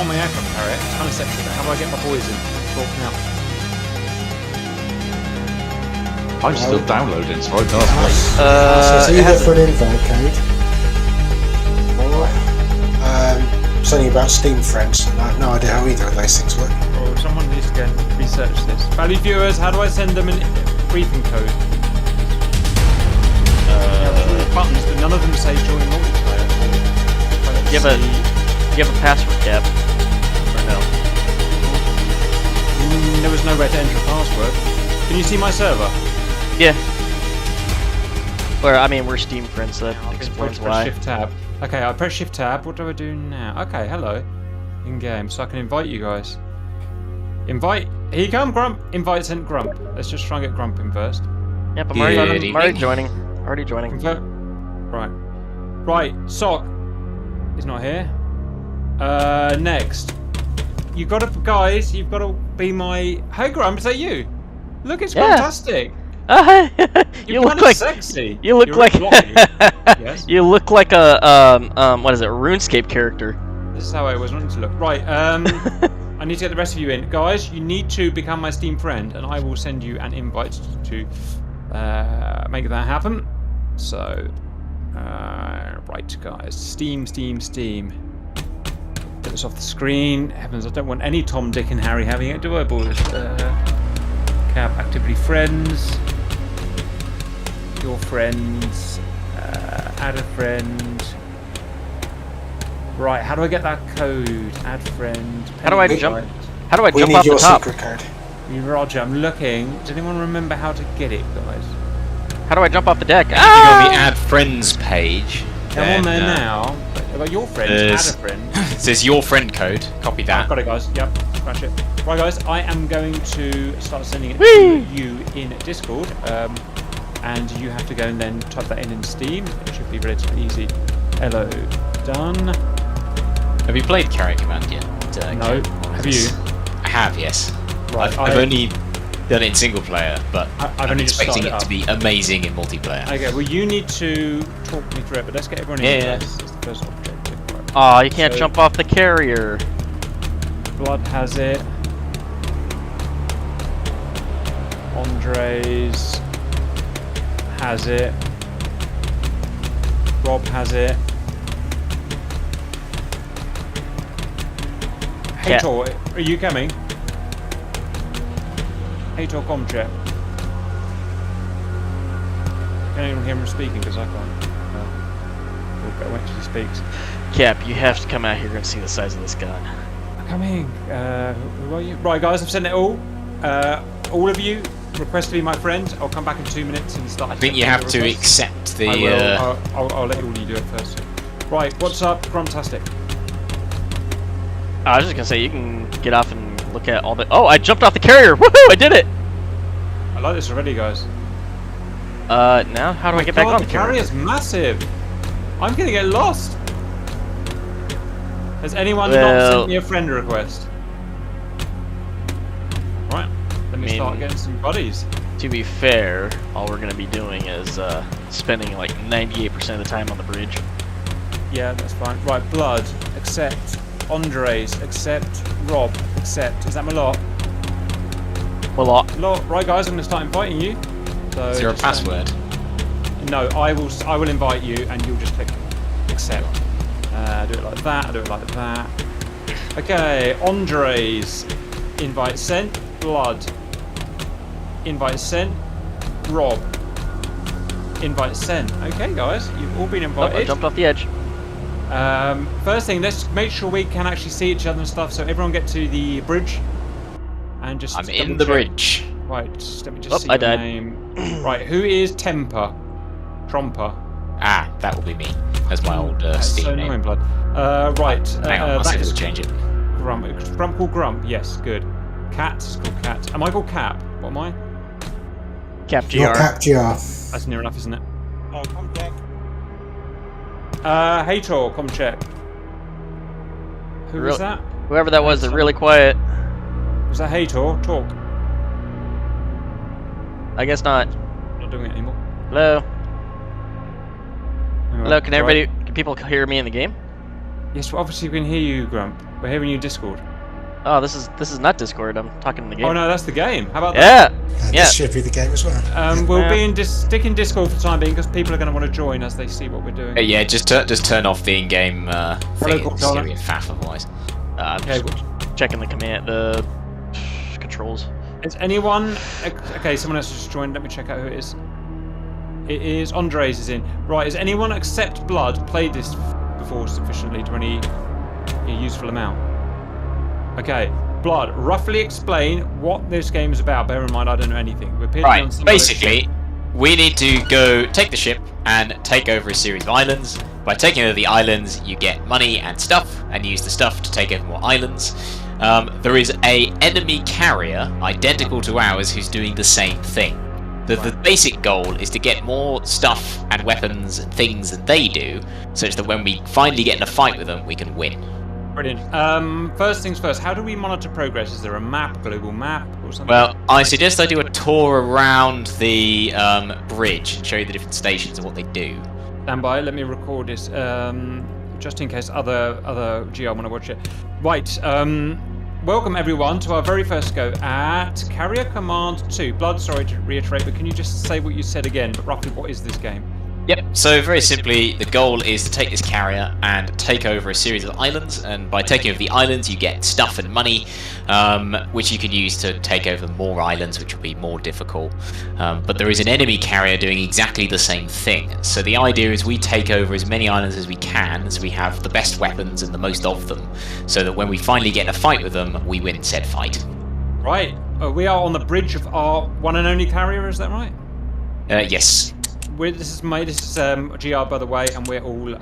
on my aircraft carrier. It's kind of sexy, but how do I get my boys in? Talk now. I'm still downloading, so I don't know. So you go for an invite code. Something about Steam friends, and I have no idea how either of those things work. Oh, someone needs to go and research this. Value viewers, how do I send them a briefing code? Buttons, but none of them say join multiplayer. You have a password cap? Or no? There was nowhere to enter a password. Can you see my server? Yeah. Well, I mean, we're Steam friends, so that explains why. Shift tab. Okay, I press Shift tab. What do I do now? Okay, hello. In game, so I can invite you guys. Invite. Here you come, Grump. Invite sent Grump. Let's just try and get Grump in first. Yep, I'm already joining. Already joining. Right, Sock. He's not here. Next. You've got to, guys. You've got to be my. Hey, Grump. Is that you? Look, it's fantastic. You look like sexy. You look like yes. You look like a what is it, RuneScape character. This is how I always wanted to look. Right, I need to get the rest of you in. Guys, you need to become my Steam friend, and I will send you an invite to make that happen. So, right, guys, Steam. Get this off the screen. Heavens, I don't want any Tom, Dick, and Harry having it, do I, boys? Cap activity friends. Your friends. Add a friend. Right, how do I get that code? Add friend. How do I jump off the top? We need your secret code. Roger, I'm looking. Does anyone remember how to get it, guys? How do I jump off the deck? If you go on the add friends page, I'm on there now. About your friends, add a friend. It says your friend code. Copy that. I've got it, guys. Yep, crash it. Right, guys, I am going to start sending it to you in Discord. And you have to go and then type that in Steam. It should be relatively easy. Hello, done. Have you played Carrier Command yet? No. Have you? I have, yes. Right. I've only done it in single player, but I'm expecting it to be amazing in multiplayer. Okay, well you need to talk me through it, but let's get everyone in first. It's the first objective. Right. Oh, you can't jump off the carrier. Blood has it. Andres has it. Rob has it. Hey Tor, are you coming? Hey Tor, com check. Can anyone hear him speaking? Because I can't. We'll go when she speaks. Cap, you have to come out here and see the size of this gun. Coming. Who are you? Right, guys, I've sent it all. All of you request to be my friend. I'll come back in 2 minutes and start. I think you have to accept the. I will. I'll let all of you do it first. Right, what's up, Grumtastic? I was just gonna say you can get off and look at all the. Oh, I jumped off the carrier! Woohoo! I did it! I like this already, guys. Now how do I get back on the carrier? The carrier's massive. I'm gonna get lost. Has anyone not sent me a friend request? Right, let me start getting some buddies. To be fair, all we're gonna be doing is spending like 98% of the time on the bridge. Yeah, that's fine. Right, Blood, accept. Andres, accept. Rob, accept. Is that my lot? Lot. Right, guys, I'm going to start inviting you. So is there a password? No, I will invite you, and you'll just click accept. Do it like that. Do it like that. Okay, Andres, invite sent. Blood, invite sent. Rob, invite sent. Okay, guys, you've all been invited. Oh, I jumped off the edge. First thing, let's make sure we can actually see each other and stuff. So everyone get to the bridge, and just. I'm in the bridge. Right, let me just see I your died. name. Right, who is Tromper? Ah, that will be me. That's my old That's Steam so name. annoying, Blood. Right. Hang on, I'll see if it'll change it. Grump. Grump called Grump. Yes, good. Cat is called Cat. Am I called Cap? What am I? Cap GR. Not Cap GR. That's near enough, isn't it? Oh, come back. Hey Tor, come check. Who was that? Whoever that was, they're really quiet. Was that Hey Tor? Talk. I guess not. Not doing it anymore. Hello. Hang on. Hello. Can everybody? Can people hear me in the game? Yes, well, obviously we can hear you, Grump. We're hearing you in Discord. Oh, this is not Discord. I'm talking in the game. Oh no, that's the game. How about that? Yeah. This should be the game as well. We'll be in stick in Discord for the time being because people are going to want to join as they see what we're doing. Yeah, just turn off the in-game thing. It's gonna be a faff otherwise. Okay. Just checking the controls. Is anyone? Okay, someone else just joined. Let me check out who it is. It is Andres is in. Right. Is anyone except Blood played this before sufficiently to any useful amount? Okay, Blood, roughly explain what this game is about. Bear in mind, I don't know anything. Right, basically, we need to go take the ship and take over a series of islands. By taking over the islands, you get money and stuff, and use the stuff to take over more islands. There is a enemy carrier, identical to ours, who's doing the same thing. The basic goal is to get more stuff and weapons and things than they do, such that when we finally get in a fight with them, we can win. Brilliant. First things first, how do we monitor progress? Is there a map, a global map, or something? Well, I suggest I do a tour around the bridge and show you the different stations and what they do. Stand by, let me record this, just in case other GR want to watch it. Right, welcome everyone to our very first go at Carrier Command 2. Blood, sorry to reiterate, but can you just say what you said again, but roughly what is this game? Yep, so very simply, the goal is to take this carrier and take over a series of islands, and by taking over the islands you get stuff and money, which you can use to take over more islands, which will be more difficult. But there is an enemy carrier doing exactly the same thing, so the idea is we take over as many islands as we can, as we have the best weapons and the most of them, so that when we finally get in a fight with them, we win said fight. Right, we are on the bridge of our one and only carrier, is that right? Yes. This is GR, by the way, and we're all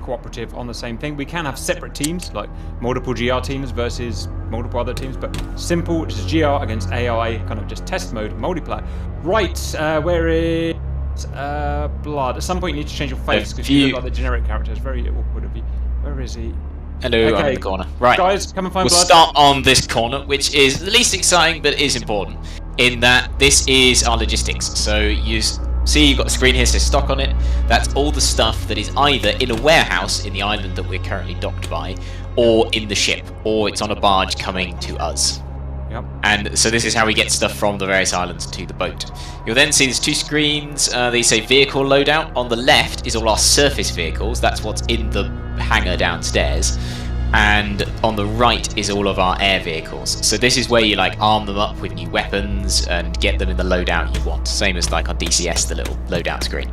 cooperative on the same thing. We can have separate teams, like multiple GR teams versus multiple other teams, but simple, just GR against AI, kind of just test mode, multiplayer. Right, where is Blood? At some point you need to change your face, because you look like the generic character. It's very awkward of you. Where is he? Hello, okay. I'm in the corner. Right, guys, come and find Blood. We'll start on this corner, which is the least exciting, but is important, in that this is our logistics. So you see, you've got a screen here, says stock on it. That's all the stuff that is either in a warehouse in the island that we're currently docked by, or in the ship, or it's on a barge coming to us. Yep. And so this is how we get stuff from the various islands to the boat. You'll then see there's two screens. They say vehicle loadout. On the left is all our surface vehicles. That's what's in the hangar downstairs. And on the right is all of our air vehicles. So this is where you arm them up with new weapons and get them in the loadout you want. Same as on DCS, the little loadout screen.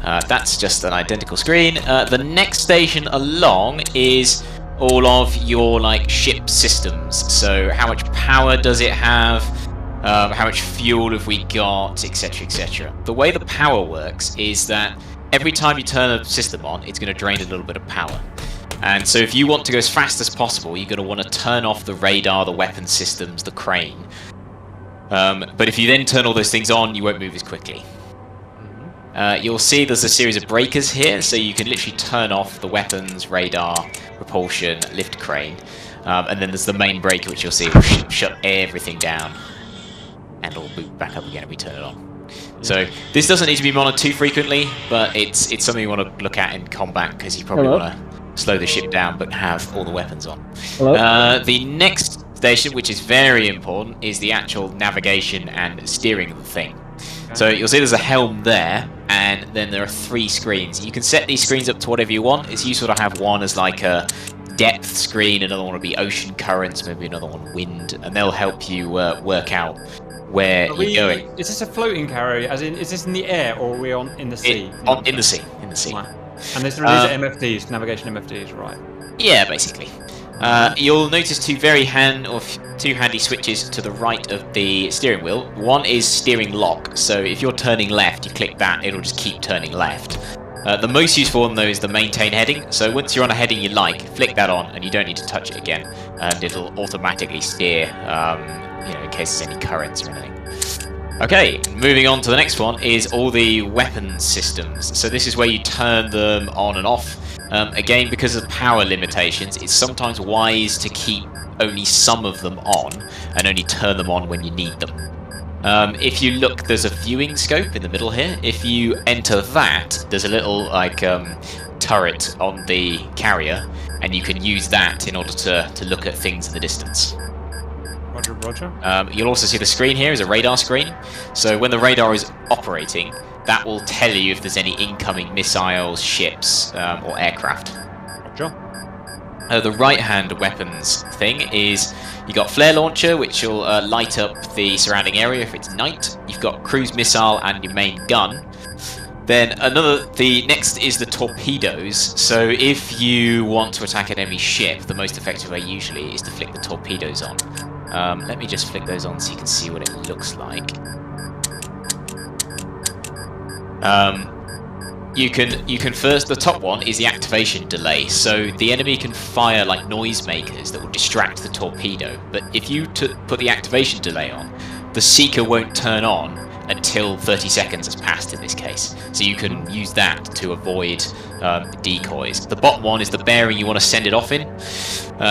That's just an identical screen. The next station along is all of your ship systems. So how much power does it have? How much fuel have we got, etc, etc. The way the power works is that every time you turn a system on, it's going to drain a little bit of power. And so if you want to go as fast as possible, you're going to want to turn off the radar, the weapon systems, the crane. But if you then turn all those things on, you won't move as quickly. You'll see there's a series of breakers here, so you can literally turn off the weapons, radar, propulsion, lift crane. And then there's the main breaker, which you'll see will shut everything down. And it'll boot back up again if we turn it on. So this doesn't need to be monitored too frequently, but it's something you want to look at in combat, because you probably want to slow the ship down but have all the weapons on. The next station, which is very important, is the actual navigation and steering of the thing. Okay. So you'll see there's a helm there, and then there are 3 screens. You can set these screens up to whatever you want. It's useful to have one as a depth screen, another one will be ocean currents, maybe another one wind, and they'll help you work out where you're going. Is this a floating carrier? As in, is this in the air, or are we in the sea? In the sea. In the sea. Right. And these are MFDs, navigation MFDs, right? Yeah, basically. You'll notice two handy switches to the right of the steering wheel. One is steering lock, so if you're turning left, you click that, it'll just keep turning left. The most useful one, though, is the maintain heading. So once you're on a heading you like, flick that on, and you don't need to touch it again, and it'll automatically steer, in case there's any currents or anything. Okay, moving on to the next one is all the weapon systems. So this is where you turn them on and off. Again, because of power limitations, it's sometimes wise to keep only some of them on and only turn them on when you need them. If you look, there's a viewing scope in the middle here. If you enter that, there's a little turret on the carrier, and you can use that in order to look at things in the distance. Roger, roger. You'll also see the screen here is a radar screen. So when the radar is operating, that will tell you if there's any incoming missiles, ships, or aircraft. Roger. The right-hand weapons thing is you got flare launcher, which will light up the surrounding area if it's night. You've got cruise missile and your main gun. Then the next is the torpedoes. So if you want to attack an enemy ship, the most effective way usually is to flick the torpedoes on. Let me just flick those on so you can see what it looks like. You can first, the top one is the activation delay. So the enemy can fire like noisemakers that will distract the torpedo. But if you put the activation delay on, the seeker won't turn on until 30 seconds has passed in this case. So you can use that to avoid decoys. The bottom one is the bearing you want to send it off in.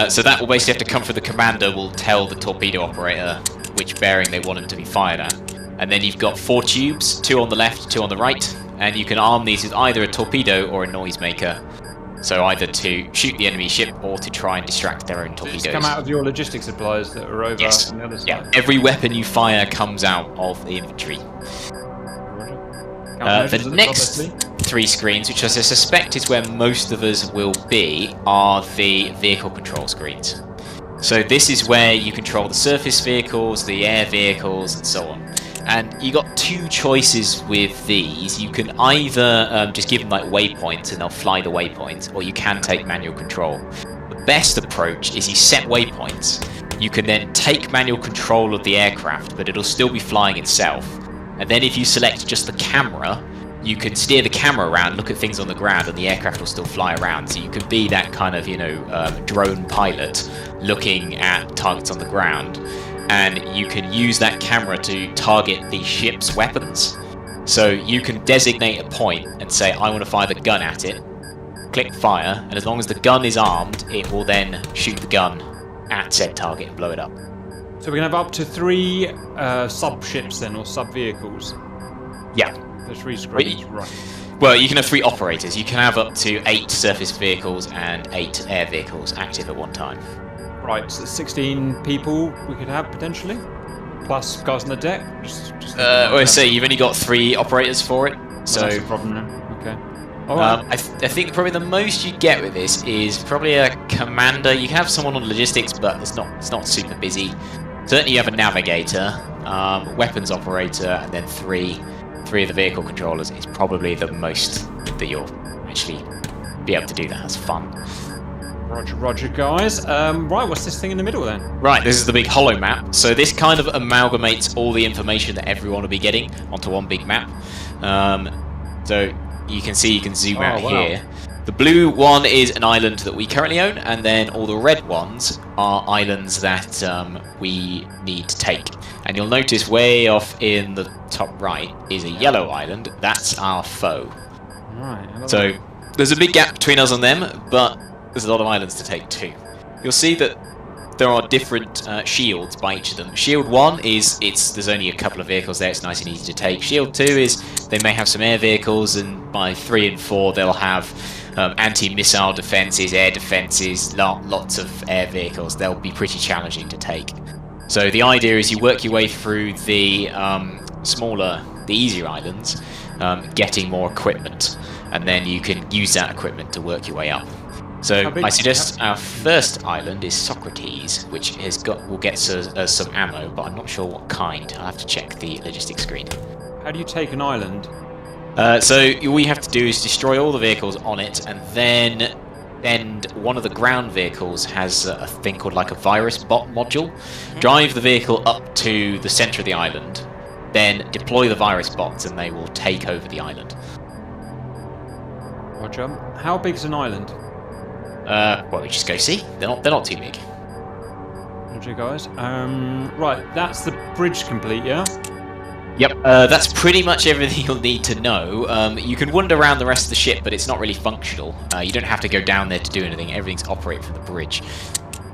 So that will basically have to come from the commander, will tell the torpedo operator which bearing they want him to be fired at. And then you've got 4 tubes, 2 on the left, 2 on the right, and you can arm these with either a torpedo or a noisemaker. So either to shoot the enemy ship or to try and distract their own torpedoes. Come out of your logistics supplies that are over on the other side. Yeah, every weapon you fire comes out of the inventory. The next 3 screens, which I suspect is where most of us will be, are the vehicle control screens. So this is where you control the surface vehicles, the air vehicles, and so on. And you got 2 choices with these. You can either just give them like waypoints and they'll fly the waypoint, or you can take manual control. The best approach is you set waypoints. You can then take manual control of the aircraft, but it'll still be flying itself. And then if you select just the camera, you can steer the camera around, look at things on the ground, and the aircraft will still fly around. So you can be that kind of, drone pilot looking at targets on the ground. And you can use that camera to target the ship's weapons. So you can designate a point and say, I want to fire the gun at it. Click fire, and as long as the gun is armed, it will then shoot the gun at said target and blow it up. So we're going to have up to 3 sub-ships then, or sub-vehicles? Yeah. There's 3 screens, right. Well, you can have 3 operators. You can have up to 8 surface vehicles and 8 air vehicles active at one time. Right, so 16 people we could have potentially, plus guys on the deck. Well, say you've only got 3 operators for it, so that's the problem then. Okay. All right. I think probably the most you get with this is probably a commander. You can have someone on logistics, but it's not super busy. Certainly, you have a navigator, weapons operator, and then 3 of the vehicle controllers is probably the most that you'll actually be able to do that has fun. Roger, guys. Right, what's this thing in the middle then? Right, this is the big hollow map. So this kind of amalgamates all the information that everyone will be getting onto one big map. So you can zoom out here. The blue one is an island that we currently own, and then all the red ones are islands that we need to take. And you'll notice way off in the top right is a yellow island. That's our foe. Right. So there's a big gap between us and them, but there's a lot of islands to take too. You'll see that there are different shields by each of them. Shield 1 is there's only a couple of vehicles there, it's nice and easy to take. Shield 2 is they may have some air vehicles, and by 3 and 4 they'll have anti-missile defences, air defences, lots of air vehicles. They'll be pretty challenging to take. So the idea is you work your way through the the easier islands, getting more equipment, and then you can use that equipment to work your way up. So I suggest our first island is Socrates, which will get us some ammo, but I'm not sure what kind. I'll have to check the logistics screen. How do you take an island? So all you have to do is destroy all the vehicles on it, and then one of the ground vehicles has a thing called like a virus bot module. Drive the vehicle up to the centre of the island, then deploy the virus bots, and they will take over the island. Roger. How big's an island? Well, we just go see. They're not too big. Roger, guys. Right, that's the bridge complete, yeah? Yep, that's pretty much everything you'll need to know. You can wander around the rest of the ship, but it's not really functional. You don't have to go down there to do anything. Everything's operated from the bridge.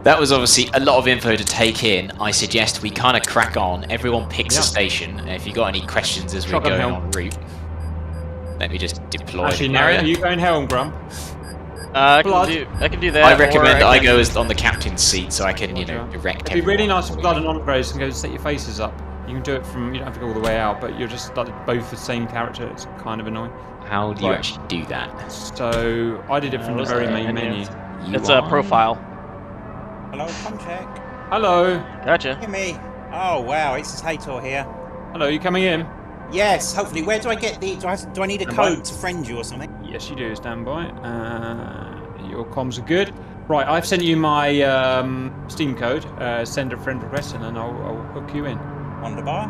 That was obviously a lot of info to take in. I suggest we kind of crack on. Everyone picks a station. And if you've got any questions as we're going en route. Let me just deploy Actually, the no. Are area. you going Helm, Grump? I Blood. can do that. I recommend or I can- go on the captain's seat so I can, direct It'd be really everyone. nice if Blood and Andres can go set your faces up. You can do it from, you don't have to go all the way out, but you're just like both the same character. It's kind of annoying. How do you Right. actually do that? So I did it from the what's very the main menu? menu. It's a profile. Hello, come check. Hello. Gotcha. Hear me? Oh wow, it's Hator here. Hello, you coming in? Yes, hopefully. Where do I get the? Do I need a Stand code by. to friend you or something? Yes, you do. Stand by. Your comms are good. Right, I've sent you my Steam code. Send a friend request, and then I'll hook you in. Wonderbar.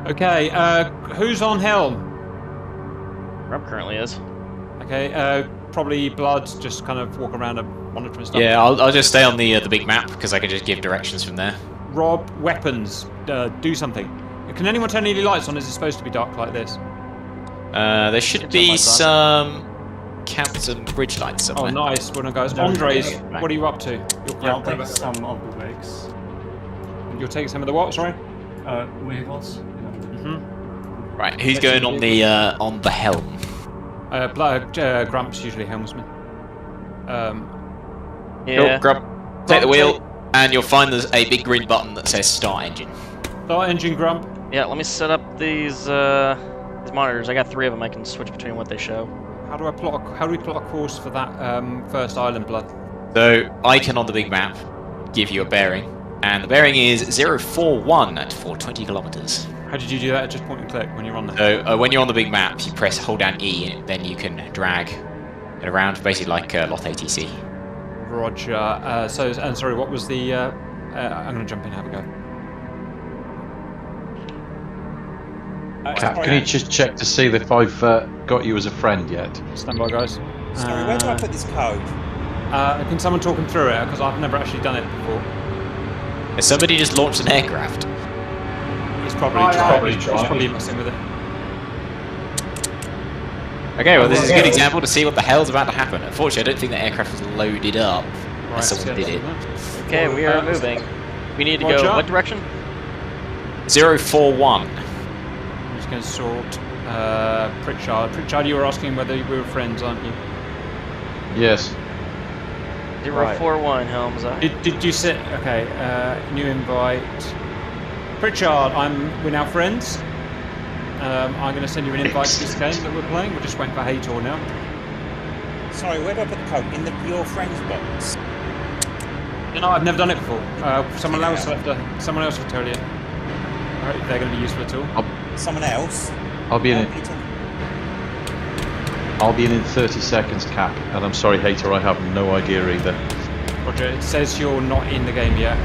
Okay. Who's on Helm? Rob currently is. Okay. Probably Blood. Just kind of walk around and monitor stuff. Yeah, I'll just stay on the big map because I can just give directions from there. Rob, weapons. Do something. Can anyone turn any lights on? Is it supposed to be dark like this? There should Get be some lights some cabs and bridge lights Oh, somewhere. nice. Well, no, guys. No, Andres, yeah. what are you up to? Yeah, I'll take some of the wakes. You'll take some of the what? Sorry. Vehicles. Right, who's going on the helm? Grump's usually helmsman. Yeah. Grub, take the wheel, and you'll find there's a big green button that says Start Engine. Start engine, Grump. Yeah. Let me set up these monitors. I got 3 of them. I can switch between what they show. How do we plot a course for that first island, Blood? So, icon on the big map, give you a bearing, and the bearing is 041 at 420 kilometers. How did you do that? Just point and click when you're on there. So, when you're on the big map, you hold down E, and then you can drag it around, basically like Lot ATC. Roger. Sorry, what was the? I'm gonna jump in. Have a go. Cap, can you just check to see if I've got you as a friend yet? Stand by, guys. Sorry, where do I put this code? Can someone talk him through it? Because I've never actually done it before. Has somebody just launched an aircraft? He's probably messing with it. Okay, well, this is a good example to see what the hell's about to happen. Unfortunately, I don't think the aircraft was loaded up. Right, Someone did it. Okay, we are moving. We need to Roger. go what direction? 041. I'm just going to sort Pritchard. Pritchard, you were asking whether we were friends, aren't you? Yes. 041 Helms. Did you sit? Okay. New invite. Pritchard, we're now friends. I'm going to send you an invite to this game that we're playing. We're just waiting for Hator now. Sorry, where do I put the code? In your friends box. No, I've never done it before. Someone else will tell you. Alright, if they're going to be useful at all. Someone else. I'll be in Oh, it. Peter. I'll be in 30 seconds, Cap. And I'm sorry, Hater, I have no idea either. Roger, it says you're not in the game yet,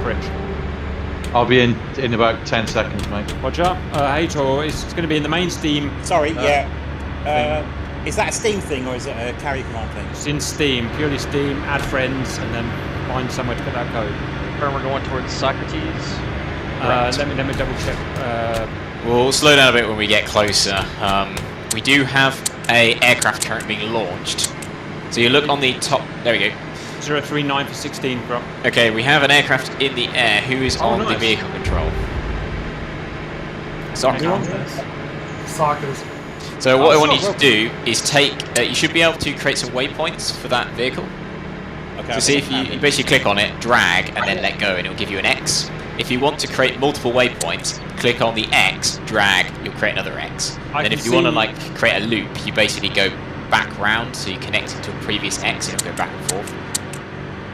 Pritch. I'll be in about 10 seconds, mate. Roger, Hator is going to be in the main Steam. Sorry, yeah. Is that a Steam thing or is it a carrier command thing? It's in Steam, purely Steam. Add friends, and then find somewhere to put that code. We're going towards Socrates. Let me double check. We'll slow down a bit when we get closer. We do have a aircraft currently being launched. So you look on the top. There we go. 039 for 16, bro. Okay, we have an aircraft in the air. Who is on the nice. vehicle control? Socrates. So what I want you to do is take. You should be able to create some waypoints for that vehicle. Okay. So see if you basically click on it, drag, and then let go, and it'll give you an X. If you want to create multiple waypoints, click on the X, drag, you'll create another X. I Then can if you want to see- create a loop, you basically go back round, so you connect it to a previous X, and it'll go back and forth.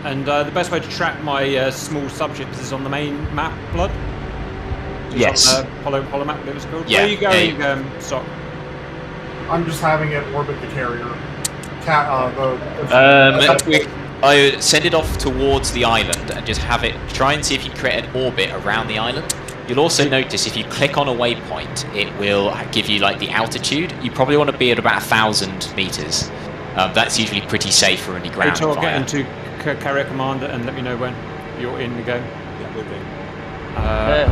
And the best way to track my small subships is on the main map, Blood? Yes. Hollow map, whatever it's called. Yeah, Where are you going, Sock? I'm just having it orbit the carrier. I would send it off towards the island and just have it try and see if you can create an orbit around the island. You'll also notice if you click on a waypoint, it will give you like the altitude. You probably want to be at about 1,000 meters. That's usually pretty safe for any ground Hator, fire. get into carrier commander and let me know when you're in the game. Yeah, we'll do.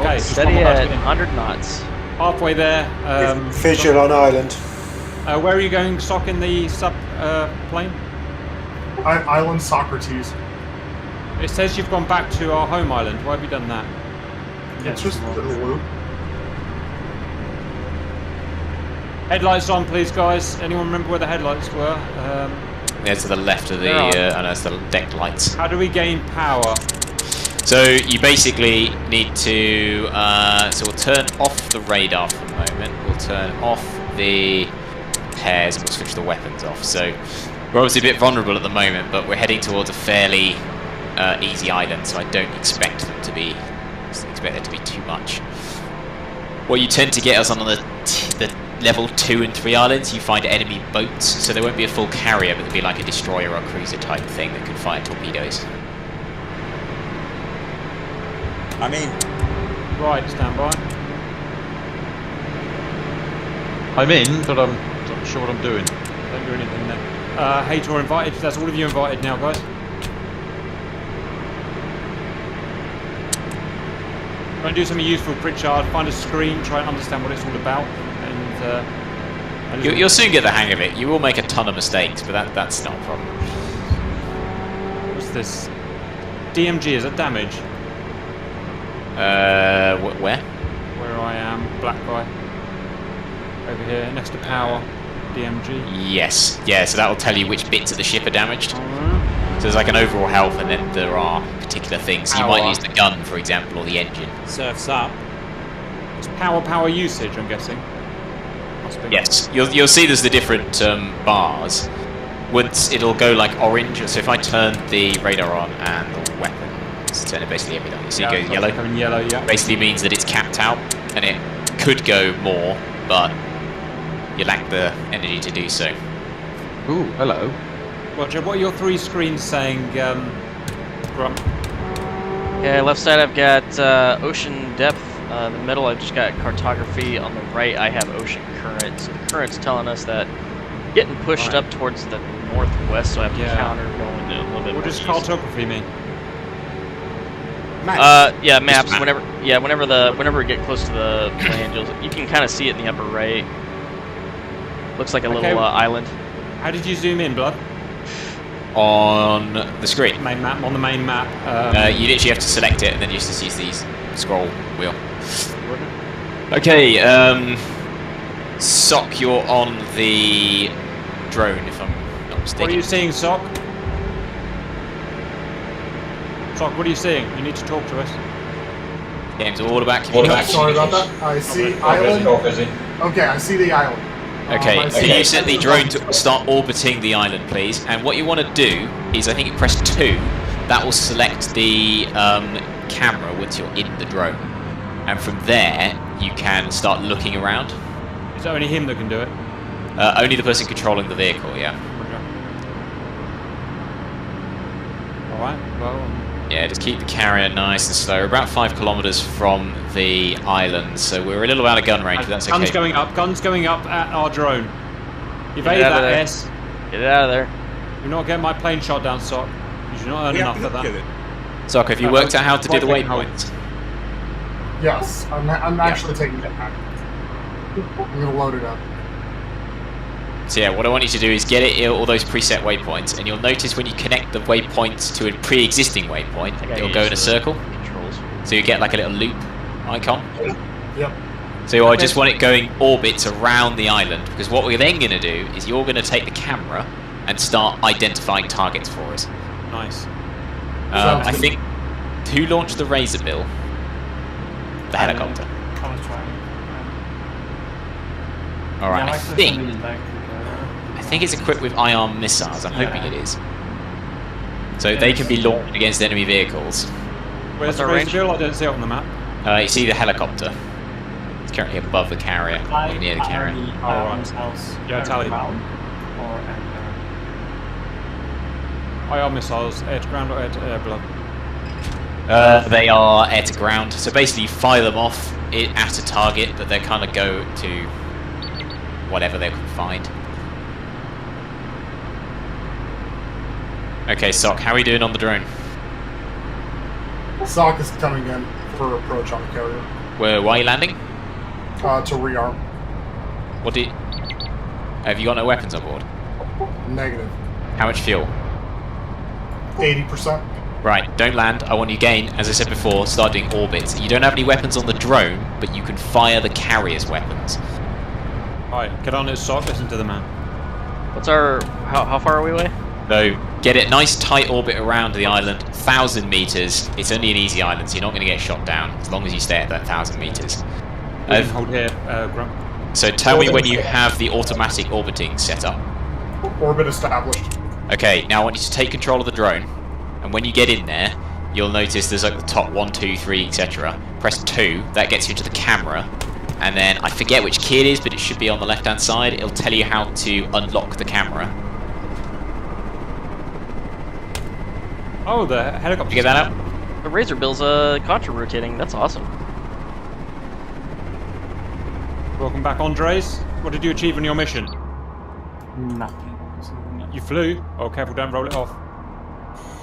Okay, just steady one more at guy. 100 knots. Halfway there. Visual on island. Where are you going, Sock, in the sub plane? Island Socrates. It says you've gone back to our home island. Why have you done that? It's just a little loop. Headlights on, please, guys. Anyone remember where the headlights were? They're to the left of the, I know it's the deck lights. How do we gain power? So you basically need to, so we'll turn off the radar for a moment. We'll turn off the pairs and we'll switch the weapons off. So we're obviously a bit vulnerable at the moment, but we're heading towards a fairly easy island, so I don't expect there to be too much. What you tend to get us on the level 2 and 3 islands, you find enemy boats, so there won't be a full carrier, but there'll be like a destroyer or cruiser type thing that can fire torpedoes. I'm in. Right, stand by. I'm in, but I'm not sure what I'm doing. Don't do anything then. Hator invited. That's all of you invited now, guys. Try and do something useful, Pritchard. Find a screen, try and understand what it's all about, and You'll soon get the hang of it. You will make a ton of mistakes, but that's not a problem. What's this? DMG, is that damage? Where? Where I am, black guy. Over here, next to power. DMG. Yes, yeah, so that will tell you which bits of the ship are damaged. So there's like an overall health, and then there are particular things. So you might use the gun, for example, or the engine. Surf's up. It's power usage, I'm guessing. Must be. Yes, you'll see there's the different bars. Once it'll go like orange, so if I turn the radar on and the weapons, turn it basically everything. You see it goes yellow. Coming yellow, yeah. Basically means that it's capped out, and it could go more, but you lack the energy to do so. Ooh, hello. Roger, what are your 3 screens saying, Grump? Okay, left side I've got ocean depth. In the middle I've just got cartography. On the right I have ocean current. So the current's telling us that getting pushed up towards the northwest, so I have to counter going to a little bit What more does east. cartography mean? Yeah, maps. Whenever we get close to the land, you can kind of see it in the upper right. Looks like a little island. How did you zoom in, Blood? On the screen. Main map, on the main map. You literally have to select it, and then you just use the scroll wheel. Okay, Sock, you're on the drone, if I'm not mistaken. What are you seeing, Sock? Sock, what are you seeing? You need to talk to us. Game's all about Sorry communication. about that. I see island. Okay, I see the island. Okay, I can see you set the drone to start orbiting the island, please? And what you want to do is, I think you press 2. That will select the camera once you're in the drone. And from there, you can start looking around. Is it only him that can do it? Only the person controlling the vehicle, yeah. Alright, well... Yeah, just keep the carrier nice and slow. We're about 5 kilometers from the island, so we're a little out of gun range, but that's okay. Guns going up at our drone. Evade out of that, there. S. Get it out of there. You're not getting my plane shot down, Sock. You should not earn enough of that. Sock, have you worked out how to do the waypoints? Yes, I'm actually taking it back. I'm gonna load it up. So yeah, what I want you to do is get all those preset waypoints, and you'll notice when you connect the waypoints to a pre-existing waypoint, it'll go in a circle. Controls. So you get like a little loop icon. Yep. So I just want it going orbits around the island, because what we're then going to do is you're going to take the camera and start identifying targets for us. Nice. I think, who launched the Razor Bill? The helicopter. I was trying. Alright, I think it's equipped with IR missiles, I'm hoping it is. So they can be launched against enemy vehicles. Where's the Razor Bill? I don't see it on the map. You see the helicopter. It's currently above the carrier, or near the carrier. Yeah, tally. IR missiles, air to ground or air to air, Blood? They are air to ground, so basically you fire them off at a target, but they kind of go to whatever they can find. Okay, Sock, how are we doing on the drone? Sock is coming in for approach on the carrier. Why are you landing? To rearm. What do you... Have you got no weapons on board? Negative. How much fuel? 80%. Right, don't land. I want you again, as I said before, start doing orbits. You don't have any weapons on the drone, but you can fire the carrier's weapons. Alright, get on his sock, listen to the man. What's our... How far are we away? So get it nice tight orbit around the island, 1,000 meters. It's only an easy island, so you're not going to get shot down as long as you stay at that 1,000 meters. We can hold here, Grump. So tell me when you have the automatic orbiting set up. Orbit established. Okay, now I want you to take control of the drone, and when you get in there, you'll notice there's like the top 1, 2, 3, etc. Press 2, that gets you into the camera, and then I forget which key it is, but it should be on the left-hand side. It'll tell you how to unlock the camera. Oh, the helicopter. Did you get that out? The Razor Bill's contra-rotating. That's awesome. Welcome back, Andres. What did you achieve on your mission? Nothing. You flew. Oh, careful, don't roll it off.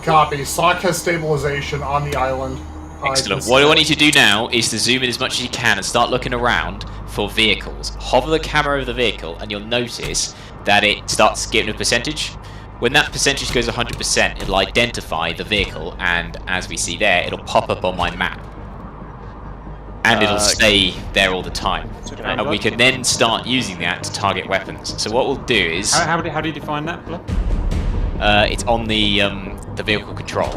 Copy. SOC has stabilization on the island. Excellent. What I want you to do now is to zoom in as much as you can and start looking around for vehicles. Hover the camera over the vehicle and you'll notice that it starts getting a percentage. When that percentage goes 100%, it'll identify the vehicle, and as we see there, it'll pop up on my map. And it'll stay there all the time. And we can then start using that to target weapons. So what we'll do is... How do you define that, Bluff? it's on the vehicle control.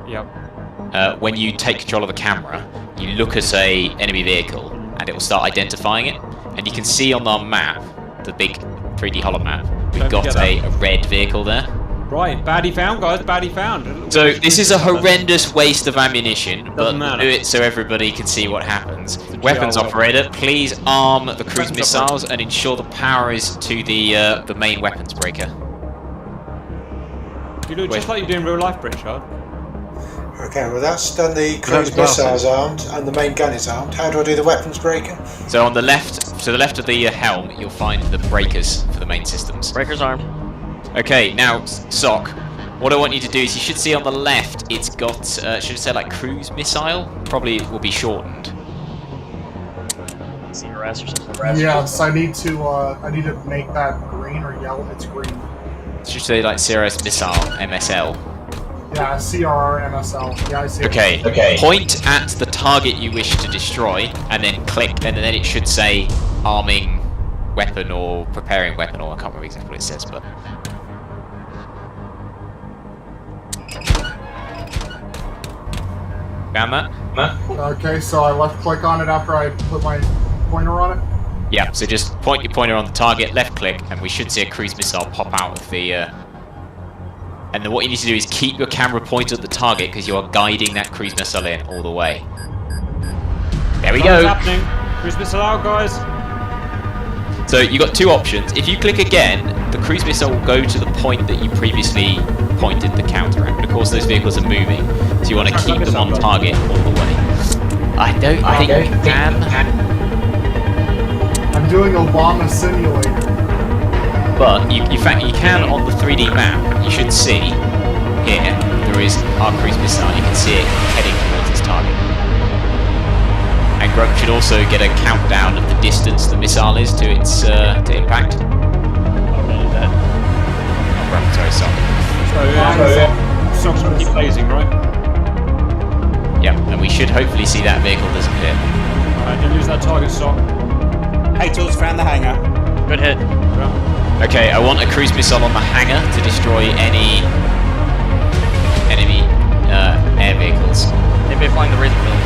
Yep. When you take control of the camera, you look at a enemy vehicle, and it will start identifying it. And you can see on our map, the big 3D holo map, we've got a red vehicle there. Right, baddie found, guys, baddie found. So this is a horrendous waste of ammunition, but matter. do it so everybody can see what happens. Weapons operator, please arm the cruise missiles and ensure the power is to the main weapons breaker. You do it just like you do in real life, Pritchard. Okay, well that's done. The cruise missiles armed and the main gun is armed. How do I do the weapons breaker? So on the left, to the left of the helm, you'll find the breakers for the main systems. Breaker's armed. Okay, now Sock, what I want you to do is you should see on the left, it's got should it say like cruise missile? Probably will be shortened. CRS or something. Yes, I need to make that green or yellow. It's green. It should say like CRS missile MSL. Yeah, CRR MSL. Yeah, I see. Okay. Point at the target you wish to destroy, and then click, and then it should say arming weapon or preparing weapon, or I can't remember exactly what it says, but. Found that? Okay, so I left click on it after I put my pointer on it. Yeah. So just point your pointer on the target, left click, and we should see a cruise missile pop out of the. And then what you need to do is keep your camera pointed at the target because you are guiding that cruise missile in all the way. There we go. What's happening? Cruise missile out, guys. So you got two options. If you click again, the cruise missile will go to the point that you previously pointed the counter at. But of course, those vehicles are moving, so you want to keep them on target all the way. I don't think you can. I'm doing Obama simulator. But in fact, you can on the 3D map. You should see here there is our cruise missile. You can see it heading towards its target. And Grunt should also get a countdown of the distance the missile is to its to impact. I'll do that. Oh, Grunt, sorry, Sock's gonna keep blazing, right? Yep, and we should hopefully see that vehicle disappear. Alright, don't lose that target, Sock. Hey, tools found the hangar. Good hit. Okay, I want a cruise missile on the hangar to destroy any enemy air vehicles. Maybe flying the Razor Bill.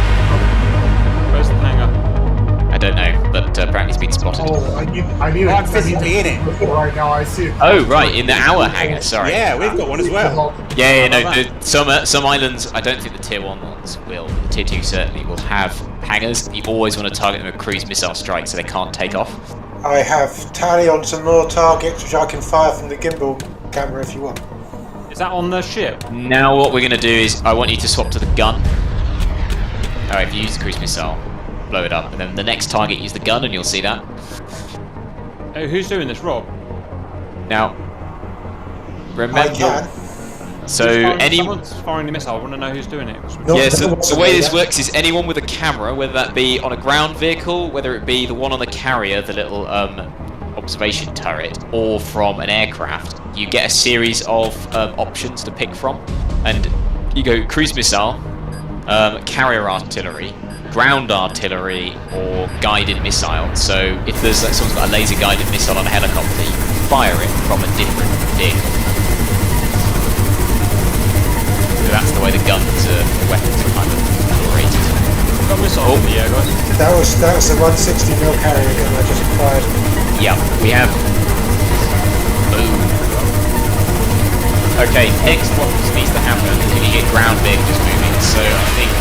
Where's the hangar? I don't know, but apparently it's been spotted. Oh, I need I'm physically in it. right now. I see it. Oh, right, in the our hangar, sorry. Yeah, we've got one as well. Yeah, no, some islands, I don't think the tier 1 ones will, the tier 2 certainly will have hangars. You always want to target them with cruise missile strikes so they can't take off. I have tally on some more targets which I can fire from the gimbal camera if you want. Is that on the ship? Now what we're going to do is, I want you to swap to the gun. Alright, if you use the cruise missile, blow it up, and then the next target use the gun and you'll see that. Who's doing this, Rob? Now, I remember, can. so Someone's firing the missile. I want to know who's doing it. Yeah, so the way this works is anyone with a camera, whether that be on a ground vehicle, whether it be the one on the carrier, the little observation turret, or from an aircraft, you get a series of options to pick from. And you go cruise missile, carrier artillery, ground artillery, or guided missile. So if there's like, someone's got a laser guided missile on a helicopter, you can fire it from a different vehicle. So that's the way the guns and weapons are kind of operated. Got a missile in the air, guys. That was the 160mm carrier gun I just acquired. Yeah, we have. Boom. Okay, next what needs to happen is you get ground vehicles moving. So I think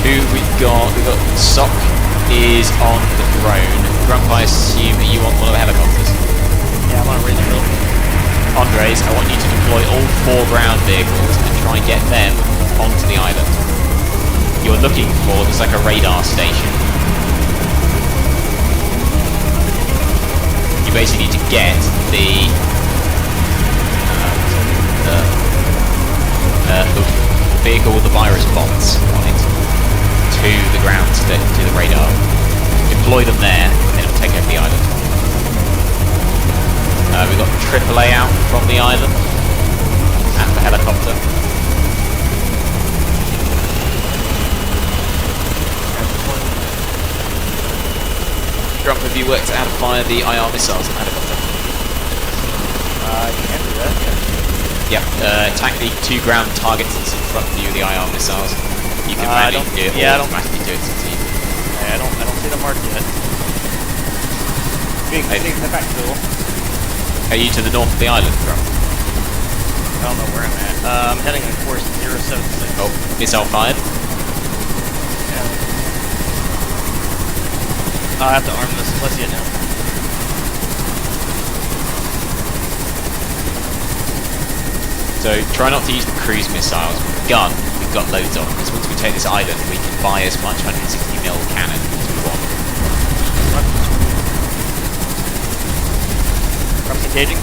who we've got Sock is on the drone. Grump, I assume that you want one of the helicopters. Yeah, I'm on a razor drill. Andres, I want you to deploy all 4 ground vehicles and try and get them onto the island. You're looking for, there's like a radar station. You basically need to get the vehicle with the virus bots on it to the ground, to the radar. Deploy them there, and it'll take over the island. We've got AAA out from the island and the helicopter. Grump, have you worked out how to fire the IR missiles on the helicopter? You can do that, yeah. Yep, attack the 2 ground targets that's in front of you, the IR missiles. You can manually do it, or automatically do it to the team. I don't see the mark yet. Big the back door. Are you to the north of the island, Grump? I don't know where I'm at. I'm heading on course 076. Oh, missile fired. I have to arm this. Let's see it now. So try not to use the cruise missiles. With the gun, we've got loads of, because once we take this island, we can buy as much 160mm cannon as we want. Grump's engaging.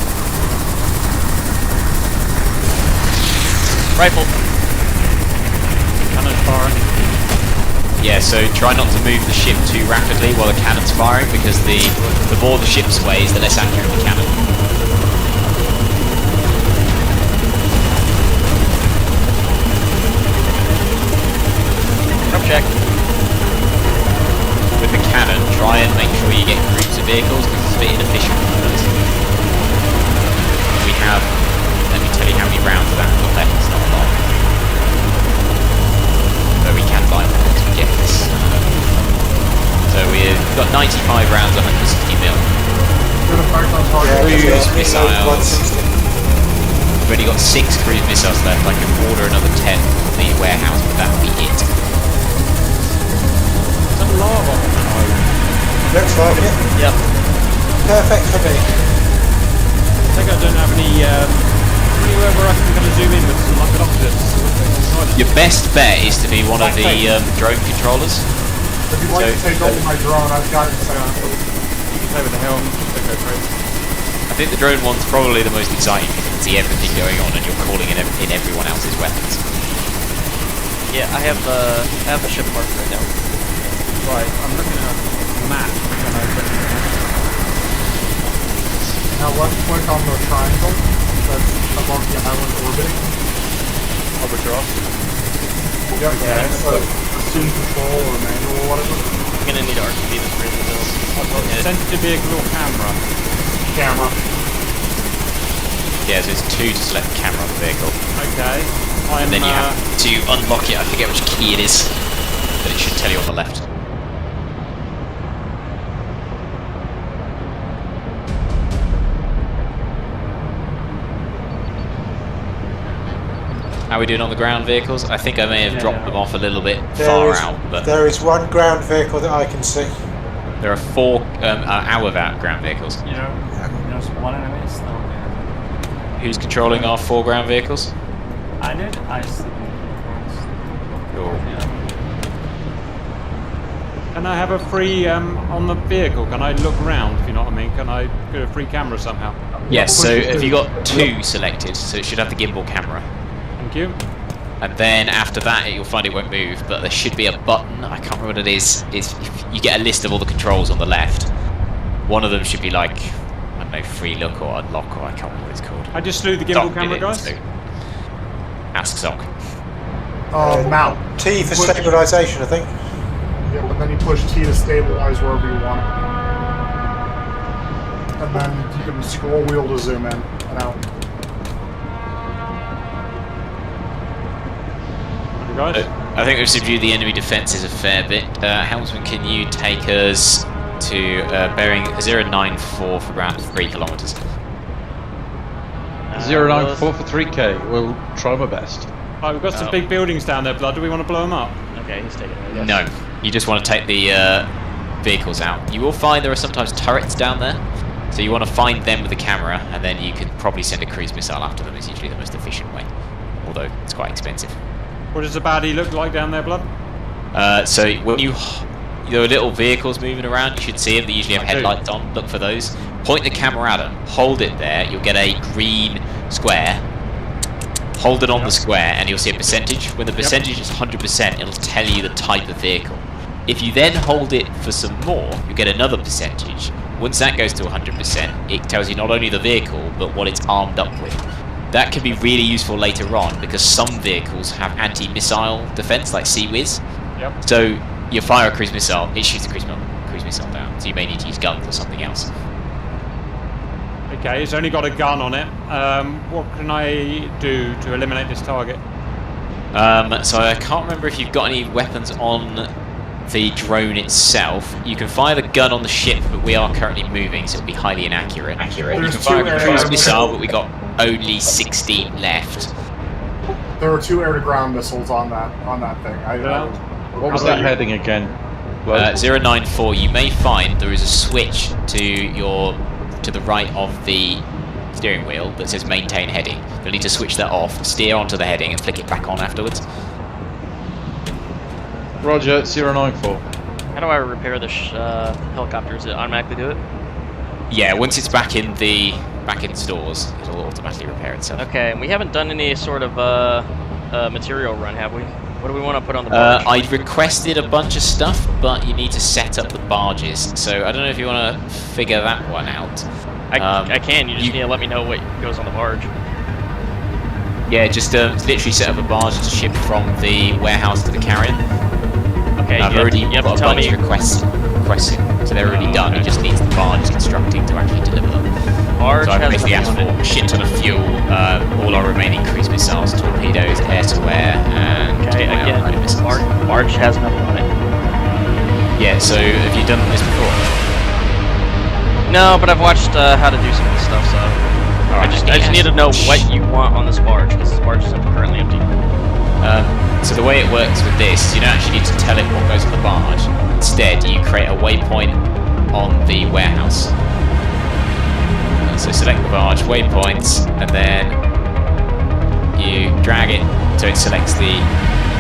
Rifle. Cannon firing. Yeah, so try not to move the ship too rapidly while the cannon's firing, because the more the ship sways, the less accurate the cannon. Check. With the cannon, try and make sure you get groups of vehicles because it's a bit inefficient for us. We have, let me tell you how many rounds of that we've got left, it's not a lot. But we can buy more once we get this. So we've got 95 rounds, 160mm. Cruise missiles. We've only got 6 cruise missiles left. I can order another 10 from the warehouse, but that will be it. Lava. Looks like it. Yep. Perfect for me. I think I don't have anywhere where I can kind of zoom in with some like binoculars. Your best bet is to be one of the drone controllers. If you'd like to take over my drone, I've got it set up. You can play with the helm. Okay, great. I think the drone one's probably the most exciting because you can see everything going on and you're calling in everyone else's weapons. Yeah, I have the ship marked right now. Right, I'm looking at a map. Now let's click on the triangle that's above the island orbiting. Albatross. Yep, yeah, so assume control or manual or whatever. I'm gonna need to RTB this razor build. Sensitive vehicle or camera? Camera. Yeah, so it's 2 to select the camera on the vehicle. Okay. And then you have to unlock it, I forget which key it is, but it should tell you on the left. How are we doing on the ground vehicles? I think I may have dropped them off a little bit far out, but There is 1 ground vehicle that I can see. there are 4 our ground vehicles. There's one enemy still there. Who's controlling our 4 ground vehicles? I did. I see. Cool. Can I have a free on the vehicle? Can I look around? If you know what I mean? Can I get a free camera somehow? Yes. So have you got 2 selected? So it should have the gimbal camera. Thank you. And then after that, you'll find it won't move, but there should be a button. I can't remember what it is. It's if you get a list of all the controls on the left. One of them should be like, I don't know, free look or unlock, or I can't remember what it's called. I just slew the gimbal Sock camera, did it, guys. so ask Sock. Mount. T for stabilisation, I think. Yeah, but then you push T to stabilize wherever you want it. And then you can scroll wheel to zoom in and out. You guys? I think we've subdued the enemy defences a fair bit. Helmsman, can you take us to bearing 094 for around 3 kilometres? 094 for 3k. We'll try my best. Right, we've got some big buildings down there, Blood. Do we want to blow them up? Okay, he's taking it. No, you just want to take the vehicles out. You will find there are sometimes turrets down there, so you want to find them with a camera, and then you can probably send a cruise missile after them. It's usually the most efficient way, although it's quite expensive. What does the baddie look like down there, Blood? So when there are little vehicles moving around, you should see them. They usually have I do. headlights on. Look for those. Point the camera at them. Hold it there. You'll get a green square. Hold it on the square, and you'll see a percentage. When the percentage is 100%, it'll tell you the type of vehicle. If you then hold it for some more, you get another percentage. Once that goes to 100%, it tells you not only the vehicle, but what it's armed up with. That can be really useful later on, because some vehicles have anti-missile defense, like Sea-Wiz. Yep. So you fire a cruise missile, it shoots the cruise missile down. So you may need to use guns or something else. Okay, it's only got a gun on it. What can I do to eliminate this target? So I can't remember if you've got any weapons on the drone itself. You can fire the gun on the ship, but we are currently moving, so it'll be highly inaccurate. You can fire a cruise missile, but we got only 16 left. There are 2 air-to-ground missiles on that thing. What was that heading again? 094. You may find there is a switch to the right of the steering wheel that says maintain heading. You'll need to switch that off, steer onto the heading, and flick it back on afterwards. Roger, 094. How do I repair the helicopter? Does it automatically do it? Yeah, once it's back in stores, it'll automatically repair itself. Okay, and we haven't done any sort of material run, have we? What do we want to put on the barge? I requested a bunch of stuff, but you need to set up the barges. So I don't know if you want to figure that one out. I can. You just need to let me know what goes on the barge. Yeah, just literally set up a barge to ship from the warehouse to the carrier. Okay, I've already got a bunch of requests in, so they're already done. He just needs the barge constructing to actually deliver them. Barge So I've has basically asked nothing on for a shit ton of fuel, all our remaining cruise missiles, torpedoes, air-to-air, and Okay, again, missiles. barge has nothing on it. Yeah, so have you done this before? No, but I've watched how to do some of this stuff, so I just need to know what you want on this barge, because this barge is currently empty. So the way it works with this is you don't actually need to tell it what goes on the barge. Instead, you create a waypoint on the warehouse. So select the barge, waypoints, and then you drag it so it selects the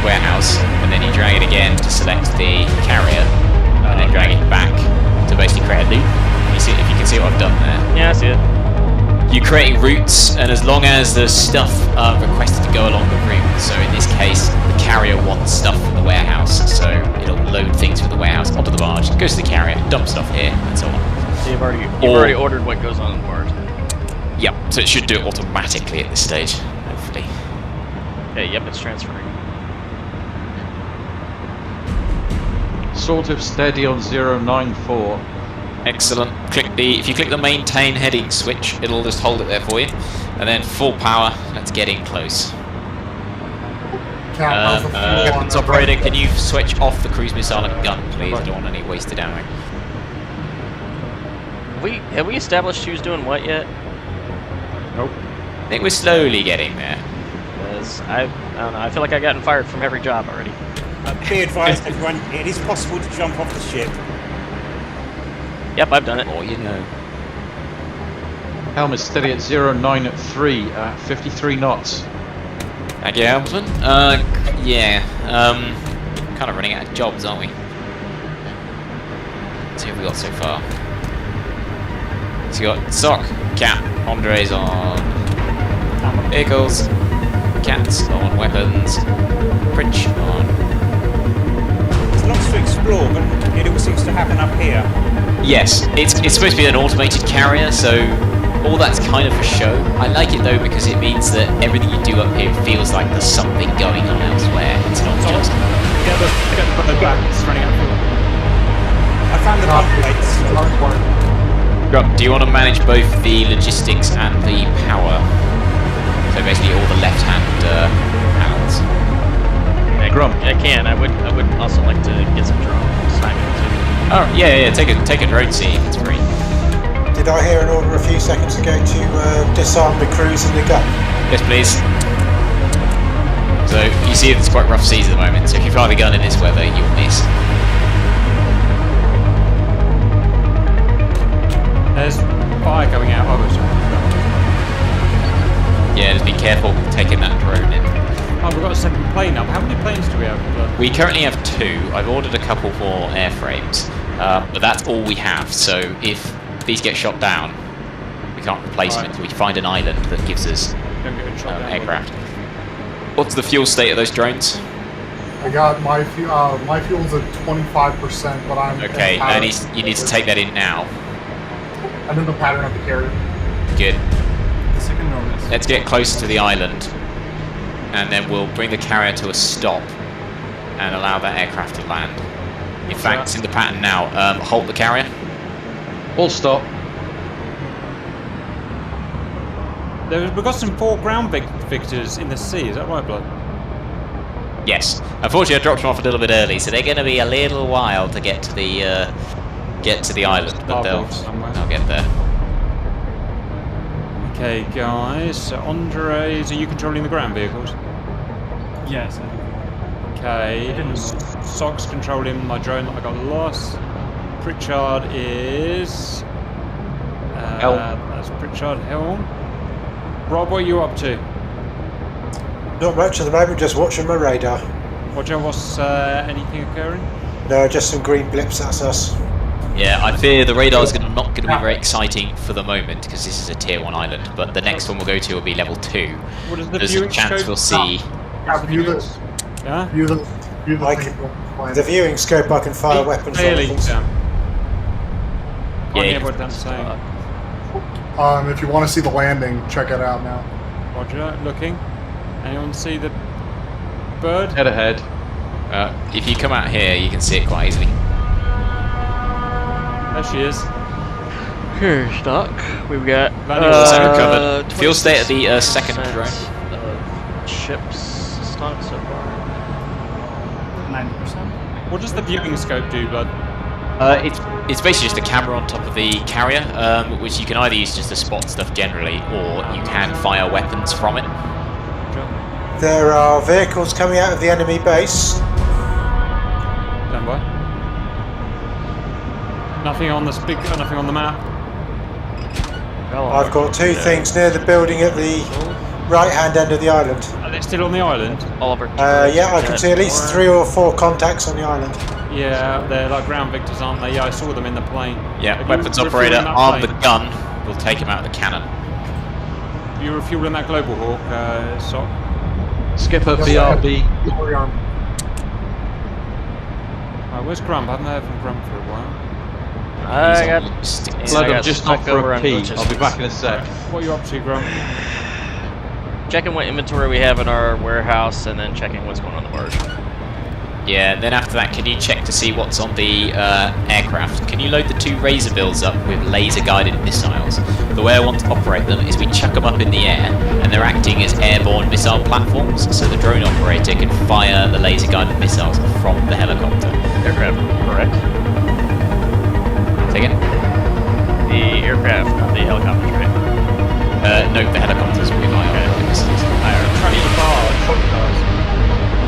warehouse, and then you drag it again to select the carrier, and then drag it back to basically create a loop. If you can see what I've done there. Yeah, I see it. You're creating routes, and as long as there's stuff requested to go along the route, so in this case, the carrier wants stuff from the warehouse, so it'll load things from the warehouse onto the barge, goes to the carrier, dump stuff here, and so on. So you've already ordered what goes on the barge. Yep, so it should do it automatically at this stage, hopefully. Okay, yep, it's transferring. Sort of steady on 094. Excellent. If you click the maintain heading switch, it'll just hold it there for you. And then full power, let's get in close. Weapons operator, can you switch off the cruise missile and gun, please? I don't want any wasted ammo. Have we established who's doing what yet? Nope. I think we're slowly getting there. Because I don't know, I feel like I've gotten fired from every job already. Be advised, everyone, it is possible to jump off the ship. Yep, I've done it. Or you know. Helm is steady at 093 at 53 knots. Thank you, Helmsman. Yeah. Kind of running out of jobs, aren't we? Let's see what we got so far. So you got Sock, Cat, Andres on vehicles, Cats on weapons, Pritch on. There's lots to explore, but it all seems to happen up here. Yes, it's supposed to be an automated carrier, so all that's kind of for show. I like it though because it means that everything you do up here feels like there's something going on elsewhere. It's not just. Get the bird back. It's running out of fuel. I found the pump plates. Do you want to manage both the logistics and the power? So basically all the left-hand panels. Grump. I can. I would also like to get some drone assignment too. Oh yeah. Take a drone seat if it's free. Did I hear an order a few seconds ago to disarm the crews and the gun? Yes, please. So you see it's quite rough seas at the moment. So if you fire the gun in this weather, you'll miss. There's fire going out. Oh, sorry. Yeah, just be careful taking that drone in. Oh, we've got a second plane up. How many planes do we have? We currently have 2. I've ordered a couple more airframes, but that's all we have. So if these get shot down, we can't replace them until we find an island that gives us Don't get shot down. aircraft. What's the fuel state of those drones? I got my fuel's at 25%, but I'm Okay, and you need to take that in now. I'm in the pattern of the carrier. Good. The second notice. Let's get close to the island, and then we'll bring the carrier to a stop and allow that aircraft to land. In fact, it's in the pattern now. Halt the carrier. All stop. We've got some 4 ground victors in the sea. Is that right, Blood? Yes. Unfortunately, I dropped them off a little bit early, so they're going to be a little while to get to the island, but they'll get there. Okay, guys. So Andres, are you controlling the ground vehicles? Yes. Okay. didn't know. Sock's controlling my drone that I got lost. Pritchard is. Helm. That's Pritchard Helm. Rob, what are you up to? Not much at the moment, just watching my radar. Roger, what's anything occurring? No, just some green blips, that's us. Yeah, I fear the radar is not going to be very exciting for the moment because this is a tier 1 island, but the next one we'll go to will be level 2. What is the There's a viewing chance scope? we'll see. View this. Yeah? View the The viewing scope, I can fire weapons on Clearly, things. Sam. Can't Yeah, hear what Dan's saying. If you want to see the landing, check it out now. Roger, looking. Anyone see the bird? Head ahead. If you come out here, you can see it quite easily. There she is. Here, Stock. We've got So covered. Fuel state of the second 26% drone. of ships stock so far. 90%. What does the viewing scope do, Blood? It's basically just a camera on top of the carrier, which you can either use just to spot stuff generally, or you can fire weapons from it. There are vehicles coming out of the enemy base. Stand by. Nothing on this big. Nothing on the map. I've got 2 things near the building at the right-hand end of the island. Are they still on the island? Oliver. Yeah, I can see at least 3 or 4 contacts on the island. Yeah, they're like ground victors, aren't they? Yeah, I saw them in the plane. Yeah, Are you weapons refueling operator, that arm the plane? gun, we'll take him out of the cannon. You refueling that Global Hawk, Sock? Skipper Yes, BRB. Right, where's Grump? I haven't heard from Grump for a while. I got. Blood, I got I'm just stuck off for over a on pee. glitches. I'll be back in a sec. What are you up to, Grump? Checking what inventory we have in our warehouse, and then checking what's going on the barge. Yeah, and then after that, can you check to see what's on the aircraft? Can you load the 2 Razor Bills up with laser-guided missiles? The way I want to operate them is we chuck them up in the air, and they're acting as airborne missile platforms, so the drone operator can fire the laser-guided missiles from the helicopter. Aircraft, correct? Say again? The aircraft, not the helicopters, right? No, the helicopters will be firing missiles.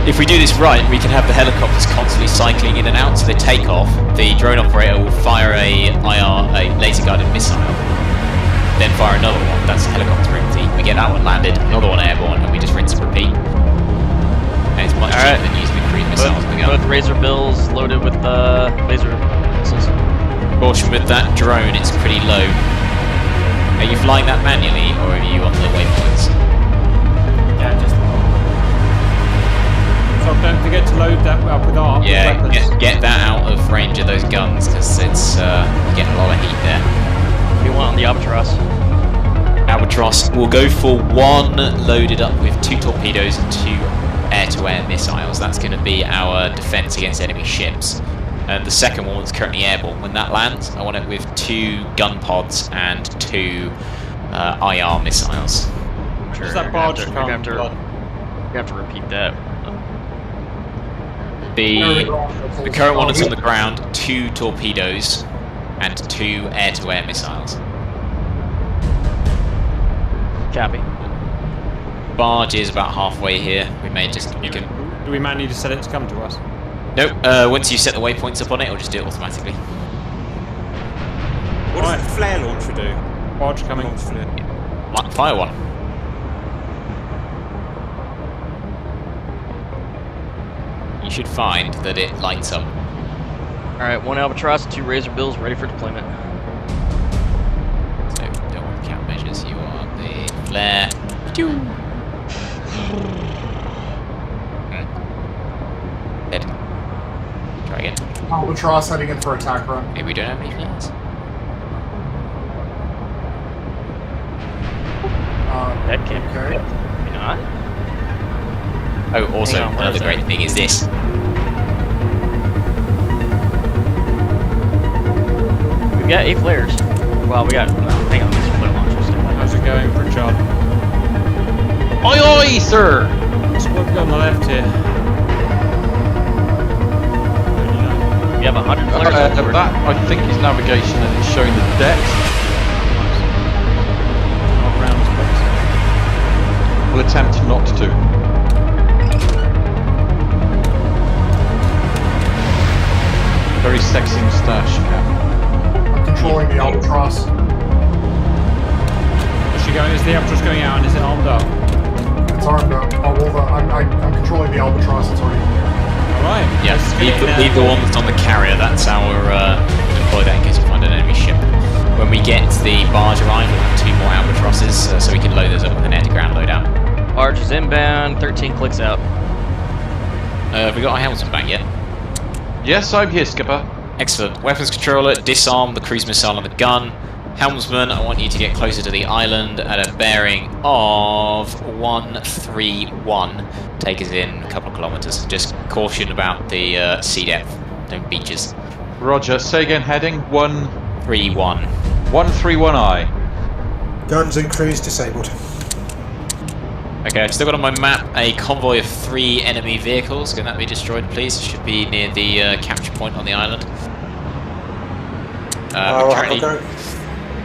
If we do this right, we can have the helicopters constantly cycling in and out, so they take off, the drone operator will fire a laser-guided missile, then fire another one, that's helicopter empty, we get that one landed, another one airborne, and we just rinse and repeat. And it's much cheaper than using the cruise missiles with the gun. Both Razor Bills loaded with laser missiles. Caution with that drone, it's pretty low. Are you flying that manually, or are you on the waypoints? Yeah, just. So don't forget to load that up with arm. Yeah, with weapons. get that out of range of those guns, because it's you get a lot of heat there. What do you want on the Albatross? Albatross will go for one loaded up with 2 torpedoes and 2 air-to-air missiles. That's going to be our defense against enemy ships. And the second one's currently airborne. When that lands, I want it with 2 gun pods and 2 IR missiles. Sure, Does that barge come? you're gonna have to repeat that. The current one is on the ground, 2 torpedoes and 2 air-to-air missiles. Copy. Barge is about halfway here. We may just... You can... Do we might need to set it to come to us? Nope, once you set the waypoints up on it, it'll just do it automatically. What does the flare launcher do? Barge coming. Launch flare. Fire one. You should find that it lights up. Alright, 1 Albatross, 2 Razor Bills ready for deployment. So, don't want countermeasures, you are the flare. Dead. Try again. Albatross heading in for attack run. Maybe we don't have any flares. That can't be Okay. Maybe not. Oh, also, Hang on, where another is great that? thing is this. We've got 8 flares. Well, we got. Hang on, these flare launchers. How's it going, Pritchard? Oi, oi, sir! What's what we've got on the left here? We have 100 flares. on board. That, I think, is navigation and it's showing the depth. Not round space. We'll attempt not to. Very sexy moustache, Cap. I'm controlling the Albatross. Is she going? Is the Albatross going out and is it armed up? It's armed up. Oh, well, I'm controlling the Albatross. It's already in here. Alright. Yeah, leave the one that's on the carrier. That's our deploy that in case we find an enemy ship. When we get the barge arrive, we'll have 2 more Albatrosses, so we can load those up with an air-to-ground loadout. Barge is inbound, 13 clicks out. Have we got our helmets back yet? Yes, I'm here, Skipper. Excellent. Weapons controller, disarm the cruise missile and the gun. Helmsman, I want you to get closer to the island at a bearing of 131. Take us in a couple of kilometers. Just caution about the sea depth. Don't beaches. Roger. Say again, heading 131. 131I. Guns and crews disabled. Okay, I've still got on my map a convoy of 3 enemy vehicles. Can that be destroyed, please? It should be near the capture point on the island.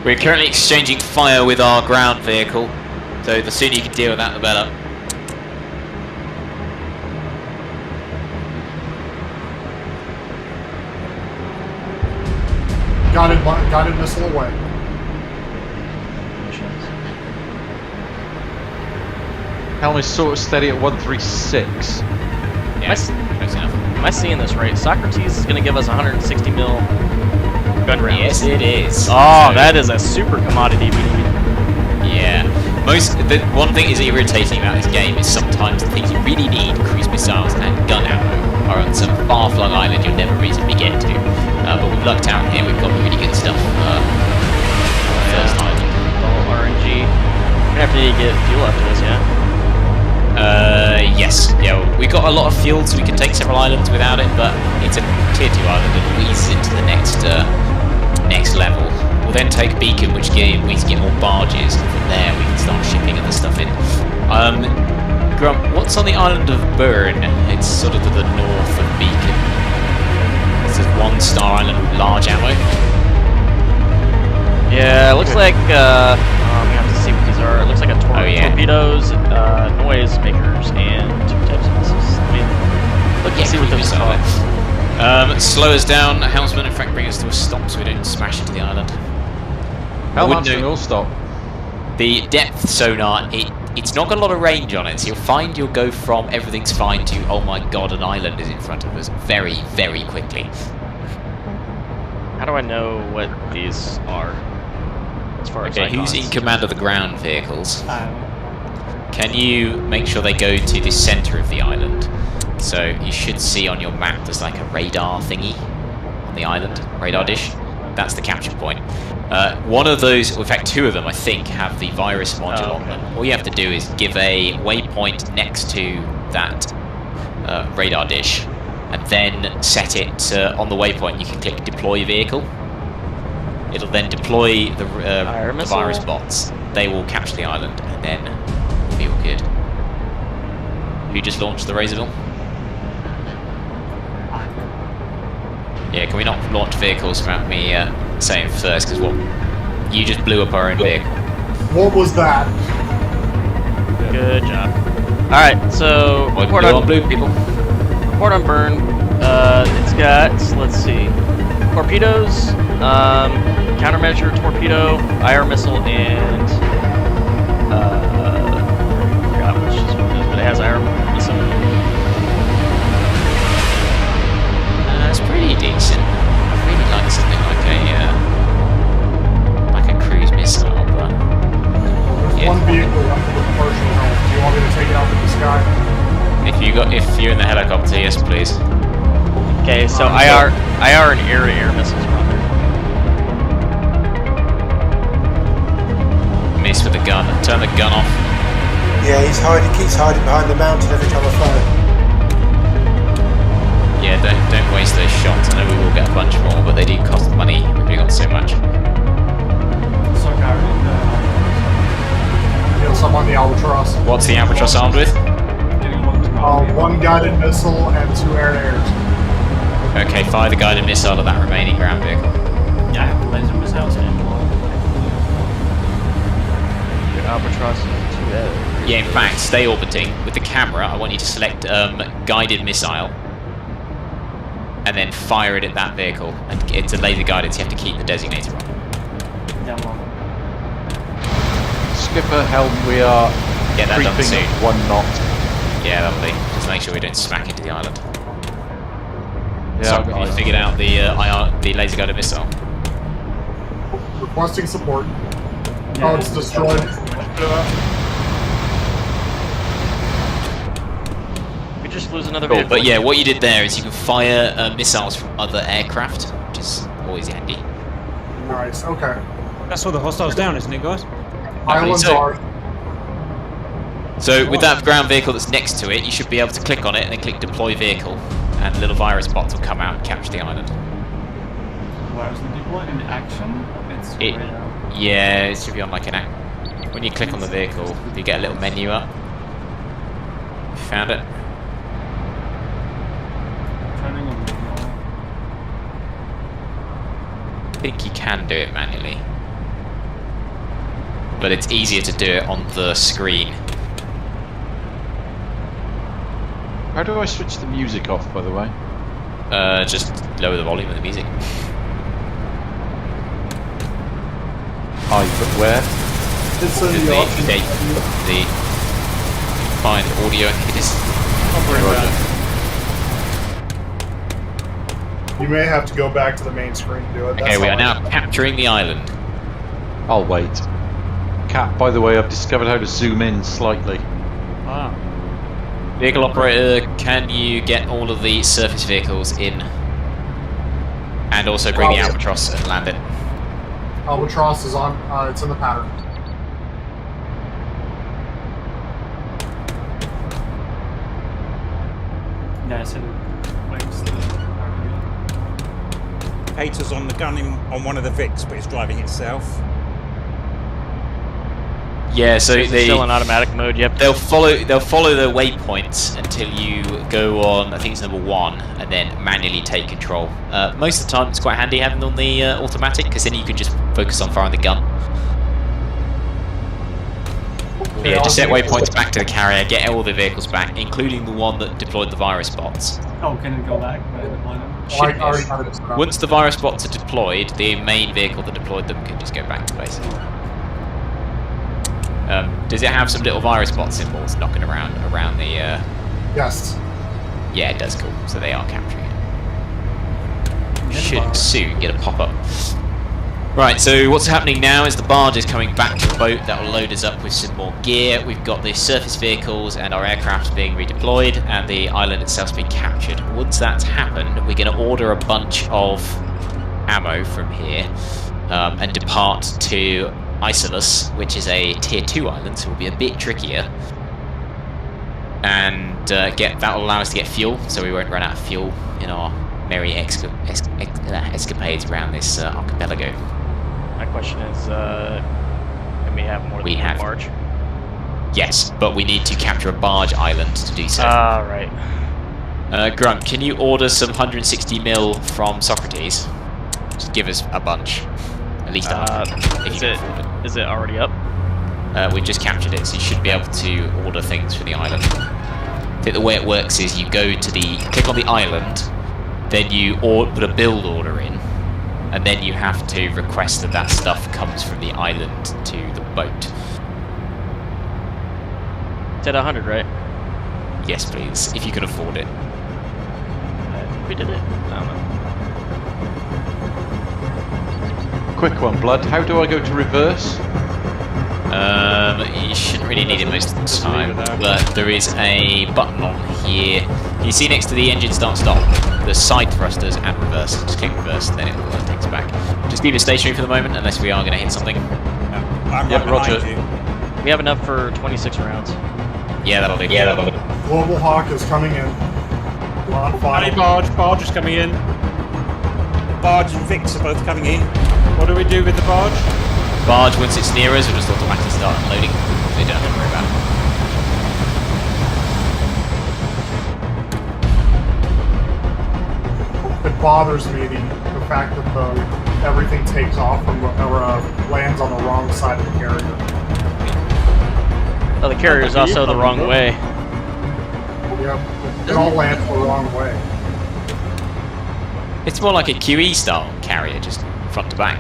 We're currently exchanging fire with our ground vehicle, so the sooner you can deal with that, the better. Guided missile away. Helm is sort of steady at 136. Yeah, close enough. Am I seeing this right? Socrates is going to give us 160 mil gun rounds. Yes, it is. Oh, that is a super commodity we need. Yeah. One thing is irritating about this game is sometimes the things you really need, cruise missiles and gun ammo, are on some far-flung island you'll never reasonably get to. But we've lucked out here, we've got really good stuff. First island. All RNG. We're going to have to get fuel after this, yeah? Yes. Yeah, we've got a lot of fuel, so we can take several islands without it, but it's a tier 2 island and it eases into the next level. We'll then take Beacon, which we can get more barges, and from there we can start shipping other stuff in. Grump, what's on the island of Burn? It's sort of to the north of Beacon. It's a 1-star island with large ammo. Yeah, it looks like, we have to see what these are. It looks like a torpedoes, noise makers, and 2 types of missiles. I mean, look and see what those are. Slow us down, Helmsman, in fact bring us to a stop so we don't smash into the island. Helmsman will stop. The depth sonar, it's not got a lot of range on it, so you'll find you'll go from everything's fine to, oh my god, an island is in front of us very, very quickly. How do I know what these are? As far as Okay, who's in command of the ground vehicles? Can you make sure they go to the center of the island? So you should see on your map there's like a radar thingy on the island, radar dish. That's the capture point. One of those, in fact 2 of them I think, have the virus module on them. All you have to do is give a waypoint next to that radar dish, and then set it on the waypoint. You can click deploy vehicle. It'll then deploy the virus bots. They will capture the island, and then we'll be all good. Who just launched the Razorville? Yeah, can we not launch vehicles without me saying first? Because you just blew up our own vehicle. What was that? Good job. Alright, so report on blue people. Report on burn. It's got, let's see, torpedoes, countermeasure torpedo, IR missile, and I forgot which is what it is, but it has IR missile. It's pretty decent. I really like something like a cruise missile, but There's one vehicle left with partial health. Do you want me to take it out of the sky? if you're in the helicopter, yes please. Okay, so IR and air-to-air missiles are on there. Miss with the gun. Turn the gun off. Yeah, keeps hiding behind the mountain every time I fire. Yeah, don't waste those shots. I know we will get a bunch more, but they do cost money. We've got so much. So Gary, Kill someone on the Albatross. What's the Albatross armed with? getting one to One guided missile and 2 air-to-airs. Okay, fire the guided missile at that remaining ground vehicle. Yeah, I have the laser missiles in Your Albatross is 2-0. Yeah, in fact, stay orbiting. With the camera, I want you to select guided missile, and then fire it at that vehicle. And it's a laser guided, so you have to keep the designator on. Yeah, well, Skipper, helm, we are Get that done creeping soon. 1 knot. Yeah, lovely. Just make sure we don't smack into the island. Yeah, So, I've got you it. figured out the the laser guided missile. Requesting support. yeah, Oh, it's destroyed. We just lose another Cool. vehicle. But yeah, what you did there is you can fire missiles from other aircraft, which is always handy. Nice, okay. That's all the hostiles down, isn't it, guys? Islands so- are. So with that ground vehicle that's next to it, you should be able to click on it and then click deploy vehicle, and little virus bots will come out and capture the island. where's the deploy in action? It's It- right now. Yeah, it should be on like an app. When you click on the vehicle, you get a little menu up. Found it? Turning on the I think you can do it manually, but it's easier to do it on the screen. How do I switch the music off, by the way? Just lower the volume of the music. But where? It's in The, the option. the find audio and just You may have to go back to the main screen to do it. Okay, we are now capturing the island. I'll wait. Cat, by the way, I've discovered how to zoom in slightly. Ah. Vehicle operator, can you get all of the surface vehicles in? And also bring the Albatross and land it. Albatross is on. It's in the pattern. Yeah, I said it. Hater's on the gun on one of the Vics, but it's driving itself. Yeah, so It's still in automatic mode. Yep. they'll follow their waypoints until you go on, I think it's number 1, and then manually take control. Most of the time it's quite handy having on the automatic, because then you can just focus on firing the gun. But yeah, just set waypoints back to the carrier, get all the vehicles back, including the one that deployed the virus bots. Oh, can it go back? Deploy them? Oh, I already got it set up. Once the virus bots are deployed, the main vehicle that deployed them can just go back to base. Does it have some little virus bot symbols knocking around the? Yes. Yeah, it does. Cool. So they are capturing it. Should soon get a pop-up. Right. So what's happening now is the barge is coming back to the boat. That will load us up with some more gear. We've got the surface vehicles and our aircraft being redeployed, and the island itself's been captured. Once that's happened, we're going to order a bunch of ammo from here and depart to Isolus, which is a tier 2 island, so it will be a bit trickier. And that will allow us to get fuel, so we won't run out of fuel in our merry escapades around this archipelago. My question is, can we have more than one barge? Yes, but we need to capture a barge island to do so. Ah, right. Grunt, can you order some 160 mil from Socrates? Just give us a bunch. At least 100. Is it already up? We've just captured it, so you should be able to order things for the island. I think the way it works is you go to click on the island, then you put a build order in, and then you have to request that stuff comes from the island to the boat. It's at 100, right? Yes, please, if you can afford it. I think we did it. I don't know. Quick one, Blood. How do I go to reverse? You shouldn't really need it most of the time, but there is a button on here. Can you see next to the engine start-stop? The side thrusters and reverse. Just click reverse, then it will take us back. Just leave it stationary for the moment, unless we are going to hit something. I'm Yep, right roger. behind you. We have enough for 26 rounds. Yeah, that'll do. Global Hawk is coming in. We're on Hey, fire. barge is coming in. Barge and Vix are both coming in. What do we do with the barge? Barge, once it's near us, will just automatically start unloading. So you don't have to worry about it. It bothers me the fact that everything takes off from or lands on the wrong side of the carrier. Oh, the carrier is also the wrong way. Yep, it all lands the wrong way. It's more like a QE style carrier, just front to back.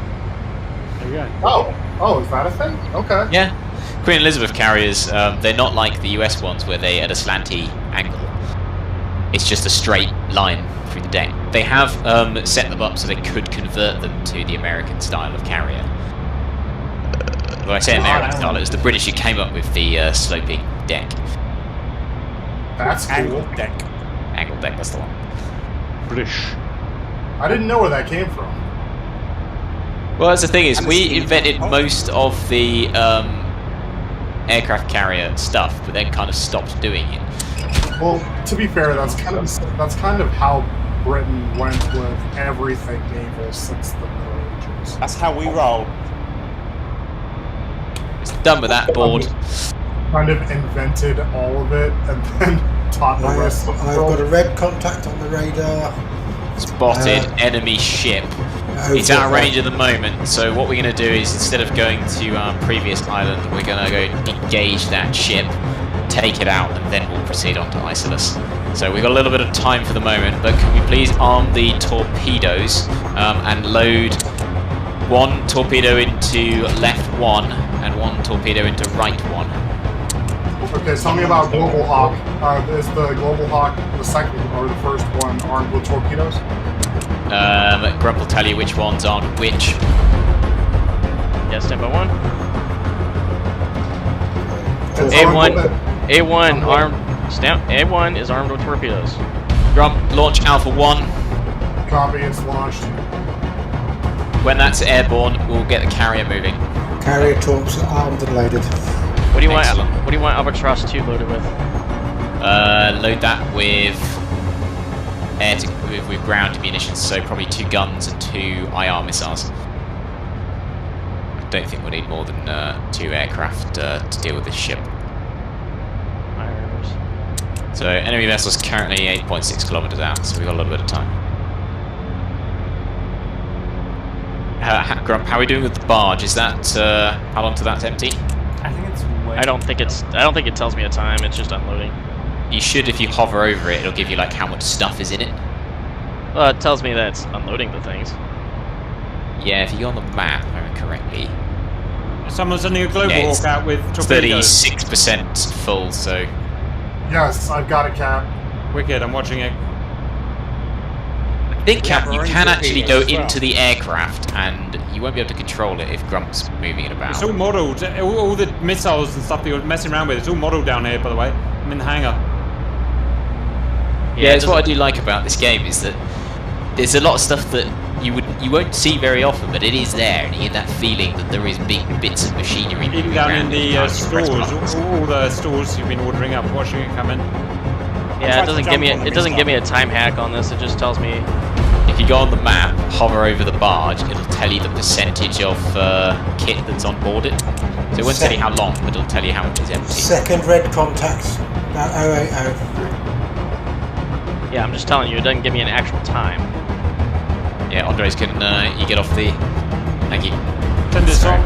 There you go. Oh, is that a thing? Okay. Yeah. Queen Elizabeth carriers, they're not like the US ones where they're at a slanty angle. It's just a straight line through the deck. They have set them up so they could convert them to the American style of carrier. When I say American style, it was the British who came up with the sloping deck. That's cool. Angled deck. Angled deck, that's the one. British. I didn't know where that came from. Well, that's the thing is, And we the invented steam. most of the aircraft carrier stuff, but then kind of stopped doing it. Well, to be fair, that's kind of how Britain went with everything naval since the Middle Ages. That's how we roll. It's done with that board. Kind of invented all of it and then taught the rest of the I've world. got a red contact on the radar. Spotted enemy ship. It's out of range at the moment, so what we're going to do is, instead of going to our previous island, we're going to go engage that ship, take it out, and then we'll proceed on to Isolus. So we've got a little bit of time for the moment, but can we please arm the torpedoes and load one torpedo into left one and one torpedo into right one. Okay, tell me about Global Hawk. Is the Global Hawk the second or the first one armed with torpedoes? Grump will tell you which one's on which. Yeah, stand by one. It's armed with A1 armed. A1 is armed with torpedoes. Grump, launch Alpha 1. Copy, it's launched. When that's airborne, we'll get the carrier moving. Carrier torps are armed and loaded. What do you want? Excellent. What do you want Albatross 2 loaded with? Load that with with ground munitions, so probably 2 guns and 2 IR missiles. I don't think we'll need more than 2 aircraft to deal with this ship. Irons. So enemy vessel's currently 8.6 kilometers out, so we've got a little bit of time. Grump, how are we doing with the barge? Is that how long till that's empty? I think it's way. I don't think it tells me a time. It's just unloading. You should, if you hover over it, it'll give you like how much stuff is in it. Well, it tells me that it's unloading the things. Yeah, if you go on the map, if I remember correctly, Someone's sending a global Yeah, it's hawk out with it's torpedoes. 36% full, so Yes, I've got it, Cap. Wicked, I'm watching it. I think We have you our own can actually go torpedoes as well. into the aircraft and you won't be able to control it if Grump's moving it about. It's all modelled. All the missiles and stuff that you're messing around with, it's all modelled down here, by the way. I'm in the hangar. Yeah, it's it what I do like about this game is that there's a lot of stuff that you won't see very often, but it is there, and you get that feeling that there is big bits of machinery. Even down in the stores, all the stores you've been ordering up, watching it come in. Yeah, it doesn't give me a time hack on this. It just tells me. If you go on the map, hover over the barge, it'll tell you the percentage of kit that's on board it. So it won't tell you how long, but it'll tell you how much is empty. Second red contact, about 080. Yeah, I'm just telling you, it doesn't give me an actual time. Yeah, Andres, can you get off the... Thank you. Turn this on.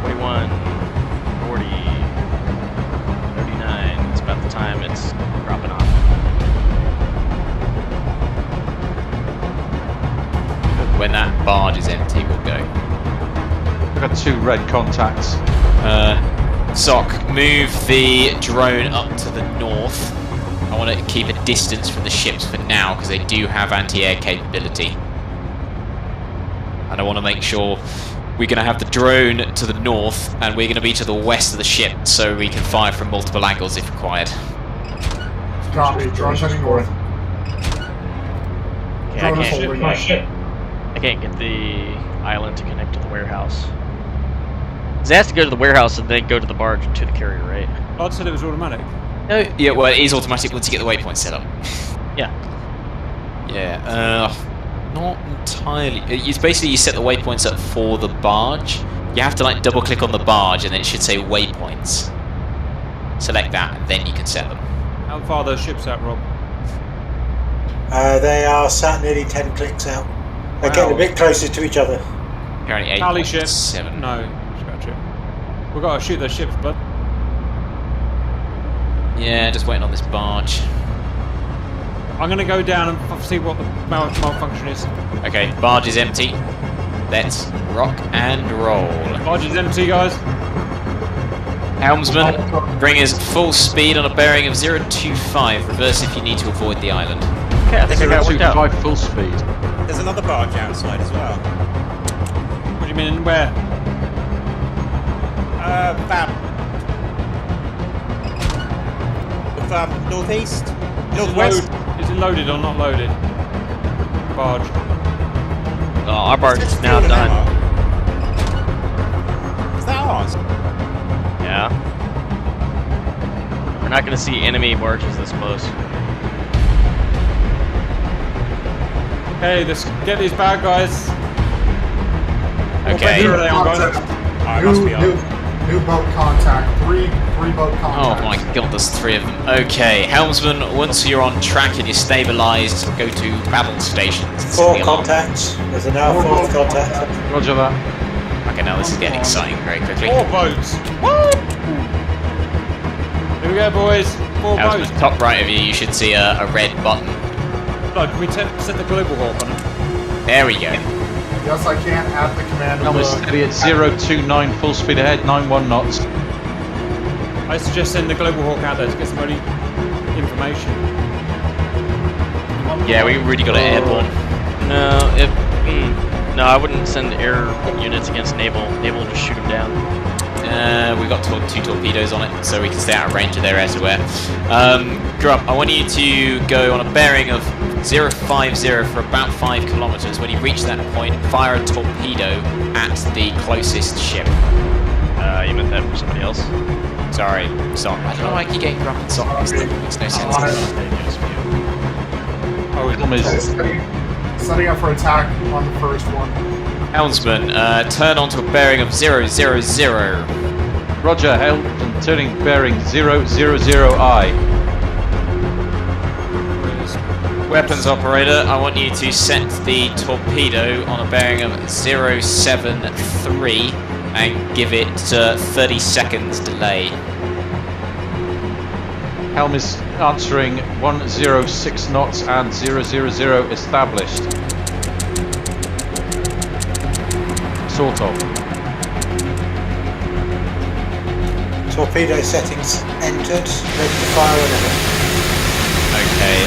41, 40, 39. It's about the time it's dropping off. When that barge is empty, we'll go. We've got 2 red contacts. Sock, move the drone up to the north. I want to keep a distance from the ships for now because they do have anti-air capability. And I want to make sure we're going to have the drone to the north and we're going to be to the west of the ship so we can fire from multiple angles if required. Copy. Drone's heading north. Okay, Drone is holding my ship. I can't get the island to connect to the warehouse. It has to go to the warehouse and then go to the barge and to the carrier, right? I'd said it was automatic. No, yeah, well, it is automatic once you get the waypoint set up. Yeah. Yeah, not entirely. It's basically you set the waypoints up for the barge. You have to like double click on the barge and then it should say waypoints. Select that and then you can set them. How far are those ships out, Rob? They are sat nearly 10 clicks out. They're getting a bit closer to each other. Apparently 8. Tally ship. 7. No, scratch it. We've got to shoot those ships, bud. Yeah, just waiting on this barge. I'm going to go down and see what the malfunction is. Okay, barge is empty. Let's rock and roll. Barge is empty, guys. Helmsman, bring us full speed on a bearing of 025. Reverse if you need to avoid the island. Okay, I think I got it worked out. 025 full speed. There's another barge outside as well. What do you mean, where? About northeast, northwest. Is it loaded or not loaded? Barge. Oh, our barge is now done. Is that ours? Yeah. We're not going to see enemy barges this close. Hey, let's get these bad guys. Okay. Where are they on, guys? Oh, it must be on. New boat contact. Three boat contacts. Oh my god, there's 3 of them. Okay, Helmsman, once you're on track and you're stabilised, go to battle stations. and set 4 the alarm. contacts. There's a now 4th contact. Roger that. Okay, now this is getting exciting very quickly. 4 boats. Woo! Here we go, boys. 4 Helmsman, boats. top right of you, you should see a red button. Look, can we set the global hawk on it? There we go. Yes, I can add the command of Helm is steady at 029 full speed ahead, 91 knots. I suggest send the global hawk out there to get some early information. Yeah, we really got it airborne. No, I wouldn't send air units against naval. Naval will just shoot them down. We've got 2 torpedoes on it, so we can stay out of range of their air-to-air. Grub, I want you to go on a bearing of 050 for about 5 kilometers. When you reach that point, fire a torpedo at the closest ship. You meant that for somebody else? Sorry, Sock. I don't know why I keep getting Grub and Sock mixed up. It makes no sense. Helm is setting up for attack on the first one. Helmsman, turn onto a bearing of 000. Roger, Helmsman turning bearing 000I. Weapons operator, I want you to set the torpedo on a bearing of 073 and give it 30 seconds delay. Helm is answering 106 knots and 000 established. Sort of. Torpedo settings entered. Ready to fire whenever. Okay,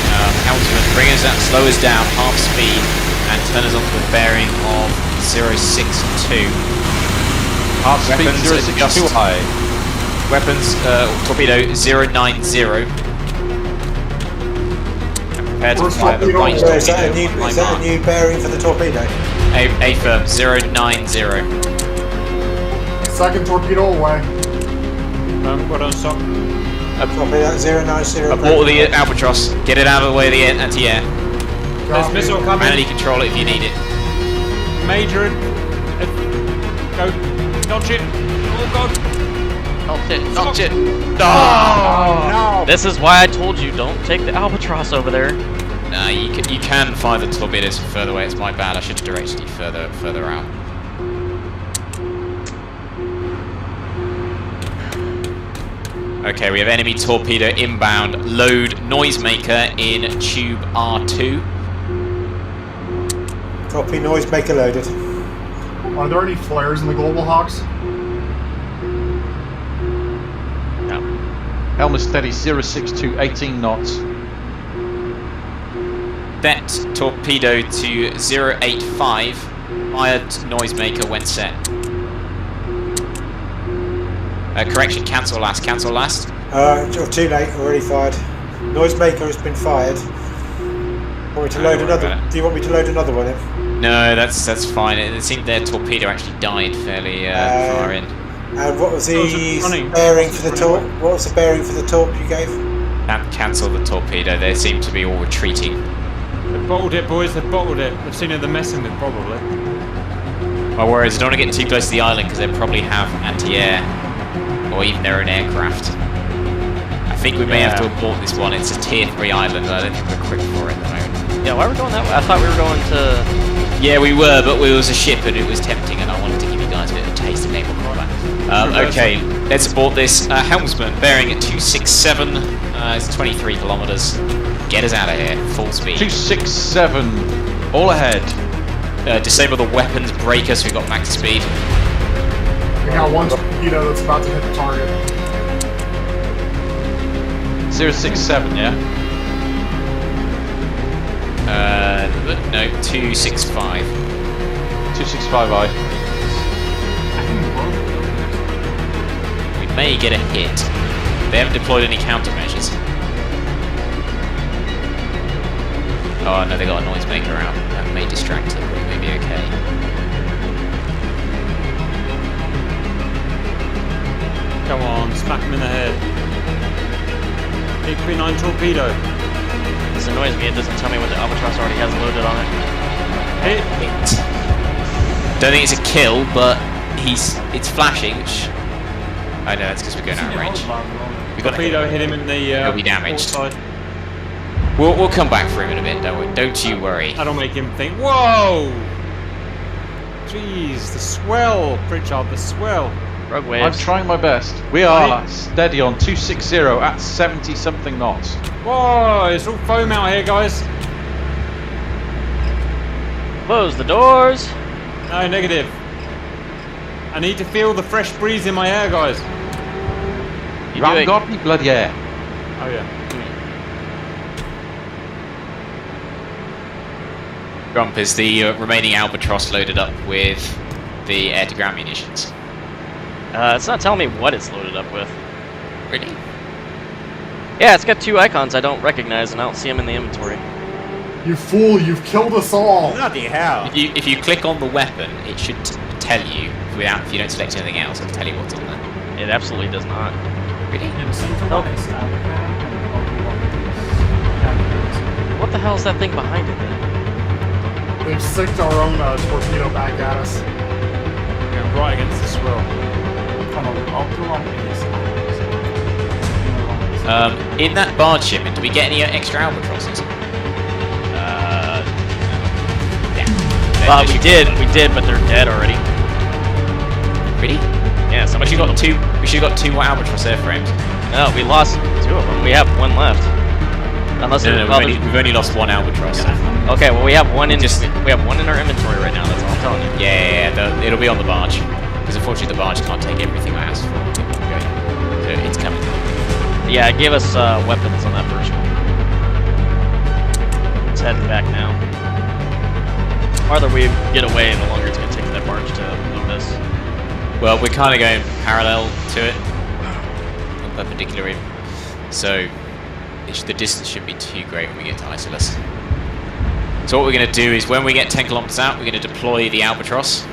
Helmsman, bring us that, slow us down, half speed, and turn us onto a bearing of 062. Half speed Weapons 062 high. Weapons, torpedo 090. Prepare to First fire the torpedo. right So is that a torpedo. new, on my is that a mark. new bearing for the torpedo? A firm 090. Second torpedo away. What on stop? Copy that 090. Abort the Albatross. Get it out of the way of the anti-air. There's Copy. missile coming. Manually control it if you need it. Major. Go. Dodge it. Oh god. Notch it. No. This is why I told you don't take the Albatross over there. Nah, you can fire the torpedoes further away. It's my bad. I should have directed you further out. Okay, we have enemy torpedo inbound. Load noisemaker in tube R2. Copy, noisemaker loaded. Are there any flares in the Global Hawks? Helm is steady, 062, 18 knots. Set torpedo to 085. Fired noisemaker when set. Correction, cancel last. Too late, already fired. Noisemaker has been fired. Want me to load Don't worry another? about it. Do you want me to load another one in? No, that's fine. It seemed their torpedo actually died fairly far in. And what was the running. bearing for the torp? What was the bearing for the torp you gave? Cancel the torpedo. They seem to be all retreating. They've bottled it, boys. They've bottled it. They've seen who they're messing with, probably. My worry is I don't want to get too close to the island because they probably have anti-air or even their own aircraft. I think we may have to abort this one. It's a tier 3 island. I don't think we're equipped for it at the moment. Yeah, why are we going that way? I thought we were going to... Yeah, we were, but we was a ship and it was tempting, and I wanted to give you guys a bit of a taste of naval combat. Okay, let's abort this. Helmsman, bearing at 267. It's 23 kilometers. Get us out of here, full speed. 267, all ahead. Disable the weapons, break us. We've got max speed. We got one torpedo that's about to hit the target. 067, yeah? No, 265. 265, aye. We may get a hit. They haven't deployed any countermeasures. Oh no, they got a noisemaker out. That may distract them, but we may be okay. Come on, smack him in the head. HP9 torpedo. This annoys me. It doesn't tell me what the Albatross already has loaded on it. Hit. Don't think it's a kill, but it's flashing, which I know that's because we're going out of range. We got Torpedo hit him in the. He'll be damaged. port side. We'll come back for him in a bit. Don't you worry. That'll make him think. Whoa! Jeez, the swell, Pritchard, the swell. Rogue I'm waves. trying my best. We are steady on 260 at 70 something knots. Whoa, it's all foam out here, guys. Close the doors. No, negative. I need to feel the fresh breeze in my hair, guys. You You do haven't it. got any bloody air. Oh yeah. Grump, is the remaining Albatross loaded up with the air-to-ground munitions? It's not telling me what it's loaded up with. Really? Yeah, it's got 2 icons I don't recognize, and I don't see them in the inventory. You fool, you've killed us all! Bloody hell. If you click on the weapon, it should tell you, if you don't select anything else, it'll tell you what's on there. It absolutely does not. Really? Yeah, the center Nope. one is Albatross, and the bottom one is What the hell is that thing behind it then? They've sicked our own torpedo back at us. Going right against the swell. In that barge shipment, do we get any extra Albatrosses? Well, we did, but they're dead already. Really? Yeah, We somebody should got two. We should have got 2 more Albatross airframes. No, we lost 2 of them. We have 1 left. Unless No, they're we've only lost 1 Albatross. Okay, well we have one in we have 1 in our inventory right now. That's all I'm telling you. Yeah, it'll be on the barge. Because unfortunately, the barge can't take everything I asked for. So it's coming. Yeah, it gave us weapons on that first one. It's heading back now. The farther we get away, the longer it's going to take that barge to load us. Well, we're kind of going parallel to it, not perpendicular even. So The distance shouldn't be too great when we get to Isolus. So what we're going to do is when we get 10 kilometers out, we're going to deploy the Albatross.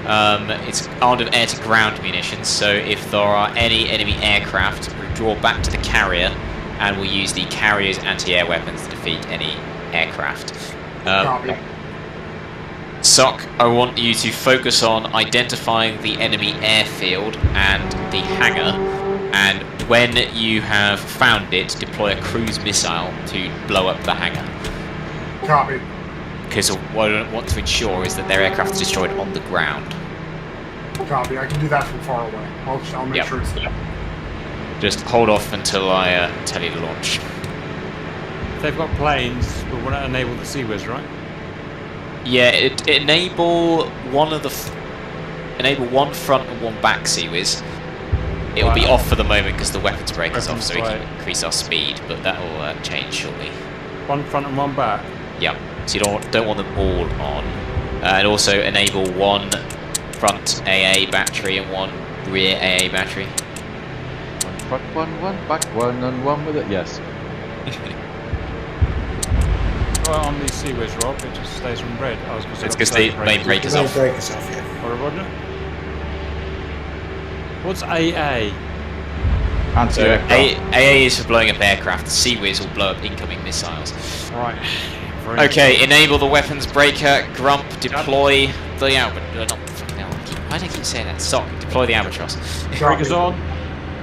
It's armed with air-to-ground munitions, so if there are any enemy aircraft, we'll draw back to the carrier, and we'll use the carrier's anti-air weapons to defeat any aircraft. Copy. Sock, I want you to focus on identifying the enemy airfield and the hangar, and when you have found it, deploy a cruise missile to blow up the hangar. Copy. Because what I want to ensure is that their aircraft is destroyed on the ground. Copy. I can do that from far away. I'll make sure it's there. Just hold off until I tell you to launch. They've got planes, but we're not enable the Sea Whiz, right? Yeah, enable one of the enable one front and one back Sea Whiz. It'll be off for the moment because the weapons breaker's off, so we can increase our speed, but that will change shortly. One front and one back. Yep. So you don't want them all on, and also enable one front AA battery and one rear AA battery. One front one back one, and one with it. Yes. Well, on the Sea Whiz, Rob, it just stays on red. I was going to say It's because the main breaker's Main off. breaker's off, yeah. Or Roger? What's AA? So AA is for blowing up aircraft. The Sea Whiz will blow up incoming missiles. Right. Okay, enable the weapons breaker. Grump, deploy the Albatross. Why do I keep saying that? Sock, deploy the Albatross. Breakers on.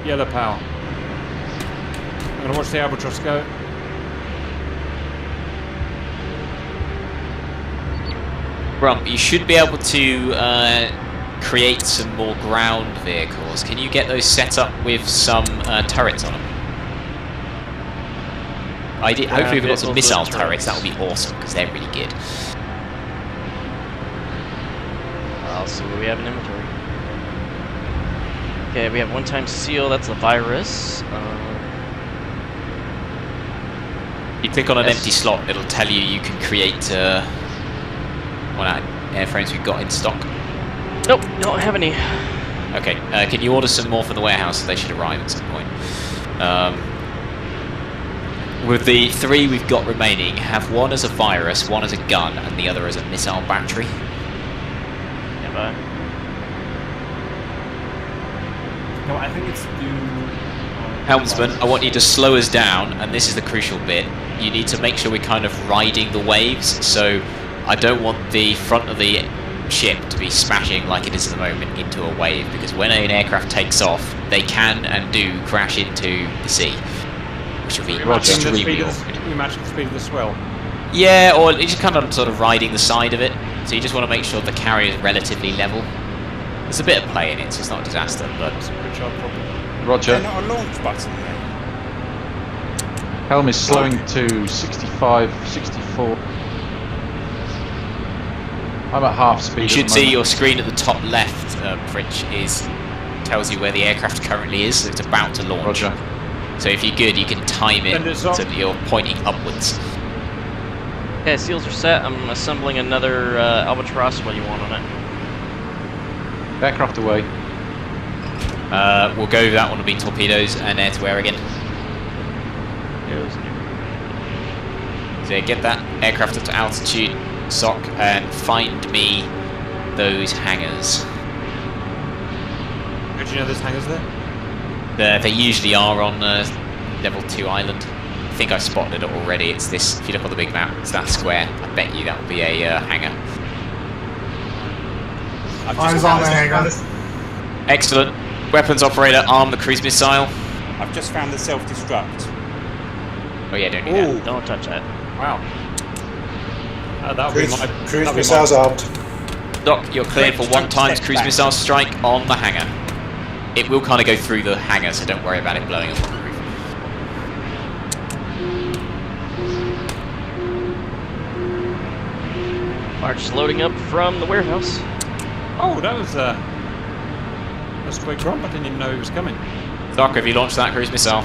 Yellow power. I'm going to watch the Albatross go. Grump, you should be able to create some more ground vehicles. Can you get those set up with some turrets on them? Hopefully we've got some missile turrets, that would be awesome, because they're really good. I'll see what we have in inventory. Okay, we have one-time seal, that's the virus. You click on an empty slot, it'll tell you can create one out airframes we've got in stock. Nope, don't have any. Okay, can you order some more from the warehouse? They should arrive at some point. With the 3 we've got remaining, have one as a virus, one as a gun, and the other as a missile battery. Yeah, No, I think it's due. Helmsman, I want you to slow us down, and this is the crucial bit. You need to make sure we're kind of riding the waves, so I don't want the front of the ship to be smashing like it is at the moment into a wave, because when an aircraft takes off, they can and do crash into the sea, which will be extremely awkward. We match the speed of the swell. Yeah, or you're just kind of sort of riding the side of it, so you just want to make sure the carrier is relatively level. There's a bit of play in it, so it's not a disaster, but That's a good job, probably. Roger. There's not a launch button there. Helm is slowing to 65, 64. I'm at half speed. you should see your screen at the top left, Fritch, tells you where the aircraft currently is, so it's about to launch. Roger. So if you're good, you can time it so that you're pointing upwards. Okay, seals are set. I'm assembling another Albatross. What do you want on it? Aircraft away. We'll go, that one will be torpedoes and air-to-air again. So get that aircraft up to altitude, Sock, and find me those hangars. How do you know there's hangars there? They usually are on level 2 island. I think I've spotted it already. It's this, if you look on the big map, it's that square. I bet you that will be a hangar. Eyes on the hangar. Excellent. Weapons operator, arm the cruise missile. I've just found the self-destruct. Oh yeah, don't do that. Don't touch that. Wow. That'll be Cruise, my... cruise that'll be missiles my- armed. Doc, you're cleared for Don't one times step cruise back. missile strike on the hangar. It will kind of go through the hangar, so don't worry about it blowing up the roof. March loading up from the warehouse. Oh, that was that's a quick drop. I didn't even know he was coming. Doc, have you launched that cruise missile?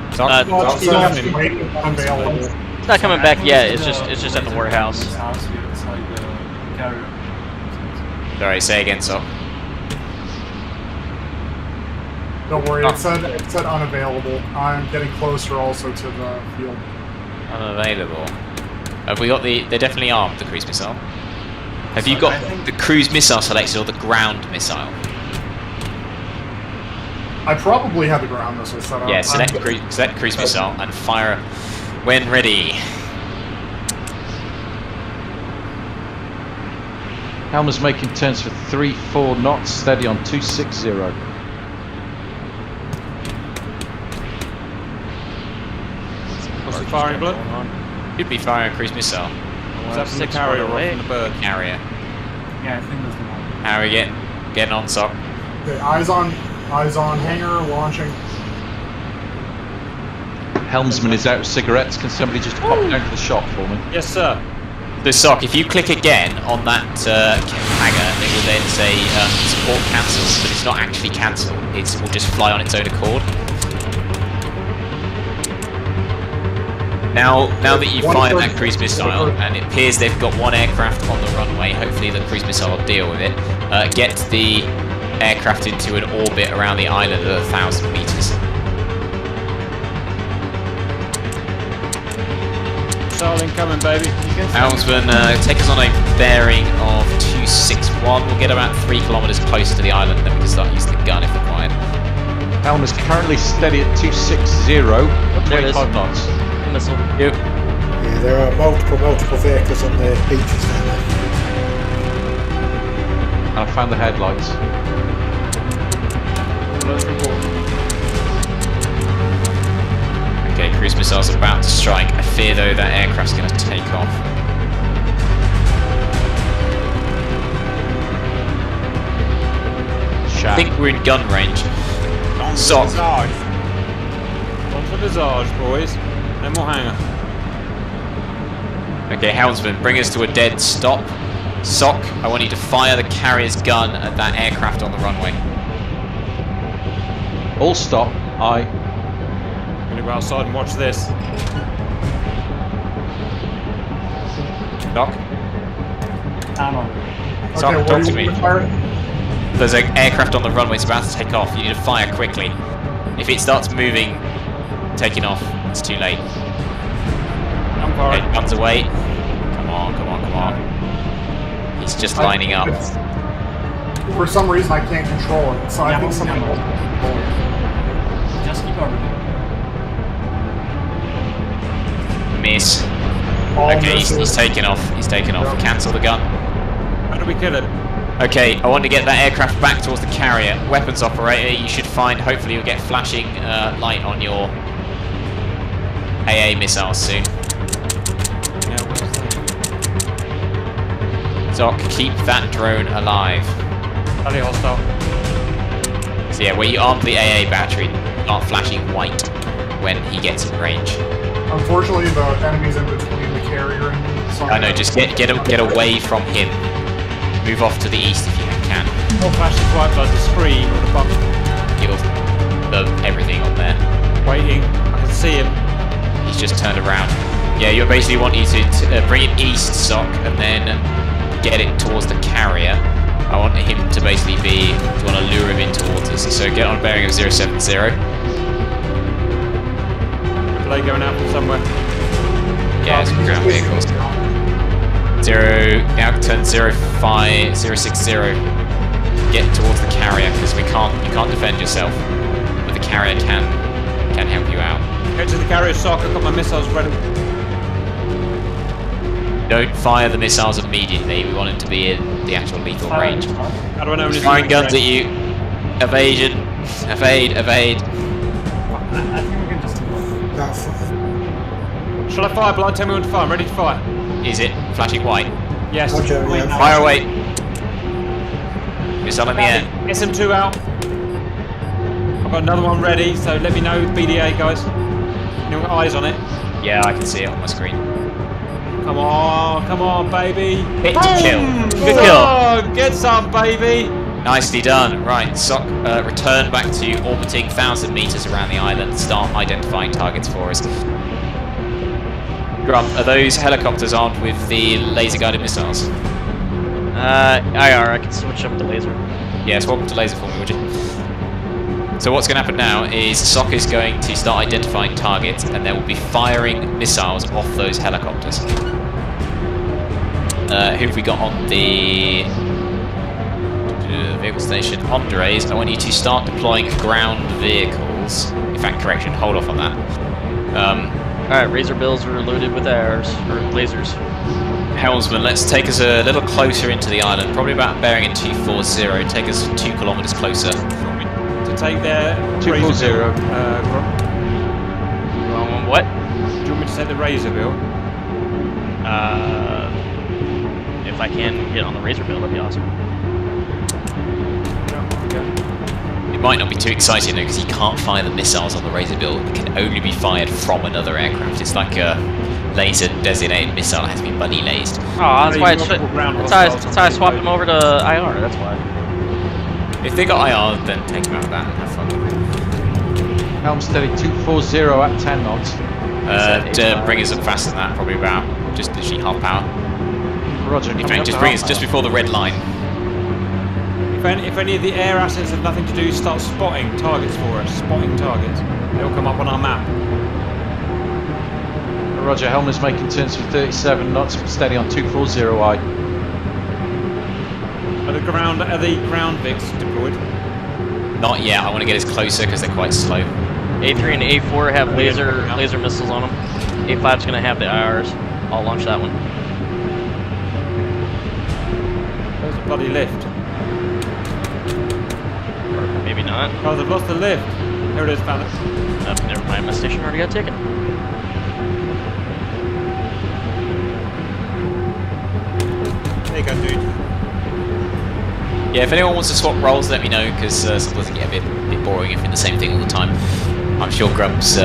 It's not coming back yet. It's just at the warehouse. Sorry, say again, Sock. Don't worry, it said unavailable. I'm getting closer also to the field. Unavailable. Have we got the... They're definitely armed, the cruise missile. Have you got the cruise missile selected or the ground missile? I probably had the ground missile set up. Yeah, select cruise missile and fire when ready. Helm is making turns for 3-4 knots, steady on 260. What's the firing, Blood? You'd be firing a cruise missile. Is that from the carrier or from the bird? Carrier. Yeah, I think that's the one. How are we getting on, Sock? Okay, eyes on hangar, launching. Helmsman is out of cigarettes. Can somebody just pop down to the shop for me? Yes, sir. So, Sock, if you click again on that hangar, it will then say support cancelled, but it's not actually cancelled. It will just fly on its own accord. Now that you've fired that cruise missile, and it appears they've got one aircraft on the runway, hopefully the cruise missile will deal with it, get the aircraft into an orbit around the island at 1,000 meters. Missile incoming, baby. Helmsman, take us on a bearing of 261. We'll get about 3 kilometers closer to the island, then we can start using the gun if required. Helm is currently steady at 260, There it is. 25 knots. Missile. Yep. Yeah, there are multiple vehicles on the beaches down there. And I found the headlights. Let's report. Okay, cruise missile's about to strike. I fear though that aircraft's going to take off. I think we're in gun range. Sock. On for Visage, boys. No more hangar. Okay, Helmsman, bring us to a dead stop. Sock, I want you to fire the carrier's gun at that aircraft on the runway. All stop. Aye. I'm gonna go outside and watch this. Doc? I'm on. Sock, what talk do to you me. fire? There's an aircraft on the runway, it's about to take off. You need to fire quickly. If it starts moving, taking off, it's too late. I'm firing. Okay, guns away. Come on. He's just lining up. For some reason, I can't control it, so I think someone else. Just keep orbiting. Miss. All Okay, he's misses. taken off. Cancel the gun. How do we kill him? Okay, I want to get that aircraft back towards the carrier. Weapons operator, you should find, hopefully you'll get flashing light on your AA missiles soon. Yeah, where's that? Doc, keep that drone alive. Tally hostile. So yeah, where you armed the AA battery, start flashing white when he gets in range. Unfortunately, the enemy's in between the carrier and me. I know, just get away from him. Move off to the east if you can. Oh, flashing white blood, the screen or the button. You'll everything on there. Waiting. I can see him. He's just turned around. Yeah, you basically want you to bring it east, Sock, and then get it towards the carrier. I want him to basically be, you want to lure him in towards us. So get on a bearing of 070. Delay going out from somewhere. Yeah, it's ground vehicles. Now turn 060. Get towards the carrier because you can't defend yourself, but the carrier can help you out. Go to the carrier, Sock. I've got my missiles ready. Don't fire the missiles immediately. We want him to be in the actual lethal range. How do I know when He's he's firing in guns at range? you. Evasion. Evade. I think we can just do it. About Shall I fire, Blood? Tell me when to fire. I'm ready to fire. Is it flashing white? Yes. Roger, yeah. Fire away. Missile in the air. SM2 out. I've got another one ready, so let me know, BDA guys. Anyone got eyes on it? Yeah, I can see it on my screen. Come on, baby. Hit to kill. Good kill. Oh, get some, baby. Nicely done. Right, Sock, return back to orbiting 1,000 meters around the island. Start identifying targets for us. Grump, are those helicopters armed with the laser-guided missiles? IR, I can switch up the laser. Yeah, swap them to laser for me, would you? So what's going to happen now is Sock is going to start identifying targets, and they will be firing missiles off those helicopters. Who have we got on the vehicle station? Andres, I want you to start deploying ground vehicles. In fact, correction, hold off on that. Alright, Razor Bills are loaded with arrows, or lasers. Helmsman, let's take us a little closer into the island, probably about bearing in 240, take us 2 kilometers closer. To take their 240. What? Do you want me to take the Razorbill? If I can get on the Razor Bill, that'd be awesome. It might not be too exciting though, because you can't fire the missiles on the Razorbill. It can only be fired from another aircraft. It's like a laser designated missile that has to be buddy lased. Oh, that's why that's how I swapped him over to IR, that's why. If they got IR, then take them out of that and have fun. Helm steady 240 at 10 knots. Bring us up faster than that, probably about just literally half power. Roger. In fact, just bring us just before the red line. If any of the air assets have nothing to do, start spotting targets for us. Spotting targets. They'll come up on our map. Roger, Helm is making turns for 37 knots, steady on 240 I. Are the ground Vics deployed? Not yet, I want to get us closer because they're quite slow. A3 and A4 have laser missiles on them. A5's gonna have the IRs. I'll launch that one. There's a bloody lift. Or maybe not. Oh, they've lost the lift. There it is, found it. Oh, never mind, my station already got taken. There you go, dude. Yeah, if anyone wants to swap roles, let me know, because sometimes it can get a bit boring if you're the same thing all the time. I'm sure Grump's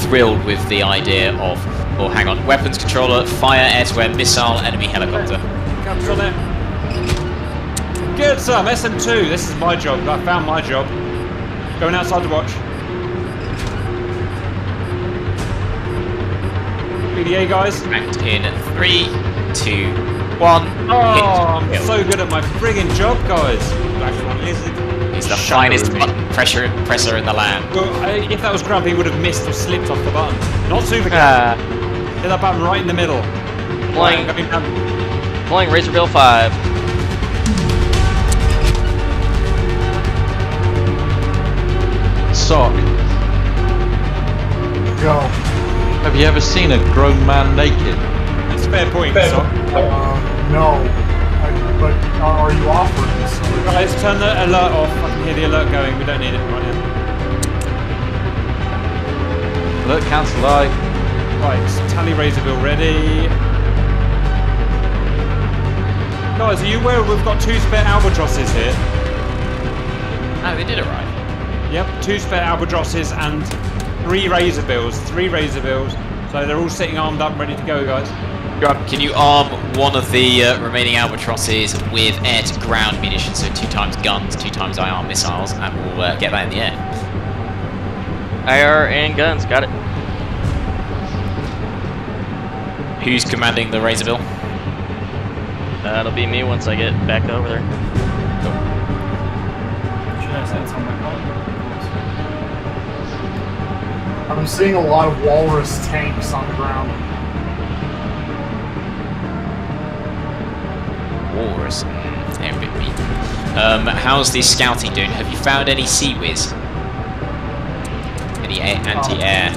thrilled with the idea of, oh, hang on, weapons controller, fire, air-to-air, missile, enemy helicopter. Comes on it. Good, Sam. SM2. This is my job. I found my job. Going outside to watch. PDA, guys. Ranked in 3, 2, 1. Oh, I'm so good at my friggin' job, guys. Black Swan Lizard. He's the finest button presser in the land. Well, if that was Grump, he would have missed or slipped off the button. Not super good. Hit that button right in the middle. Flying Razor Bill 5. Sock, Go. have you ever seen a grown man naked? That's a fair point, Sock. No. But are you offering this? Right, let's turn the alert off. I can hear the alert going. We don't need it right now. Alert cancel I. Right, tally Razorbill ready. Guys, are you aware we've got 2 spare Albatrosses here? Oh, they did arrive. Yep, 2 spare Albatrosses and 3 Razorbills. 3 Razorbills. So they're all sitting armed up, ready to go, guys. Grump, can you arm one of the remaining Albatrosses with air-to-ground munitions, so 2 times guns, 2 times IR missiles, and we'll get that in the air. IR and guns, got it. Who's commanding the Razorbill? That'll be me once I get back over there. Should I send some back I'm seeing a lot of walrus tanks on the ground. Walrus. They're a bit mean. How's the scouting doing? Have you found any Sea-Wiz? Any anti-air?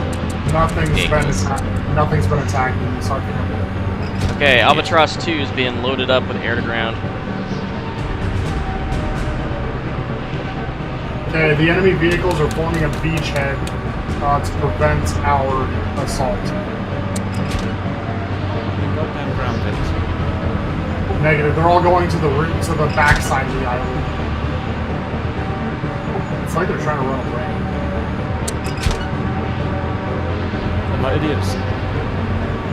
Nothing's been attacking, so I think I'm good. Okay, Albatross 2 is being loaded up with air-to-ground. Okay, the enemy vehicles are forming a beachhead to prevent our assault. Goddamn ground Vics. Negative. They're all going to the back side of the island. It's like they're trying to run away. I'm like idiots.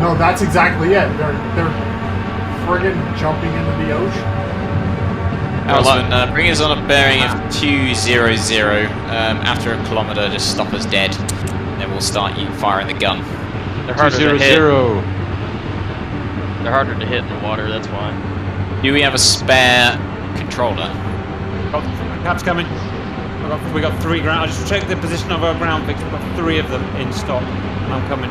No, that's exactly it. They're friggin' jumping into the ocean. Alsman, bring us on a bearing of 200. After a kilometre, just stop us dead. Then we'll start firing the gun. They're harder to hit. 200. They're harder to hit in the water, that's why. Do we have a spare controller? Oh, Cap's coming. We got 3 ground. I just checked the position of our ground vehicles. We've got 3 of them in stock. I'm coming.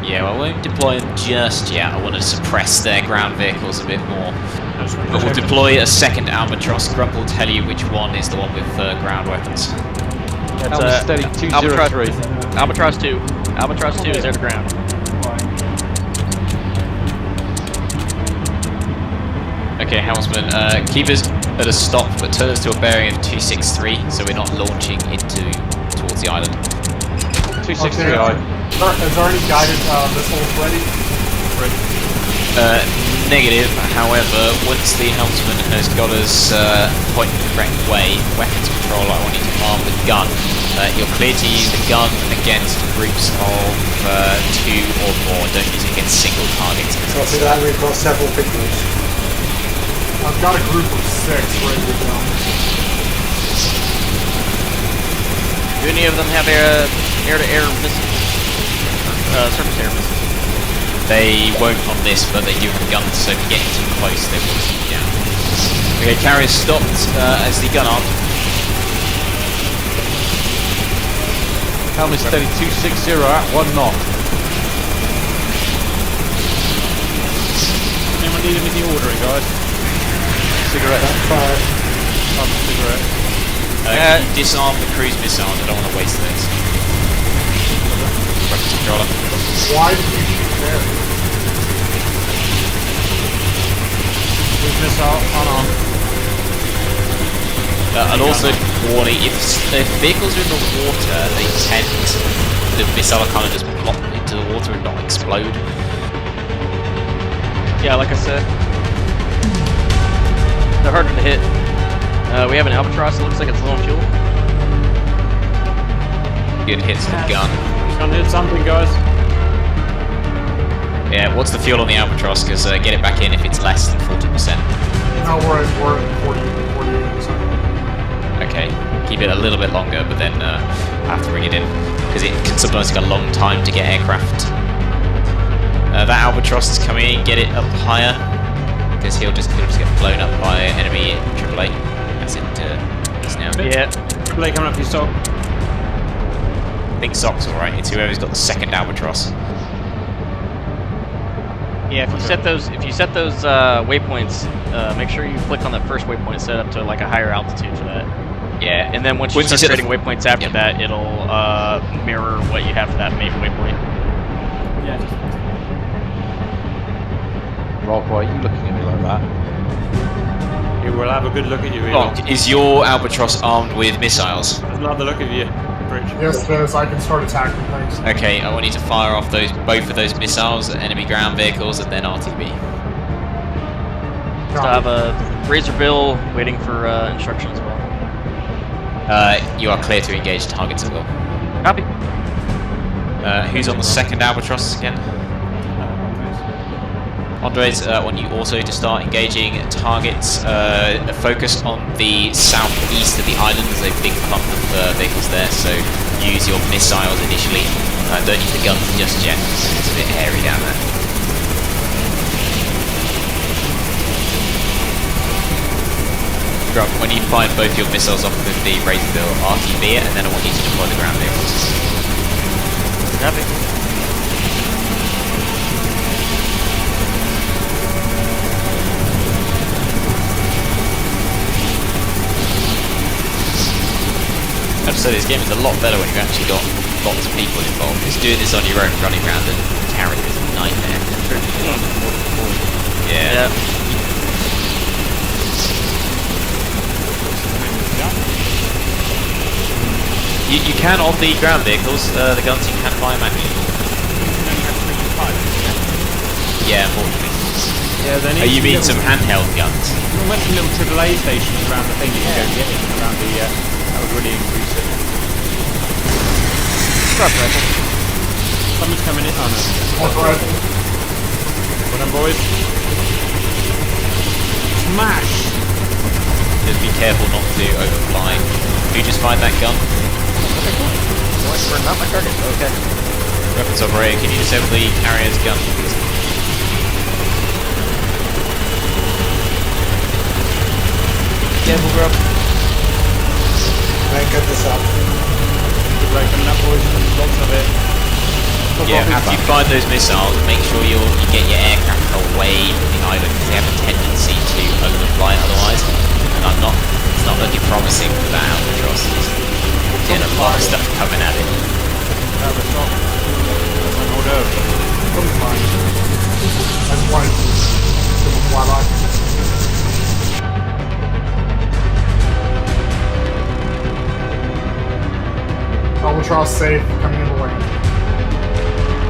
Yeah, well, I won't deploy them just yet. I want to suppress their ground vehicles a bit more. But we'll deploy a second Albatross. Grump will tell you which one is the one with ground weapons. That's steady 203. Albatross 2. Albatross 2 is air to ground. Okay, Helmsman, keep us at a stop, but turn us to a bearing of 263, so we're not launching towards the island. 263 aye. Is there any guided missiles ready? Negative, however, once the helmsman has got us pointing the correct way, weapons control, I want you to arm the gun. You're clear to use the gun against groups of 2 or more, don't use it against single targets. Copy that, we've got several big groups. I've got a group of 6 ready to go. Do any of them have air-to-air missiles? Surface air missiles? They won't on this, but they do have guns, so if you get too close, they will shoot you down. Okay, carrier stopped as the gun armed. Helmet steady 260 at 1 knot. Anyone need anything ordering, guys? Cigarette. Have a cigarette. Can you disarm the cruise missiles? I don't want to waste those. Weapons controller. Why did you shoot there? Cruise missile, unarmed. And also, warning, if vehicles are in the water, the missile kind of just plop into the water and not explode. Yeah, like I said, they're harder to hit. We have an Albatross. It looks like it's low on fuel. Good hits to the gun. Gonna hit something, guys. Yeah, what's the fuel on the Albatross? Because get it back in if it's less than 40%. No, we're at 48%. Okay, keep it a little bit longer, but then have to bring it in because it can sometimes take a long time to get aircraft. That Albatross is coming in. Get it up higher because he'll just get blown up by enemy AAA. As it is now. Yeah. Play coming up your stock. I think Sock's alright. It's whoever's got the second Albatross. Yeah, if you set those waypoints, make sure you click on that first waypoint set up to like a higher altitude for that. Yeah. And then once you start creating waypoints after that, it'll mirror what you have for that main waypoint. Yeah. Rob, why are you looking at me like that? He will have a good look at you, Elon. Rock, is your Albatross armed with missiles? There's another look at you, Bridge. Yes, it is. I can start attacking things. Okay, I want you to fire off both of those missiles at enemy ground vehicles and then RTB. So I have a Razor Bill waiting for instructions as well. You are clear to engage targets as well. Copy. Who's on the second Albatross again? Andres, I want you also to start engaging targets. Focus on the southeast of the island. There's a big clump of vehicles there, so use your missiles initially. Don't use the guns just yet. It's a bit hairy down there. Grub, when you fire both your missiles off with the Razor Bill, RTB it, and then I want you to deploy the ground vehicles. Copy. I have to say, this game is a lot better when you've actually got lots of people involved. Because doing this on your own, running around and carrying is a nightmare. Yeah. You can on the ground vehicles, the guns you can fire manually. Yeah, unfortunately. Yeah, they need Oh, you some mean little- some handheld guns? We went to little AAA stations around the thing you can go get it around the. That would really increase it. Someone's coming in. Oh no. Well done, boys. Smash! Just be careful not to overfly. Who just fired that gun? Not my target. Okay. Weapons operator, can you disable the carrier's gun, please? Careful, bro. Make good this up. Good break coming up, boys. Lots of it. Yeah, after you fire those missiles, make sure you get your aircraft away from the island because they have a tendency to overfly otherwise. And it's not looking promising for that Albatross. There's getting a lot of stuff coming at it. Albatross. That's an order. Come fine. I just wanted to give a flyby. Albatross safe, coming in the lane.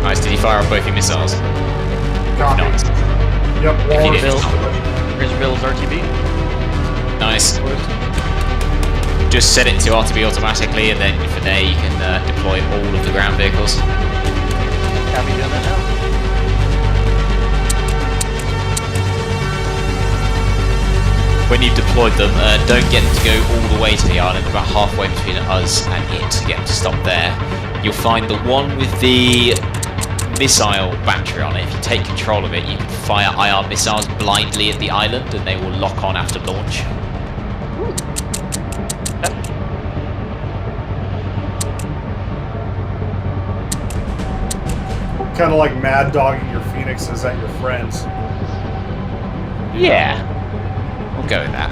Nice, did you fire on both your missiles? Copy. Nice. Yep, If you Waller. did, Here's Bill's RTB. nice. Just set it to RTB automatically, and then from there you can deploy all of the ground vehicles. Copy, doing that now. When you've deployed them, don't get them to go all the way to the island, about halfway between us and it to get them to stop there. You'll find the one with the missile battery on it. If you take control of it, you can fire IR missiles blindly at the island and they will lock on after launch. Kind of like mad dogging your phoenixes at your friends. Yeah, we'll go with that.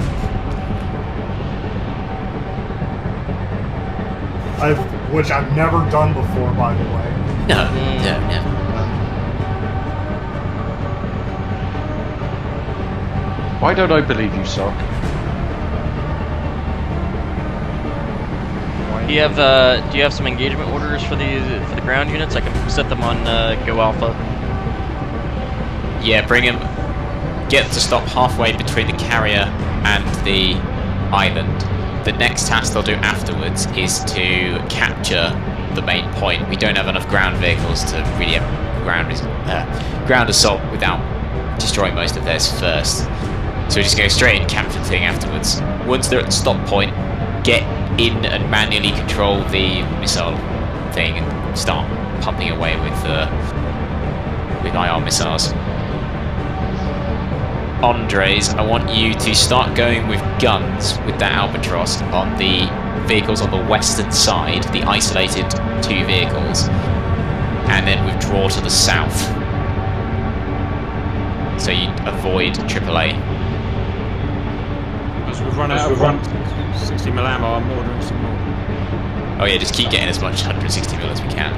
Which I've never done before, by the way. No. Why don't I believe you, Sock? Do you have some engagement orders for the ground units? I can set them on Go Alpha. Yeah, bring him. Get to stop halfway between the carrier and the island. The next task they'll do afterwards is to capture the main point. We don't have enough ground vehicles to really have ground assault without destroying most of theirs first. So we just go straight and capture the thing afterwards. Once they're at the stop point, get in and manually control the missile thing and start pumping away with IR missiles. Andres, I want you to start going with guns with that Albatross on the vehicles on the western side, the isolated two vehicles, and then withdraw to the south. So you avoid AAA. As we've run out of 60mm ammo, I'm ordering some more. Oh yeah, just keep getting as much 160mm as we can.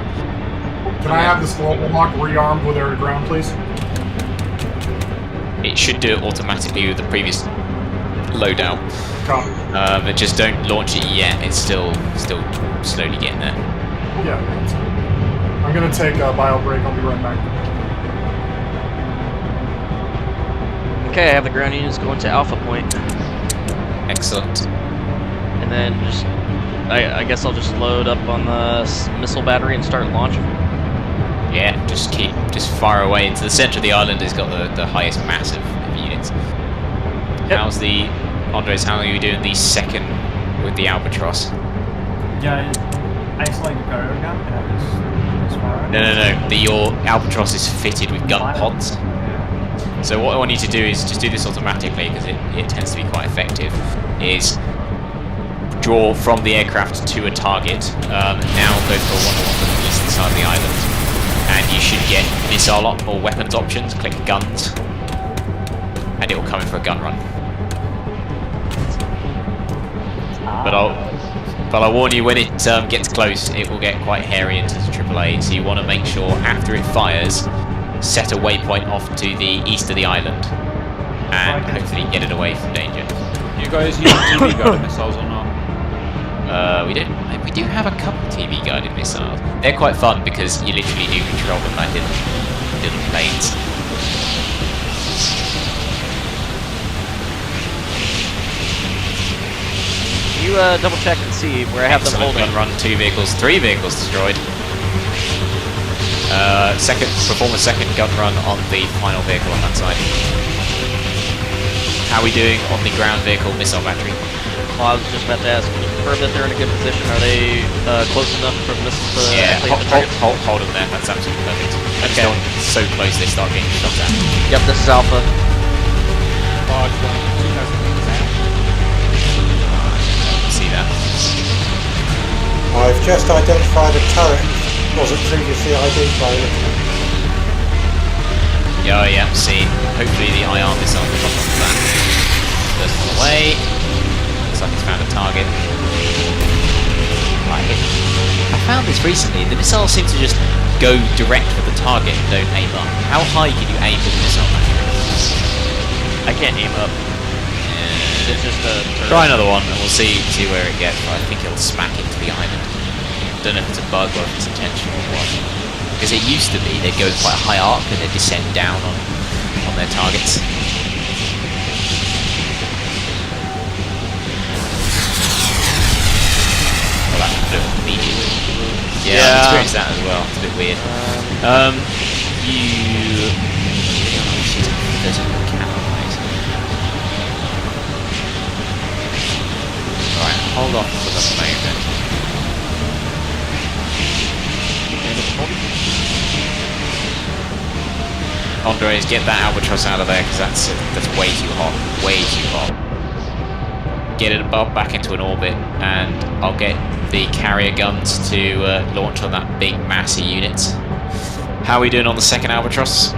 Can I have this global hawk rearmed with air to ground, please? It should do it automatically with the previous loadout. Copy. But just don't launch it yet. It's still slowly getting there. Yeah, that's good. I'm gonna take a bio break. I'll be right back. Okay, I have the ground units going to Alpha Point, Excellent. and then just I guess I'll just load up on the missile battery and start launching. Yeah, just fire away into the center of the island. It's got the highest mass of units. Yep. How's the Andres? How are you doing the second with the Albatross? Yeah, I select the carrier gun and I just fire. No. Your Albatross is fitted with gun pods. Yeah. So what I want you to do is just do this automatically because it tends to be quite effective. Is draw from the aircraft to a target. Now go for one on the eastern side of the island. And you should get missile or weapons options, click guns, and it will come in for a gun run. But I'll warn you, when it gets close, it will get quite hairy into the AAA, so you want to make sure after it fires, set a waypoint off to the east of the island, and hopefully get it away from danger. You guys use TV guided missiles or not? We do have a couple TV guided missiles. They're quite fun because you literally do control them like little planes. You double check and see where I have them Excellent holding. gun run, 3 vehicles destroyed. Perform a second gun run on the final vehicle on that side. How are we doing on the ground vehicle missile battery? Well, I was just about to ask, can you confirm that they're in a good position? Are they close enough for missiles to actually hit the target? Hold them there, that's absolutely perfect. I just Okay. don't want so close they start getting shot at. Yep, this is Alpha. Large one, 2,000 meters out. See that? I've just identified a turret that wasn't previously ID'd by looking at. Yeah, yeah, seen. Hopefully the IR missile will pop onto that. First one away. Looks like it's found a target. Right. I found this recently. The missiles seem to just go direct for the target and don't aim up. How high can you aim with the missile manually? I can't aim up. It's just a turret. Try another one and we'll see where it gets. But I think it'll smack into the island. Don't know if it's a bug or if it's intentional or what. Because it used to be they'd go quite a high arc and they'd descend down on their targets. Well, that blew up immediately. Yeah, I've experienced that as well. It's a bit weird. Alright, hold off for the moment. Andres, get that Albatross out of there because that's way too hot. Way too hot. Get it above back into an orbit, and I'll get the carrier guns to launch on that big massy unit. How are we doing on the second Albatross?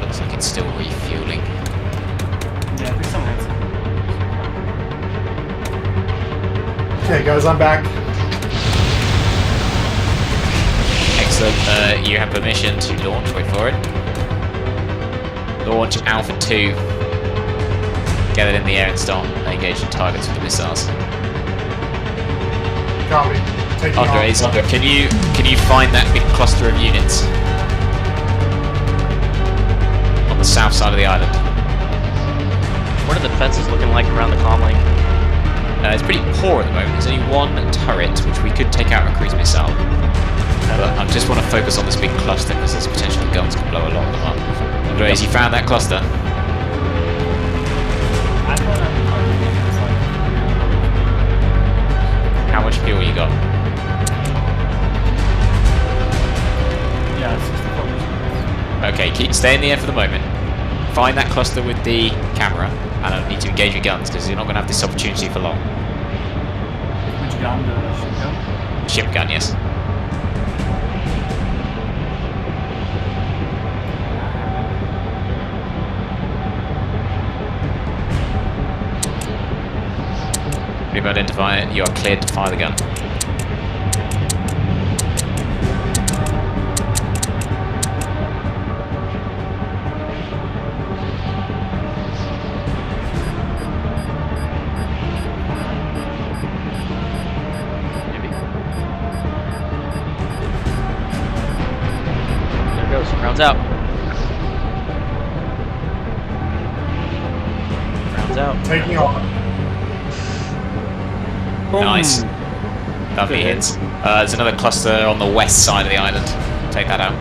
Looks like it's still refueling. Yeah, I think someone has it. Okay, guys, I'm back. Excellent. You have permission to launch. Wait for it. Launch Alpha 2. Get it in the air and start engaging targets with the missiles. Copy. Taking Andres, off. can you find that big cluster of units on the south side of the island? What are the defenses looking like around the comm link? It's pretty poor at the moment. There's only one turret, which we could take out a cruise missile. But I just want to focus on this big cluster because there's potential the guns can blow a lot of them up. Andres, you found that cluster? I thought I was targeting it. It's like, How much fuel you got? yeah, 64%. Okay, stay in the air for the moment. Find that cluster with the camera, and I need to engage your guns because you're not going to have this opportunity for long. Which gun? The ship gun? Ship gun, yes. When you identify it, you are cleared to fire the gun. There it goes. Rounds out. Rounds out. Taking off. Nice. Lovely hits. There's another cluster on the west side of the island. Take that out.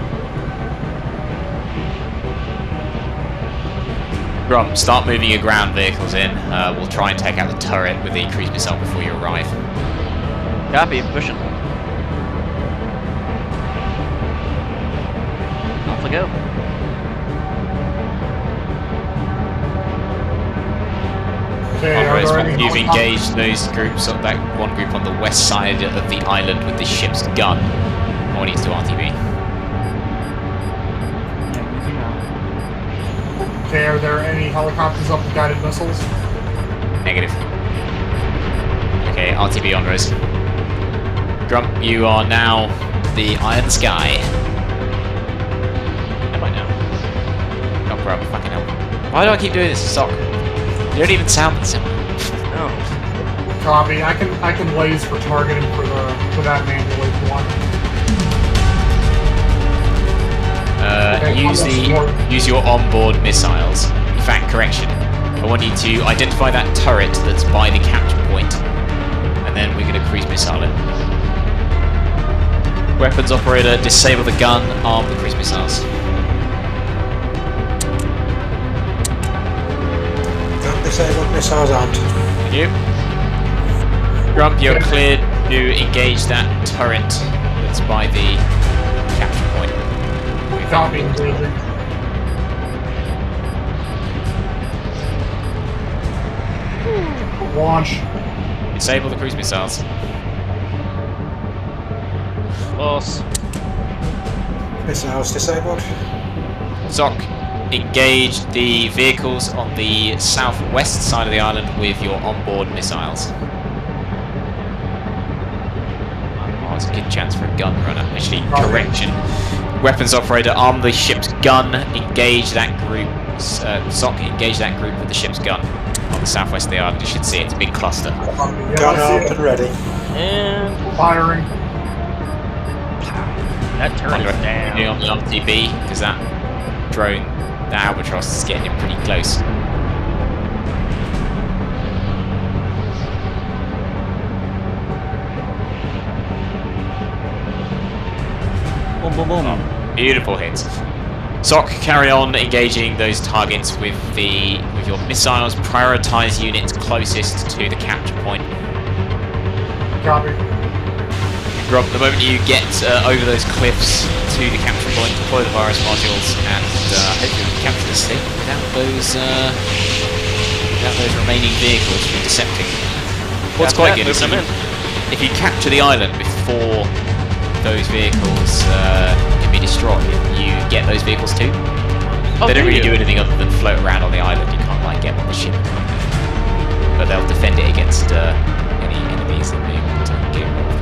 Grum, start moving your ground vehicles in. We'll try and take out the turret with the cruise missile before you arrive. Copy. Pushing. Off we go. Okay, Andres, are there any you've helicopters? engaged those groups, that one group on the west side of the island with the ship's gun. I want you to RTB. Yeah, using that. Okay, are there any helicopters up with guided missiles? Negative. Okay, RTB Andres. Grump, you are now the Iron Sky. Am I now? Oh, Grump, fucking hell. Why do I keep doing this? Sock. You don't even sound the same. No. Copy. I can laze for targeting for that manually if you want. Use your onboard missiles. In fact, correction. I want you to identify that turret that's by the capture point, and then we're going to cruise missile it. Weapons operator, disable the gun, arm the cruise missiles. Disabled missiles armed. Thank you. Grump, you're cleared to engage that turret that's by the capture point. Copy. Engaging. Launch. Disable the cruise missiles. Close. Missiles disabled. Sock, engage the vehicles on the southwest side of the island with your onboard missiles. Oh, it's a good chance for a gun runner. Actually, correction. Weapons operator, arm the ship's gun, engage that group. Sock, engage that group with the ship's gun on the southwest of the island. You should see it. It's a big cluster. Yeah, Gun I see armed it. and ready. And Firing. that turret is down. On the RTB, because that drone, that Albatross, is getting in pretty close. Boom, boom, boom. Beautiful hits. Sock, carry on engaging those targets with your missiles. Prioritize units closest to the capture point. Copy. Rob, the moment you get over those cliffs to the capture point, deploy the virus modules, and hopefully we can capture this thing without those remaining vehicles intercepting. What's quite good is if you capture the island before those vehicles can be destroyed, you get those vehicles too. Oh, They don't really do anything other than float around on the island. You can't like get on the ship, but they'll defend it against any enemies that may want to get involved.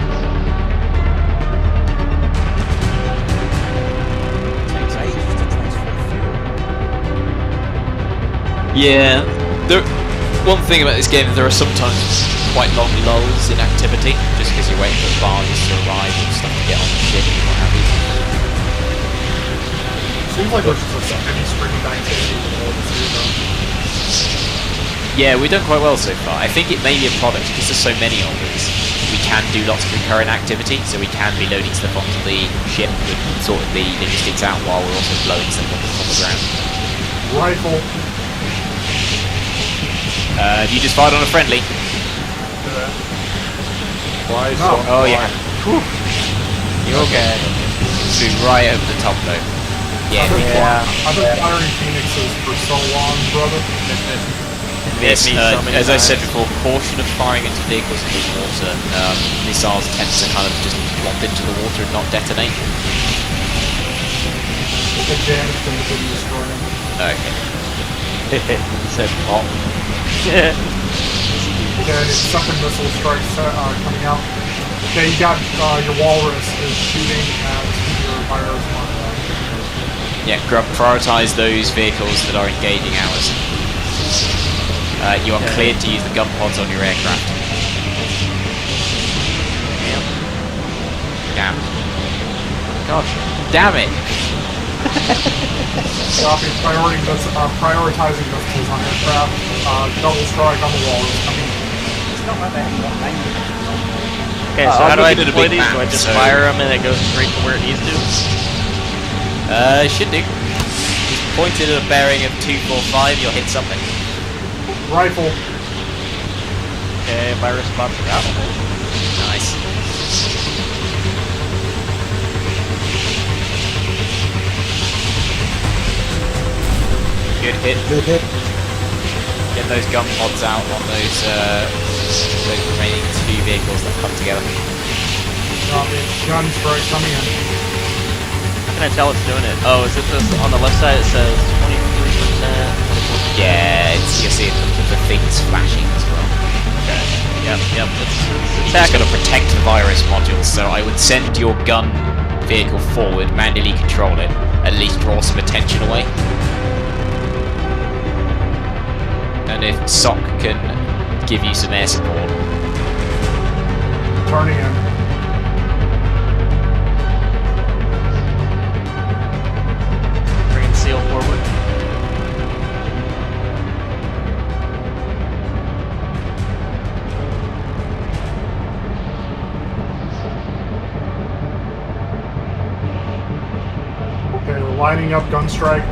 Takes ages to transfer fuel. Yeah. One thing about this game is there are sometimes quite long lulls in activity, just because you're waiting for barges to arrive and stuff to get on the ship and what have you. Seems like there's just a steady stream of activity with all this here, Yeah, we've done quite well so far. I think it may be a product, because there's so many of us, we can do lots of concurrent activity, so we can be loading stuff onto the ship and sorting the logistics out while we're also blowing stuff on the ground. though. Rifle. You just fired on a friendly. Why Oh, oh yeah. Whew. You okay? Flew right over the top though. Yeah. I've been firing Phoenixes for so long, brother. Yes, me so many as I times. said before, caution of firing into vehicles in the water. Missiles tend to kind of just plop into the water and not detonate. The damage from the big destroyer. Okay. He said pop. Okay, second missile strikes coming out. Okay, you got your walrus is shooting at your virus monitor. Yeah, Grub, prioritize those vehicles that are engaging ours. You are cleared to use the gun pods on your aircraft. Yep. Damn. God damn it! Copy. Prioritizing missiles on aircraft. Double strike on the walrus. It's not like they haven't got language. Okay, so I'm how do I looking at a deploy big these? map, Do I just so- fire them and it goes straight to where it needs to? Should do. Just pointed at a bearing of 245, you'll hit something. Rifle. Okay, virus spots are out. Nice. Good hit. Good hit. Get those gun pods out on those remaining two vehicles that come together. Copy. Gun strike coming in. How can I tell it's doing it? Oh, is it this on the left side? It says 23%. Yeah, you'll see the things flashing as well. Okay. Yep. You just got to protect the virus modules, so I would send your gun vehicle forward, manually control it, at least draw some attention away. And if Sock can give you some air support. Turning in. Bringing seal forward. Okay, we're lining up gun strike.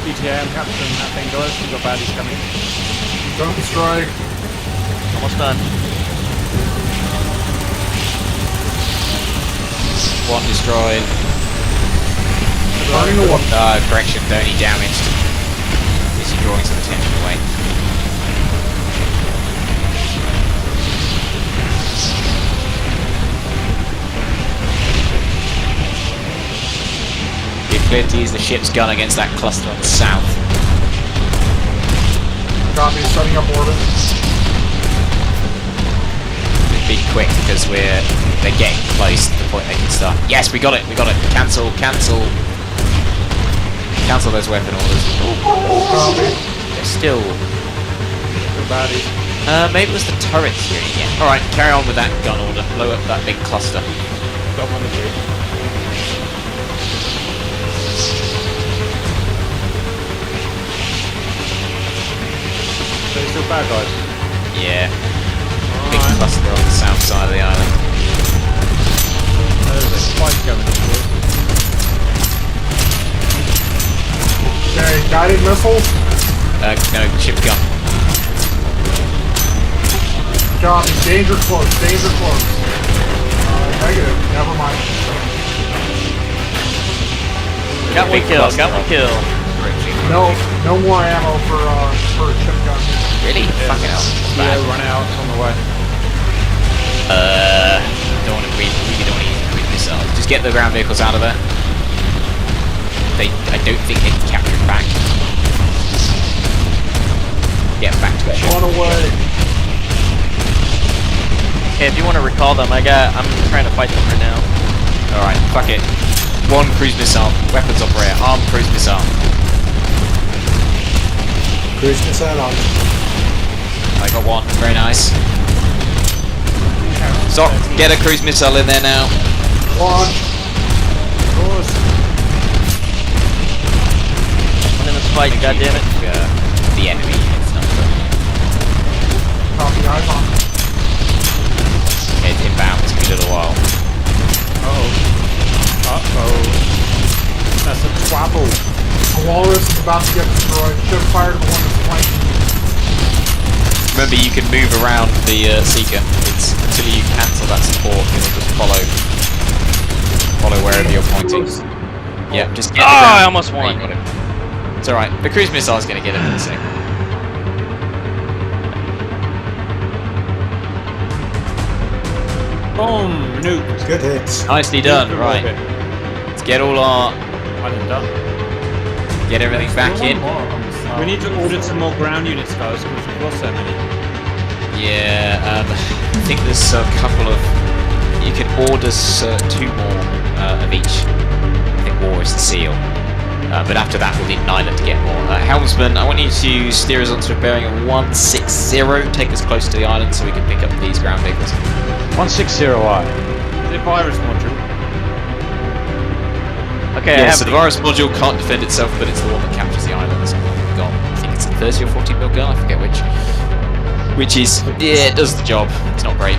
ETA, I'm capturing that thing, guys. We've got baddies coming. Gun strike. Almost done. One destroyed. Turning away. Correction, they're only damaged. This is drawing some attention away. You're clear to use the ship's gun against that cluster on the south. Copy, setting up orbit. Be quick because they're getting close to the point they can start. Yes, we got it. Cancel those weapon orders. They're still baddies. maybe it was the turrets here again. Alright, carry on with that gun order. Blow up that big cluster. Don't want to do. So still bad guys. Yeah. Big cluster on the south side of the island. There's a fight going on here. Okay, guided missiles. No, ship gun. Copy, danger close, danger close. Negative, never mind. Got one kill. Got one kill. No more ammo for a ship gun. Really? Fucking hell. Yeah, run out, it's on the way. Don't want to really don't want to use the cruise missiles. Just get the ground vehicles out of there. I don't think they can capture it back. Get back to the ship. On away. Hey, if you want to recall them, I'm trying to fight them right now. Alright, fuck it. One cruise missile. Weapons operator. Armed cruise missile. Cruise missile on. I got one. Very nice. So, get a cruise missile in there now. Launch. I'm in this fight, goddammit. The enemy. It's not good. Copy, eyes on. Okay, it's inbound. It's been a little while. That's a twabble. The walrus is about to get destroyed. Should have fired the one that's flanking. Remember, you can move around the seeker. It's until you cancel that support, it'll just follow wherever you're pointing. Yeah, just get the ground. I almost There, won. you got it. It's alright. The cruise missile's going to get him in a sec. Boom! Nuke. Good hits. Nicely done. Right. Let's get all our... Island done. Get everything back in. We need to order some more ground units, guys, because we've lost so many. Yeah, I think there's a couple of... You can order 2 more of each. I think war is the seal. But after that, we'll need an island to get more. Helmsman, I want you to steer us onto a bearing of 160. Take us close to the island so we can pick up these ground vehicles. 160i. The virus module. Okay, Yeah, so the virus module can't defend itself, but it's the one that captures the island. So we've got, I think it's a 30 or 40 mil gun, I forget which. Which is, yeah, it does the job. It's not great.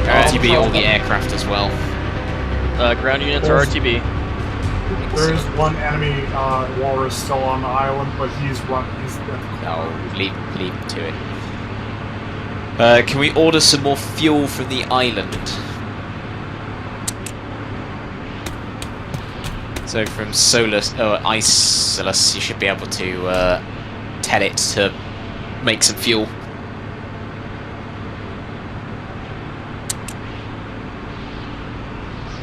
RTB all the aircraft as well. ground units are RTB. There is one enemy walrus still on the island, but he's at the corner. No, leave to it. Can we order some more fuel from the island? So from Isolus, you should be able to tell it to make some fuel.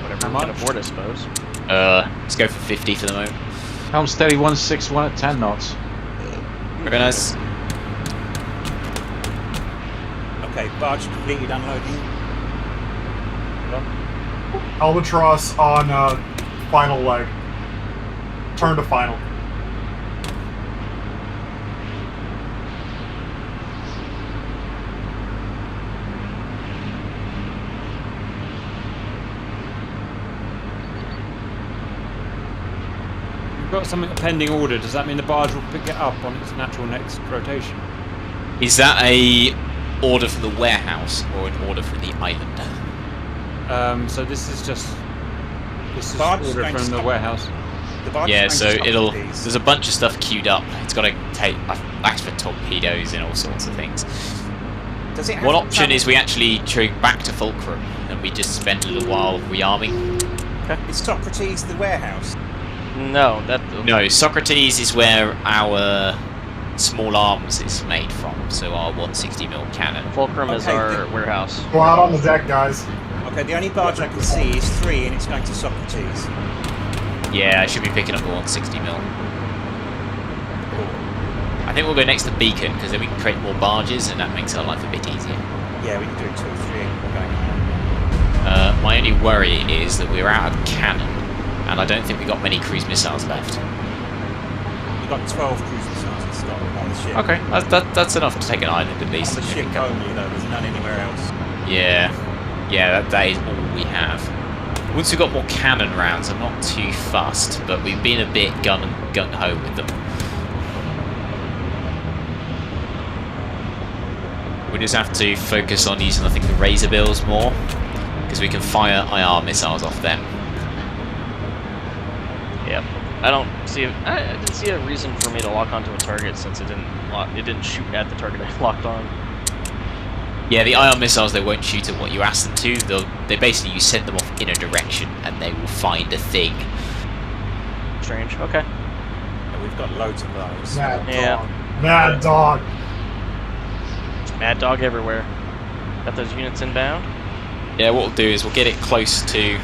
Whatever we can afford, I suppose. Let's go for 50 for the moment. Helm steady 161 at 10 knots. Very nice. Okay, barge completed unloading. Albatross on final leg. Turn to final. We've got something a pending order. Does that mean the barge will pick it up on its natural next rotation? Is that a order from the warehouse or an order from the island? So this is Barge order going to from the stop. warehouse. The barge Yeah, is so going to stop it'll. these. There's a bunch of stuff queued up. It's got to take. Ask for torpedoes and all sorts of things. Does it have One to option travel- is we actually go back to Fulcrum and we just spend a little while rearming. Is Socrates the warehouse? No, No, Socrates is where our small arms is made from, so our 160mm cannon. Fulcrum is Okay, our good. warehouse. Go out on the deck, guys. Okay, the only barge I can see is 3, and it's going to Socrates. Yeah, I should be picking up the 160mm. I think we'll go next to Beacon, because then we can create more barges, and that makes our life a bit easier. Yeah, we can do it 2 or 3. We're going. My only worry is that we're out of cannon, and I don't think we've got many cruise missiles left. We've got 12 cruise missiles in stock on the ship. Okay, that's enough to take an island at least. On the ship only, though. There's none anywhere else. Yeah, that is all we have. Once we've got more cannon rounds, I'm not too fussed, but we've been a bit gung-ho with them. We just have to focus on using, I think, the Razor Bills more, because we can fire IR missiles off them. Yep. I didn't see a reason for me to lock onto a target since it didn't shoot at the target I locked on. Yeah, the IR missiles, they won't shoot at what you ask them to. They basically, you send them off in a direction and they will find a thing. Strange. Okay. Yeah, we've got loads of those. Mad Yeah. dog. Mad dog. Mad dog everywhere. Got those units inbound. Yeah, what we'll do is we'll get it close to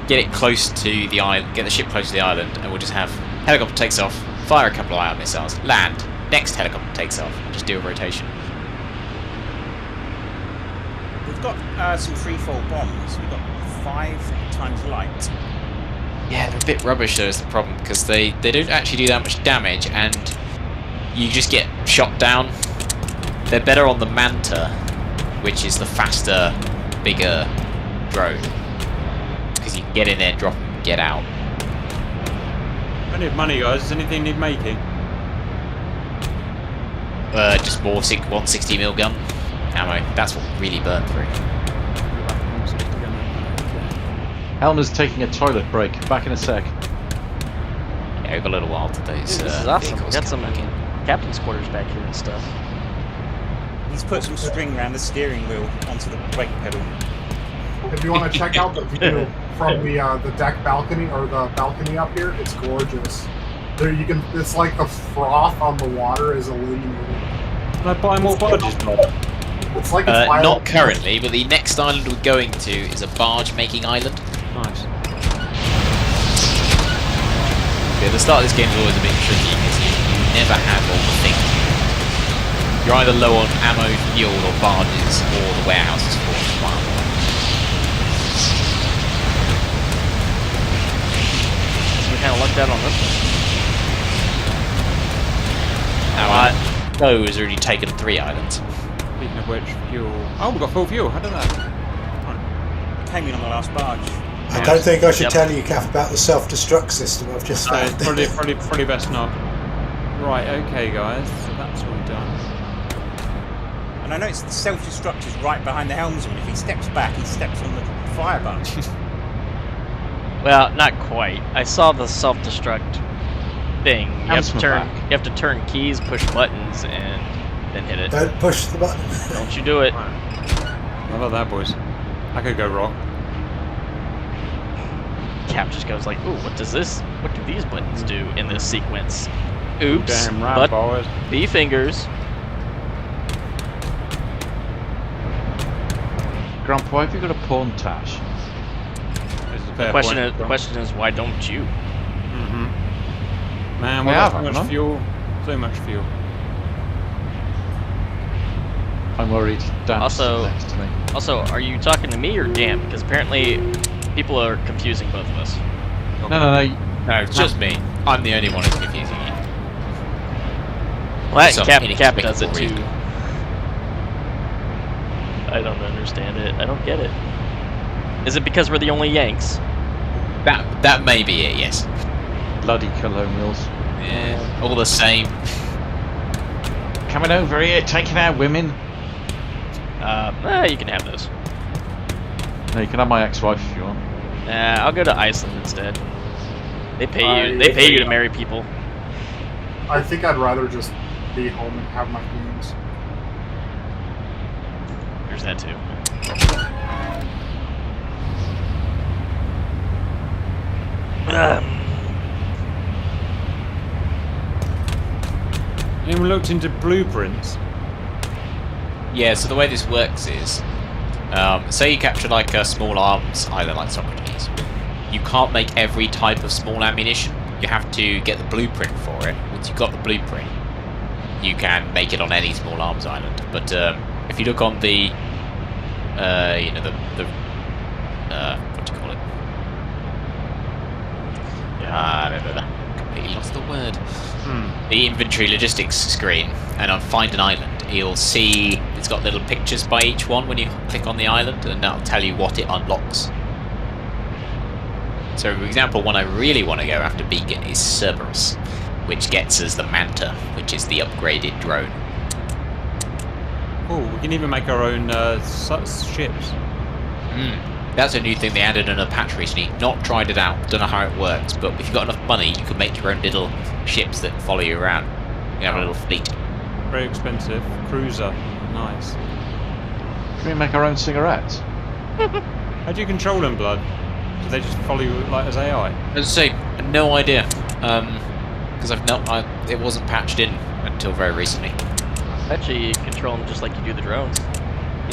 the island, get the ship close to the island, and we'll just have helicopter takes off, fire a couple of IR missiles, land, next helicopter takes off, just do a rotation. We've got some free-fall bombs. We've got 5 times light. Yeah, they're a bit rubbish though is the problem, because they don't actually do that much damage, and you just get shot down. They're better on the Manta, which is the faster, bigger drone, because you can get in there, drop and get out. Plenty of money, guys. Does anything need making? Just more 160mm gun ammo. That's what really burned through. Helmer's taking a toilet break. Back in a sec. Yeah, we've got a little while to those. Dude, this is awesome. We vehicles got come some back in. captain's quarters back here and stuff. He's put some string around the steering wheel onto the brake pedal. If you want to check out the view from the deck balcony or the balcony up here, it's gorgeous. There you can. It's like the froth on the water is illuminated. Can I buy more barges, Bob? It's like Not currently, but the next island we're going to is a barge-making island. Nice. Yeah, the start of this game is always a bit tricky because you never have all the things. You're either low on ammo, fuel, or barges, or the warehouse is full of one. So we kind of lucked out on this one. Now, has already taken 3 islands. Speaking of which, fuel. Oh, we've got full fuel. How did that? Came in on the last barge. I don't think I should Yep. tell you, Kath, about the self-destruct system I've just No, found. probably best not. Right, okay, guys. So that's all done. And I noticed the self-destruct is right behind the helmsman. If he steps back, he steps on the fire button. Well, not quite. I saw the self-destruct thing. You have to turn. Back. You have to turn keys, push buttons, and then hit it. Don't push the button. Don't you do it? How about that, boys? That could go wrong. Cap just goes like, "Ooh, what does this? What do these buttons do in this sequence?" Oops. Damn right, But boys. B fingers. Grump, why have you got a pawn tash? This is a fair The point. question is, why don't you? Mm-hmm. Man, We we have, got so haven't much we? fuel. So much fuel. I'm worried. Dan's Also- next to me. Also, are you talking to me or Dan? Because apparently, people are confusing both of us. No. No, it's just me. I'm the only one who's confusing you. Well, Some Cap does it inexplicable too. reason. I don't understand it. I don't get it. Is it because we're the only Yanks? That may be it, yes. Bloody colonials. Yeah, all the same. Coming over here, taking our women. You can have those. No, you can have my ex-wife if you want. I'll go to Iceland instead. They pay you. They pay you to marry people. I think I'd rather just be home and have my games. There's that too. Anyone looked into blueprints? Yeah, so the way this works is, say you capture like a small arms island like Socrates. You can't make every type of small ammunition. You have to get the blueprint for it. Once you've got the blueprint, you can make it on any small arms island. But if you look on the, you know, what do you call it? Completely lost the word. The inventory logistics screen, and on Find an Island, you'll see it's got little pictures by each one when you click on the island, and that'll tell you what it unlocks. So, for example, one I really want to go after Beacon is Cerberus, which gets us the Manta, which is the upgraded drone. Oh, we can even make our own ships. That's a new thing they added in a patch recently. Not tried it out, don't know how it works, but if you've got enough money, you can make your own little ships that follow you around. You have a little fleet. Very expensive. Cruiser. Nice. Can we make our own cigarettes? How do you control them, Blood? Do they just follow you like as AI? As I say, no idea. Because it wasn't patched in until very recently. Actually, you control them just like you do the drones.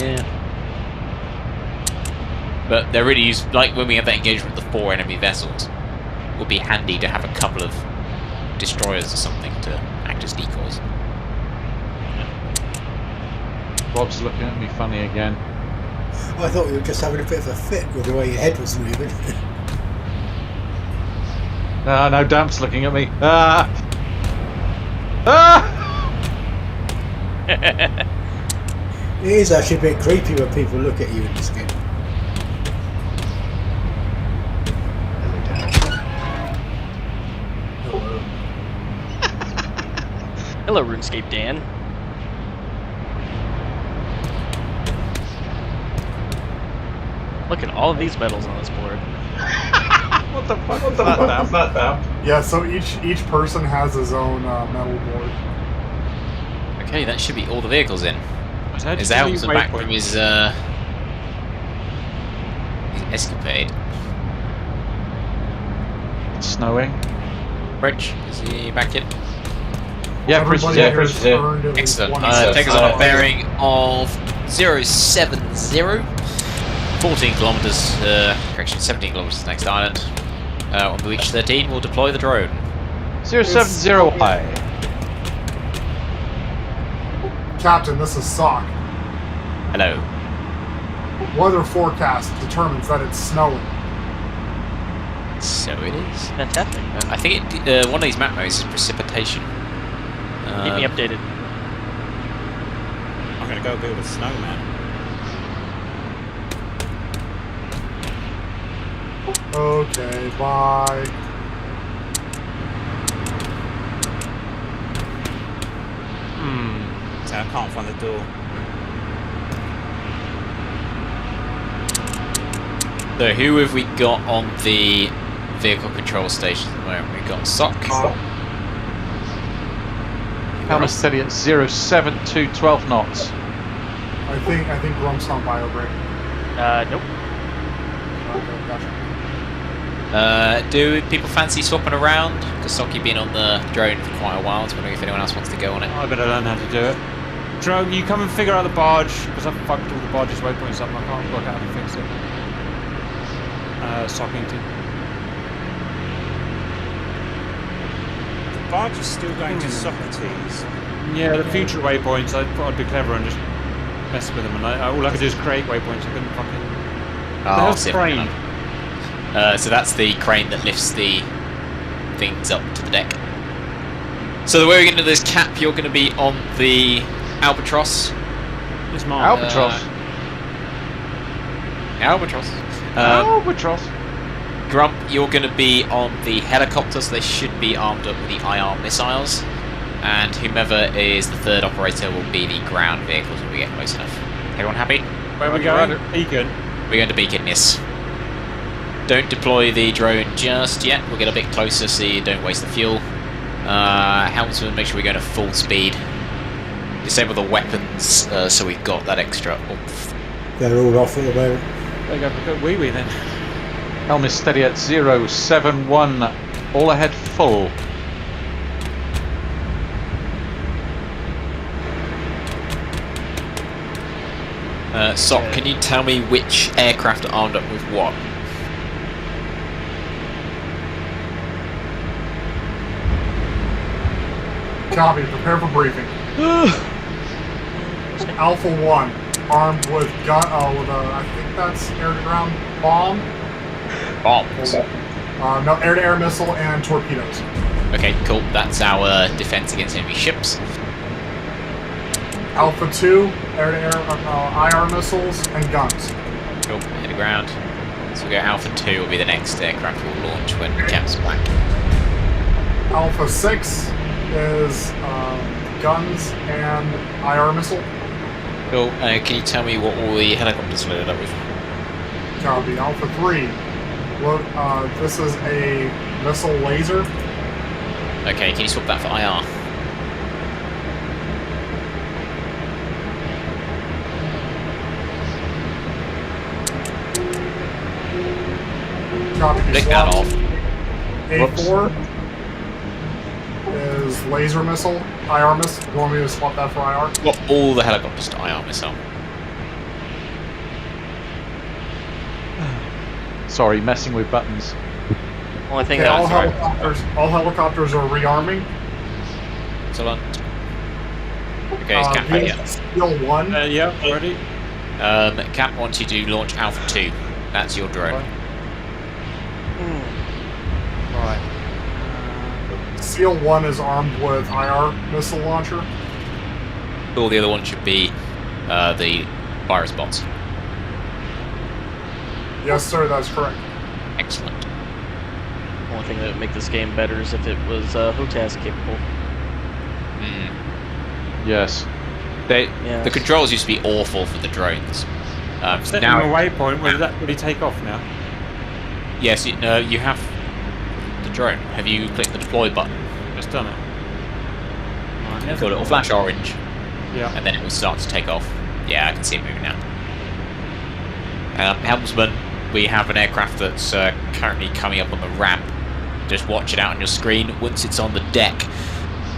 Yeah. But they're really used, like when we have that engagement with the 4 enemy vessels, it would be handy to have a couple of destroyers or something to act as decoys. Rob's looking at me funny again. I thought you were just having a bit of a fit with the way your head was moving. No, Damp's looking at me. Ah! It is actually a bit creepy when people look at you in the skin. Hello, RuneScape Dan. Look at all of these medals on this board. What the fuck is that, Damp? Yeah, so each person has his own medal board. Okay, that should be all the vehicles in. So His helm's back from his escapade. It's snowing. Rich, is he back in? Yeah, Chris is here. Excellent. Take us on a bearing of 070. 14 kilometers, correction, 17 kilometers next island. When we reach 13, we'll deploy the drone. 070Y. Captain, this is Sock. Hello. Weather forecast determines that it's snowing. So it is. Fantastic. I think one of these map modes is precipitation. Keep me updated. I'm going to go build a snowman. Okay, bye. So I can't find the door. So who have we got on the vehicle control station at the moment? We've got Sock. Helmet steady at 072, 12 knots. I think Grump's on bio break. Nope. Okay, gotcha. Do people fancy swapping around? Because Sock, you've been on the drone for quite a while. I was wondering if anyone else wants to go on it. I better learn how to do it. Drone, you come and figure out the barge, because I've fucked all the barge's waypoints up and I can't work out how to fix it. Sockington. The barge is still going to Socrates. Yeah, the future waypoints, I thought I'd be clever and just mess with them, and all I could do is create waypoints, I couldn't fucking... What the hell's crane? So that's the crane that lifts the things up to the deck. So the way we're going to do this, Cap, you're going to be on the Albatross. It's mine. Albatross. Albatross. Albatross. Grump, you're going to be on the helicopters. They should be armed up with the IR missiles. And whomever is the third operator will be the ground vehicles when we get close enough. Everyone happy? Where are we going? Beacon. We're going to Beacon, yes. Don't deploy the drone just yet. We'll get a bit closer so you don't waste the fuel. Helmsman, make sure we go to full speed. Disable the weapons so we've got that extra oomph. They're all off at the moment. There you go, wee-wee then. Helm is steady at 071. All ahead full. Sock, can you tell me which aircraft are armed up with what? Copy. Prepare for briefing. Alpha 1, armed with gun. With a, I think that's air-to-ground bomb. Bombs. No, air-to-air missile and torpedoes. Okay, cool. That's our defense against enemy ships. Alpha 2, air-to-air IR missiles and guns. Cool. Hit the ground. So we go Alpha 2 will be the next aircraft we'll launch when Cap's back. Alpha 6 is guns and IR missile. Cool. Can you tell me what all the helicopters loaded up with? Copy. Alpha 3. This is a missile laser. Okay, can you swap that for IR? Copy. Click that off. A4 is laser missile, IR missile. You want me to swap that for IR? Swap all the helicopters to IR missile. Sorry, messing with buttons. Only thing Okay, that all helicopters are rearming. Excellent. Okay, is Cap ready yet? Steel 1. Yeah, ready. Cap wants you to launch Alpha 2. That's your drone. Right. Seal 1 is armed with IR missile launcher. All the other ones should be the virus bots. Yes, sir, that's correct. Excellent. only thing that would make this game better is if it was HOTAS capable. Yes. The controls used to be awful for the drones. Setting Now a waypoint, will that really take off now? yes, you have the drone. Have you clicked the deploy button? Just done it. Right, Cool, it'll flash orange, yeah. and then it will start to take off. Yeah, I can see it moving now. Helmsman, we have an aircraft that's currently coming up on the ramp. Just watch it out on your screen. Once it's on the deck,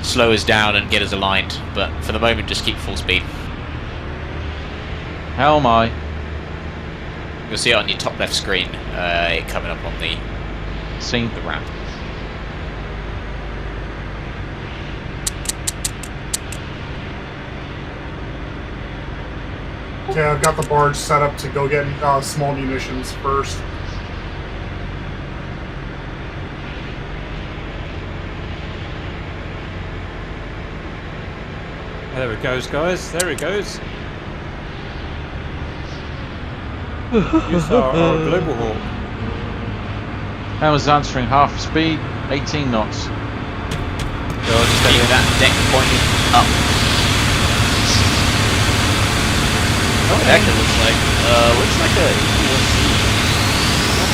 slow us down and get us aligned. But for the moment, just keep full speed. How am I? You'll see it on your top left screen, it coming up on the ramp. Okay, I've got the barge set up to go get small munitions first. There it goes, guys. There it goes. Use our global hawk. Hammer's answering half speed, 18 knots. So just keep that deck pointed up. Oh, it actually looks like a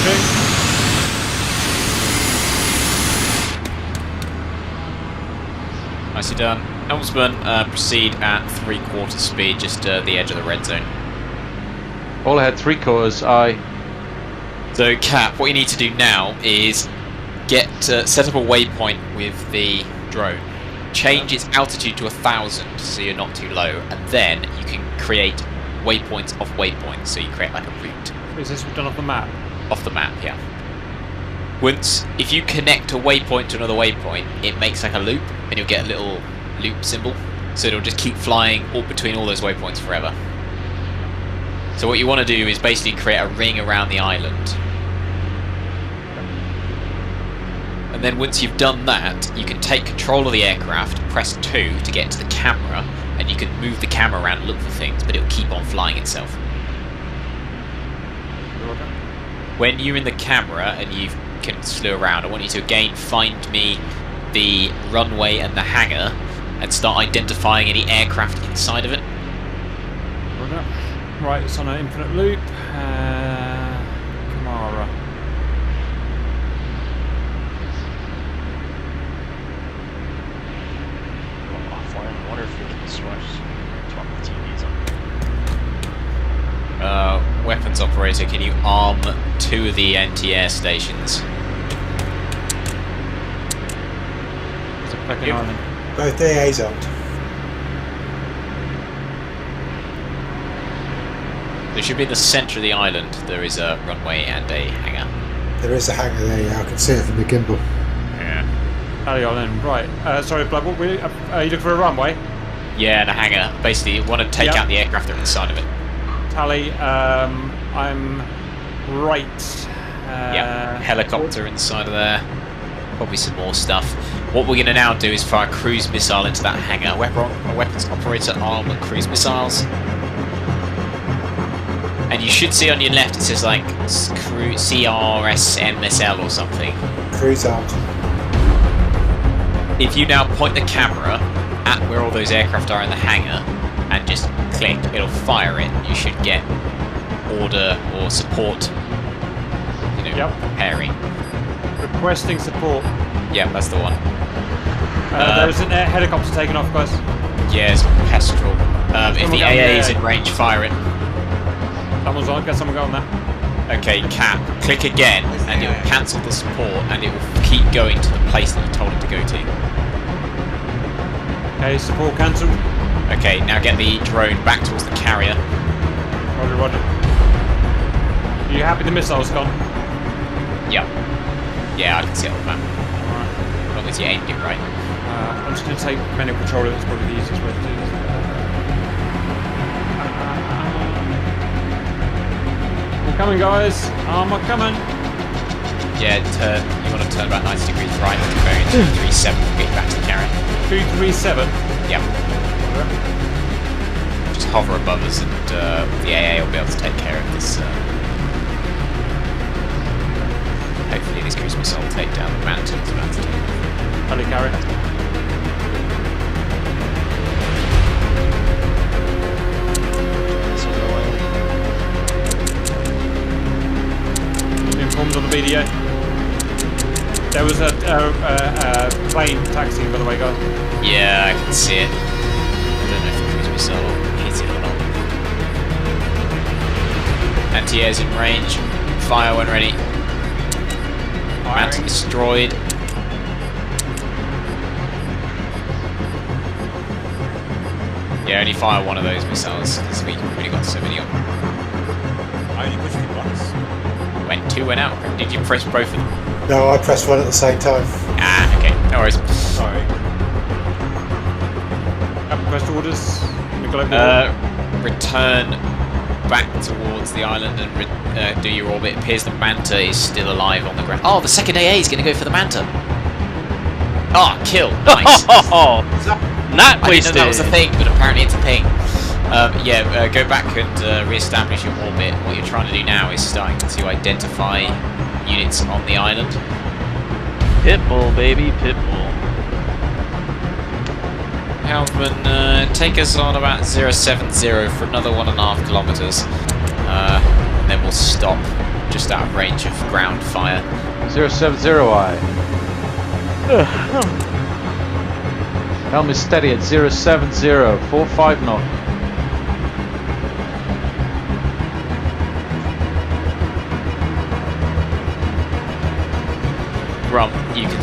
Okay. Nicely done. Helmsman, proceed at 3/4 speed, just the edge of the red zone. All ahead 3/4, aye. So, Cap, what you need to do now is set up a waypoint with the drone. Change its altitude to 1,000, so you're not too low, and then you can create waypoints of waypoints, so you create like a route. Is this done off the map? Off the map, yeah. If you connect a waypoint to another waypoint, it makes like a loop, and you'll get a little loop symbol, so it'll just keep flying all between all those waypoints forever. So what you want to do is basically create a ring around the island. And then once you've done that, you can take control of the aircraft, press 2 to get to the camera, and you can move the camera around and look for things, but it'll keep on flying itself. When you're in the camera and you can slew around, I want you to again find me the runway and the hangar and start identifying any aircraft inside of it. Right, it's on an infinite loop. Kamara. offline. I wonder if we can swap the TVs on. Weapons weapons operator, can you arm 2 of the anti-air stations? It's a fucking island. Both the AA's armed. There should be in the centre of the island. There is a runway and a hangar. There is a hangar there, yeah, I can see it from the gimbal. Yeah. Alley Island, right. Sorry, Blood, are you looking for a runway? Yeah, and a hangar. Basically, you want to take Yep. out the aircraft that are inside of it. Tally, I'm right. Yeah, helicopter inside of there. Probably some more stuff. What we're going to now do is fire a cruise missile into that hangar. Weapons operator arm cruise missiles. And you should see on your left it says like CRSMSL or something. Cruise armed. If you now point the camera at where all those aircraft are in the hangar and just click, it'll fire it. You should get order or support. Yep. Preparing. Requesting support. Yeah, that's the one. There's an helicopter taking off, guys. Yeah, it's Pestrel. If the AA is in range, fire it. Someone's on, get someone going there. Okay, Cap, click again and it will cancel the support and it will keep going to the place that you told it to go to. Okay, support cancelled. Okay, now get the drone back towards the carrier. Roger, roger. Are you happy the missile's gone? Yep. Yeah, I can see it on the map. Alright. As long as you aimed it right. I'm just going to take manual control of it, it's probably the easiest way to do this. I'm coming, guys. I'm coming. Yeah, turn. You want to turn about 90 degrees right to bearing 237 to get back to the carrier. 237. Yep. Just hover above us and the AA will be able to take care of this. Hopefully this cruise missile will take down the Manta it's about to take off. Heli carrier. Informed on the BDA. There was a plane taxiing, by the way, guys. Yeah, I can see it. I don't know if the cruise missile hits it or not. Anti-air's in range. Fire when ready. Manta destroyed. Yeah, only fire one of those missiles because we've already got so many of them. I only pushed it once. Two went out. Did you press both of them? No, I pressed one at the same time. Ah, okay. No worries. Sorry. Request orders. Return back towards the island and do your orbit. It appears the Manta is still alive on the ground. Oh, the second AA is going to go for the Manta. Oh, kill. Nice. Oh, not I didn't wasted. know that was a thing, but apparently it's a thing. Go back and re-establish your orbit. What you're trying to do now is starting to identify units on the island. Pitbull, baby, pitbull. Helmsman, take us on about 070 for another 1.5 kilometers. And then we'll stop just out of range of ground fire. 070I. Helm is steady at 070, 45 knot. Rum, you can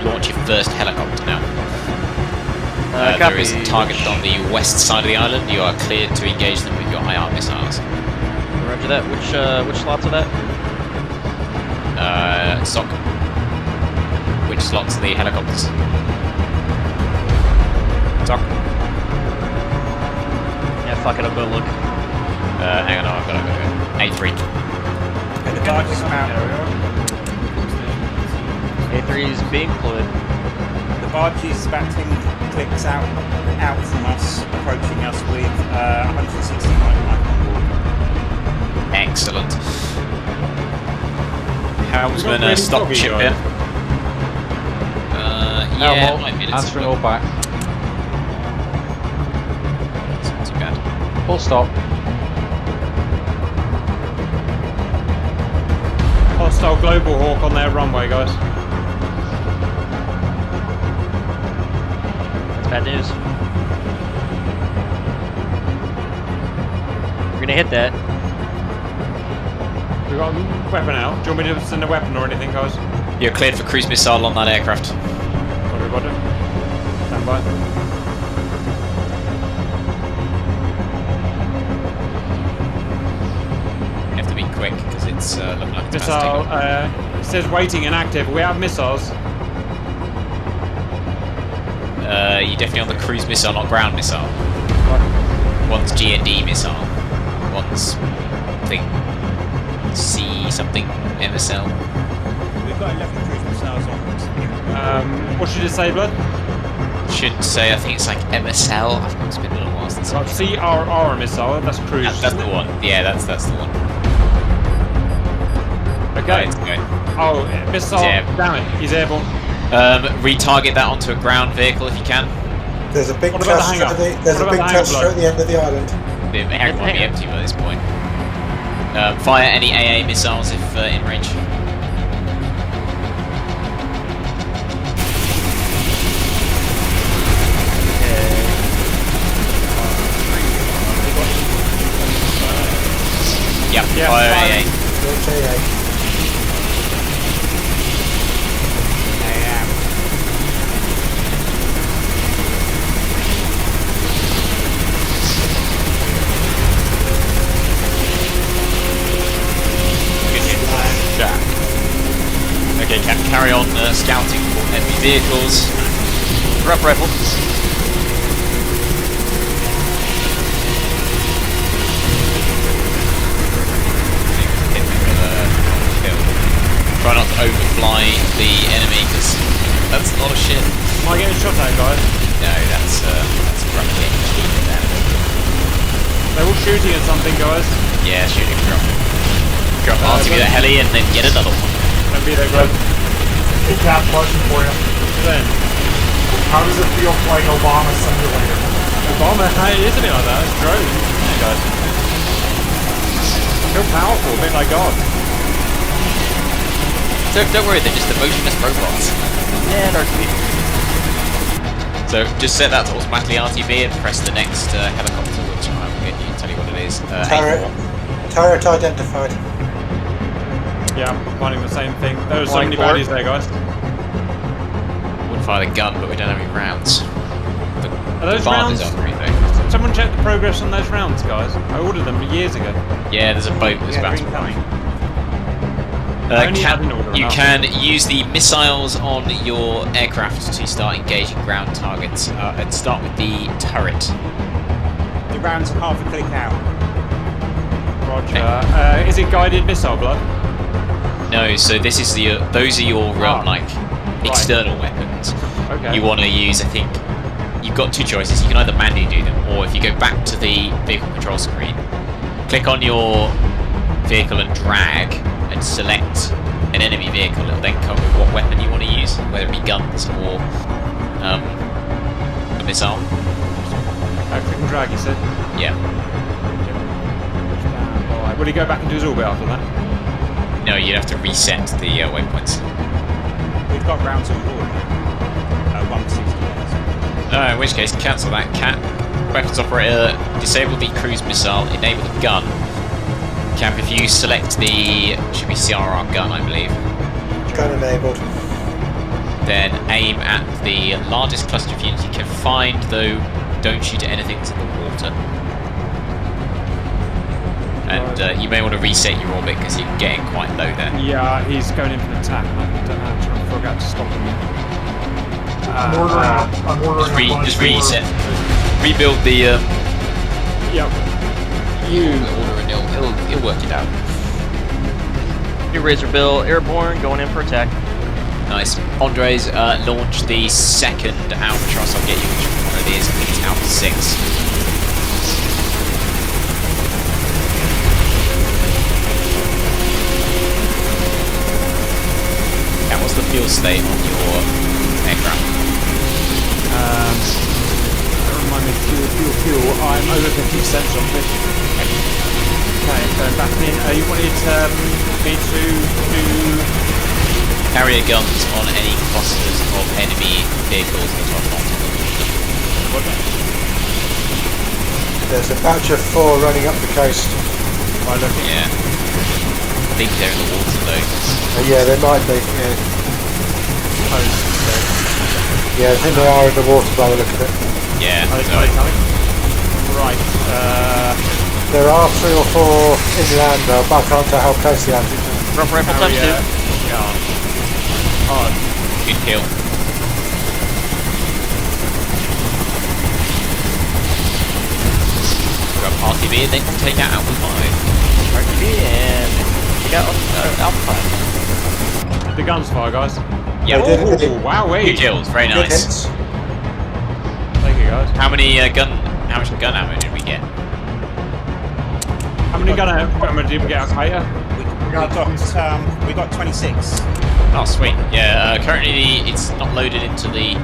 launch your first helicopter now. Copy. There is a target on the west side of the island. You are cleared to engage them with your IR missiles. Roger that. Which slots are that? Stock. Which slots are the helicopters? Stock. Yeah, fuck it, I'll go look. Hang on, I've got to go. A3. And the barge is about. A3 is being deployed. The barge is about 10 clicks out from us, approaching us with 160 miles on board. Excellent. Helmsman, really stop foggy, ship guys. here. Yeah, Helm, it might be a little answering bit. all back. It's not too bad. Full stop. Hostile Global Hawk on their runway, guys. That's bad news. We're gonna hit that. We've got a weapon out. Do you want me to send a weapon or anything, guys? You're cleared for cruise missile on that aircraft. Roger. Stand by. You have to be quick because it's looking like it's Missile, about to take off. it says waiting and active. We have missiles. You're definitely on the cruise missile, not ground missile. One's G&D missile. One's thing C something MSL. We've got 11 cruise missiles on. What should it say, Blood? Should say I think it's like MSL. I think it's been a little while since. Got CRR missile. That's cruise. That's the one. Yeah, that's the one. Okay. Right, okay. Oh, missile. Yeah. Damn it, he's airborne. Retarget that onto a ground vehicle if you can. There's a big What about the cluster hangar? at the, there's What a big about the hangar, cluster Blood? at the end of the island. The hangar might be empty by this point. Fire any AA missiles if in range. Yep, Yeah, fire fire. AA. Launch AA. Good hit. Jack. Okay, carry on scouting for enemy vehicles. Drop rifle. Hit me with a kill. Try not to overfly the enemy because that's a lot of shit. Am I getting shot at, guys? No, that's from getting cheated out of it. They're all shooting at something, guys. Yeah, shooting drop. Drop RTV the heli and then get another one. Don't be there, guys. Hey, Cap, question for you. Then, How does it feel playing Obama Simulator? Obama, hey, it is a bit like that. It's drones. Hey, guys. Feel powerful, a bit like God. Don't worry, they're just emotionless robots. And our speed. So just set that to automatically RTV and press the next helicopter, which I will get you and tell you what it is. Turret. A4. Turret identified. Yeah, I'm finding the same thing. There are so Flying many forward. baddies there, guys. Wouldn't fire the gun, but we don't have any rounds. Are those Barn is rounds? on green though. Someone check the progress on those rounds, guys. I ordered them years ago. Yeah, there's a boat that's about to incoming. Only had an order You enough. can use the missiles on your aircraft to start engaging ground targets. And start with the turret. The rounds are half a click out. Roger. Is it guided missile, Blood? No, so this is the those are your like external weapons. Okay. You want to use, I think, you've got two choices. You can either manually do them, or if you go back to the vehicle control screen, click on your vehicle and drag, and select an enemy vehicle. It'll then come with what weapon you want to use, whether it be guns or a missile. Click and drag, you said? Yeah. Alright, will he go back into his orbit after that? No, you'd have to reset the waypoints. We've got rounds on board now. 160 In which case, cancel that. Cat. Weapons operator, disable the cruise missile, enable the gun. Cap, if you select the, should be CRR gun, I believe, Gun enabled. then aim at the largest cluster of units you can find, though don't shoot at anything that's in the water. And you may want to reset your orbit because you're getting quite low there. Yeah, he's going in for an attack. I don't know how to figure out to stop him. I'm ordering a bunch Just more- reset. Rebuild the Yep. order and it'll work it out. New Razor Bill airborne, going in for attack. Nice. Andres, launch the second Albatross. I'll get you which one it is. I think it's Alpha 6. And what's the fuel state on your aircraft? Don't remind me, fuel. I'm over 50% on fish. Okay, going back in. You wanted me to do... Carrier guns on any clusters of enemy vehicles that are not. There's a batch of 4 running up the coast. By looking. Yeah. think they're in the water though. Yeah, they might be. Yeah. Yeah, I think they are in the water by the look of it. Yeah. Are they So, coming? Right. There are 3 or 4 inland though, but I can't tell how close they are to each other. Rough rifle times 2. Yeah. Oh, good kill. Grab party B and then take out Alpha 5. RTB and take out Alpha 5. the guns fire, guys. Yeah. They did. Ooh, wow, Good wait. kills, very Good nice. hits. Thank you, guys. How much gun ammo did we get? How many gun ammo did we get, Kaya? We got 26. Oh, sweet. Yeah, currently it's not loaded into the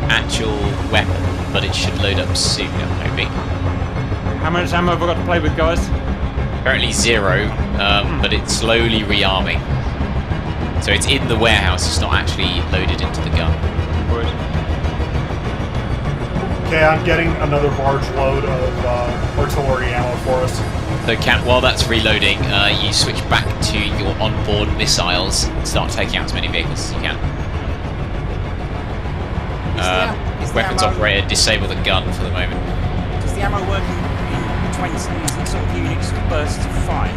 actual weapon, but it should load up soon, I'm hoping. How much ammo have I got to play with, guys? Currently 0, but it's slowly rearming. So it's in the warehouse, it's not actually loaded into the gun. Good. Okay, I'm getting another large load of artillery ammo for us. So while that's reloading, you switch back to your onboard missiles and start taking out as many vehicles as you can. Is the Weapons ammo- operator, disable the gun for the moment. Does the ammo work in 20 sort of units bursts of 5?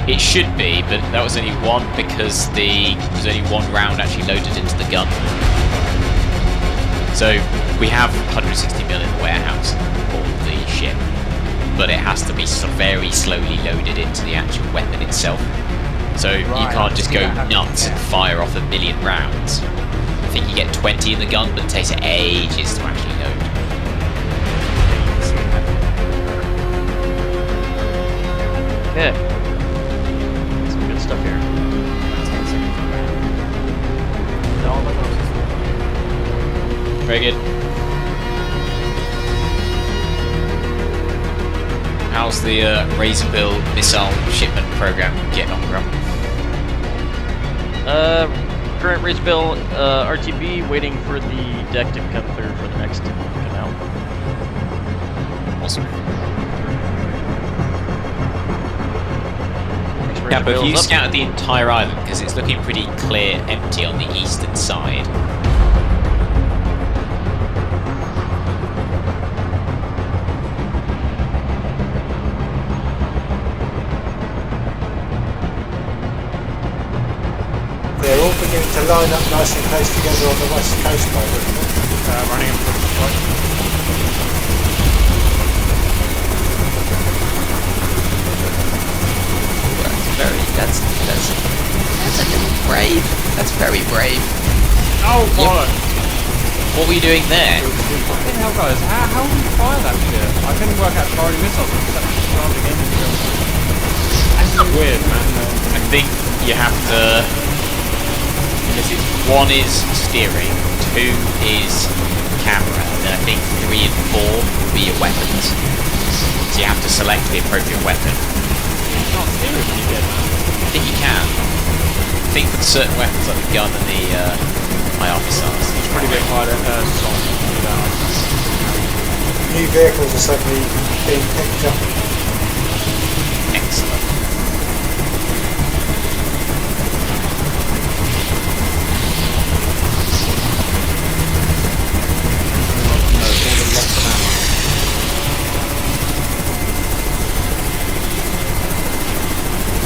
It should be, but that was only 1 because there's only 1 round actually loaded into the gun. So we have 160 mil in the warehouse for the ship, but it has to be very slowly loaded into the actual weapon itself. So you can't just go nuts and fire off 1 million rounds. I think you get 20 in the gun, but it takes ages to actually load. Okay. Some good stuff here. Very good. How's the Razorbill missile shipment program getting on, Grump? Current Razorbill RTB waiting for the deck to come through for the next to come out. Awesome. Next Yeah, but if you Razorbill's up. scouted the entire island, because it's looking pretty clear empty on the eastern side. They're all beginning to line up nicely close together on the west coast by the look of it. Running in front of the fight. That's a little brave. That's very brave. Oh, bollocks! What were you doing there? Fucking hell, guys. How do you fire that shit? I couldn't work out firing missiles except charging in and killing. That's weird, man. I think you have to. Because it's 1 is steering, 2 is camera, and then I think 3 and 4 will be your weapons. So you have to select the appropriate weapon. You can't steer it when you get that. I think you can. I think for certain weapons like the gun and the IR missiles. It's pretty big harder slot to do that. New vehicles are suddenly being picked up. Excellent.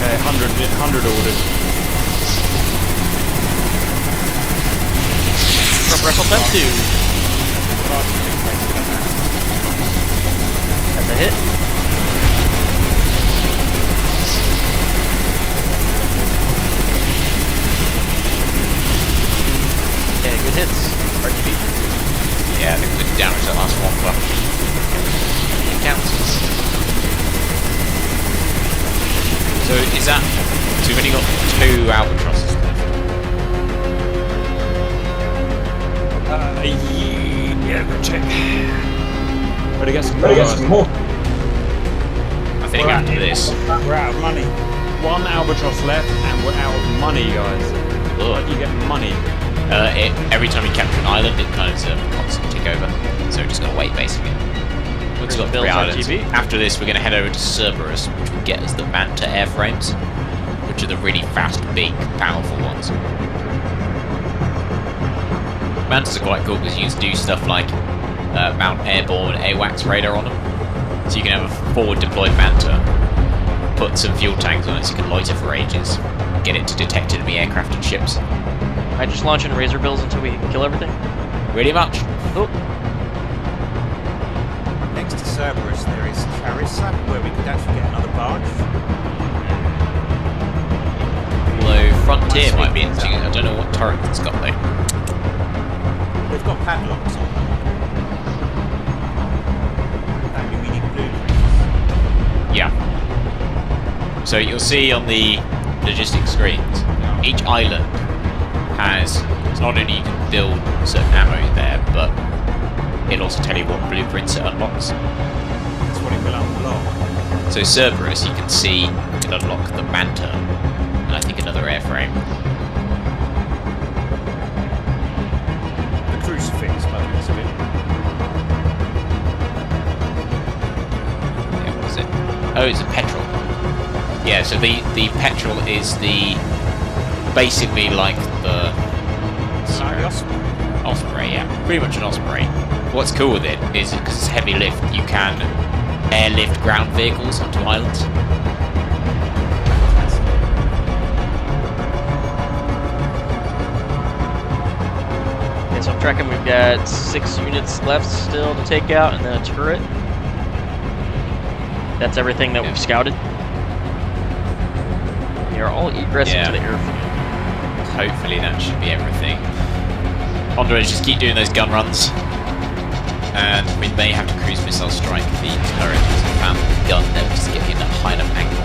Okay, 100 ordered. From Rifle Time 2. That's a hit. Okay, good hits. RTB. Yeah, I think the damage that last 1 buff. It counts. So is that... So we've only got 2 Albatrosses left. Yeah, go check. Better get some more. I think after this. We're out of money. 1 Albatross left and we're out of money, guys. Like you get money. Every time you capture an island, it kind of constantly tick over. So we're just going to wait, basically. We've got 3 islands. RTB. After this, we're going to head over to Cerberus, which will get us the Manta airframes, which are the really fast, big, powerful ones. Mantas are quite cool because you can do stuff like mount airborne AWACS radar on them. So you can have a forward deployed Manta, put some fuel tanks on it so you can loiter for ages, get it to detect enemy aircraft and ships. I just launch in razor bills until we kill everything. Really much. Oh. Next to Cerberus there is Charissa, where we could actually get another barge. Although Frontier might be interesting. I don't know what turret it's got though. They've got padlocks on. Apparently we need blueprints. Yeah. So you'll see on the logistics screens, each island has, it's not only you can build certain ammo there, but it'll also tell you what blueprints it unlocks. That's what it will unlock. So Cerberus, you can see, you can unlock the Manta, and I think another airframe. The crucifix by the looks of it. Yeah, what is it? Oh, it's a petrol. Yeah, so the petrol is the basically like the Osprey, yeah, pretty much an Osprey. What's cool with it is because it's heavy lift, you can airlift ground vehicles onto islands. Okay, so I'm tracking. We've got 6 units left still to take out, and then a turret. That's everything that we've scouted. They are all egressing to the airfield. Hopefully that should be everything. Andres, just keep doing those gun runs. And we may have to cruise missile strike the turret because I found the gun there just to get you in a high enough angle.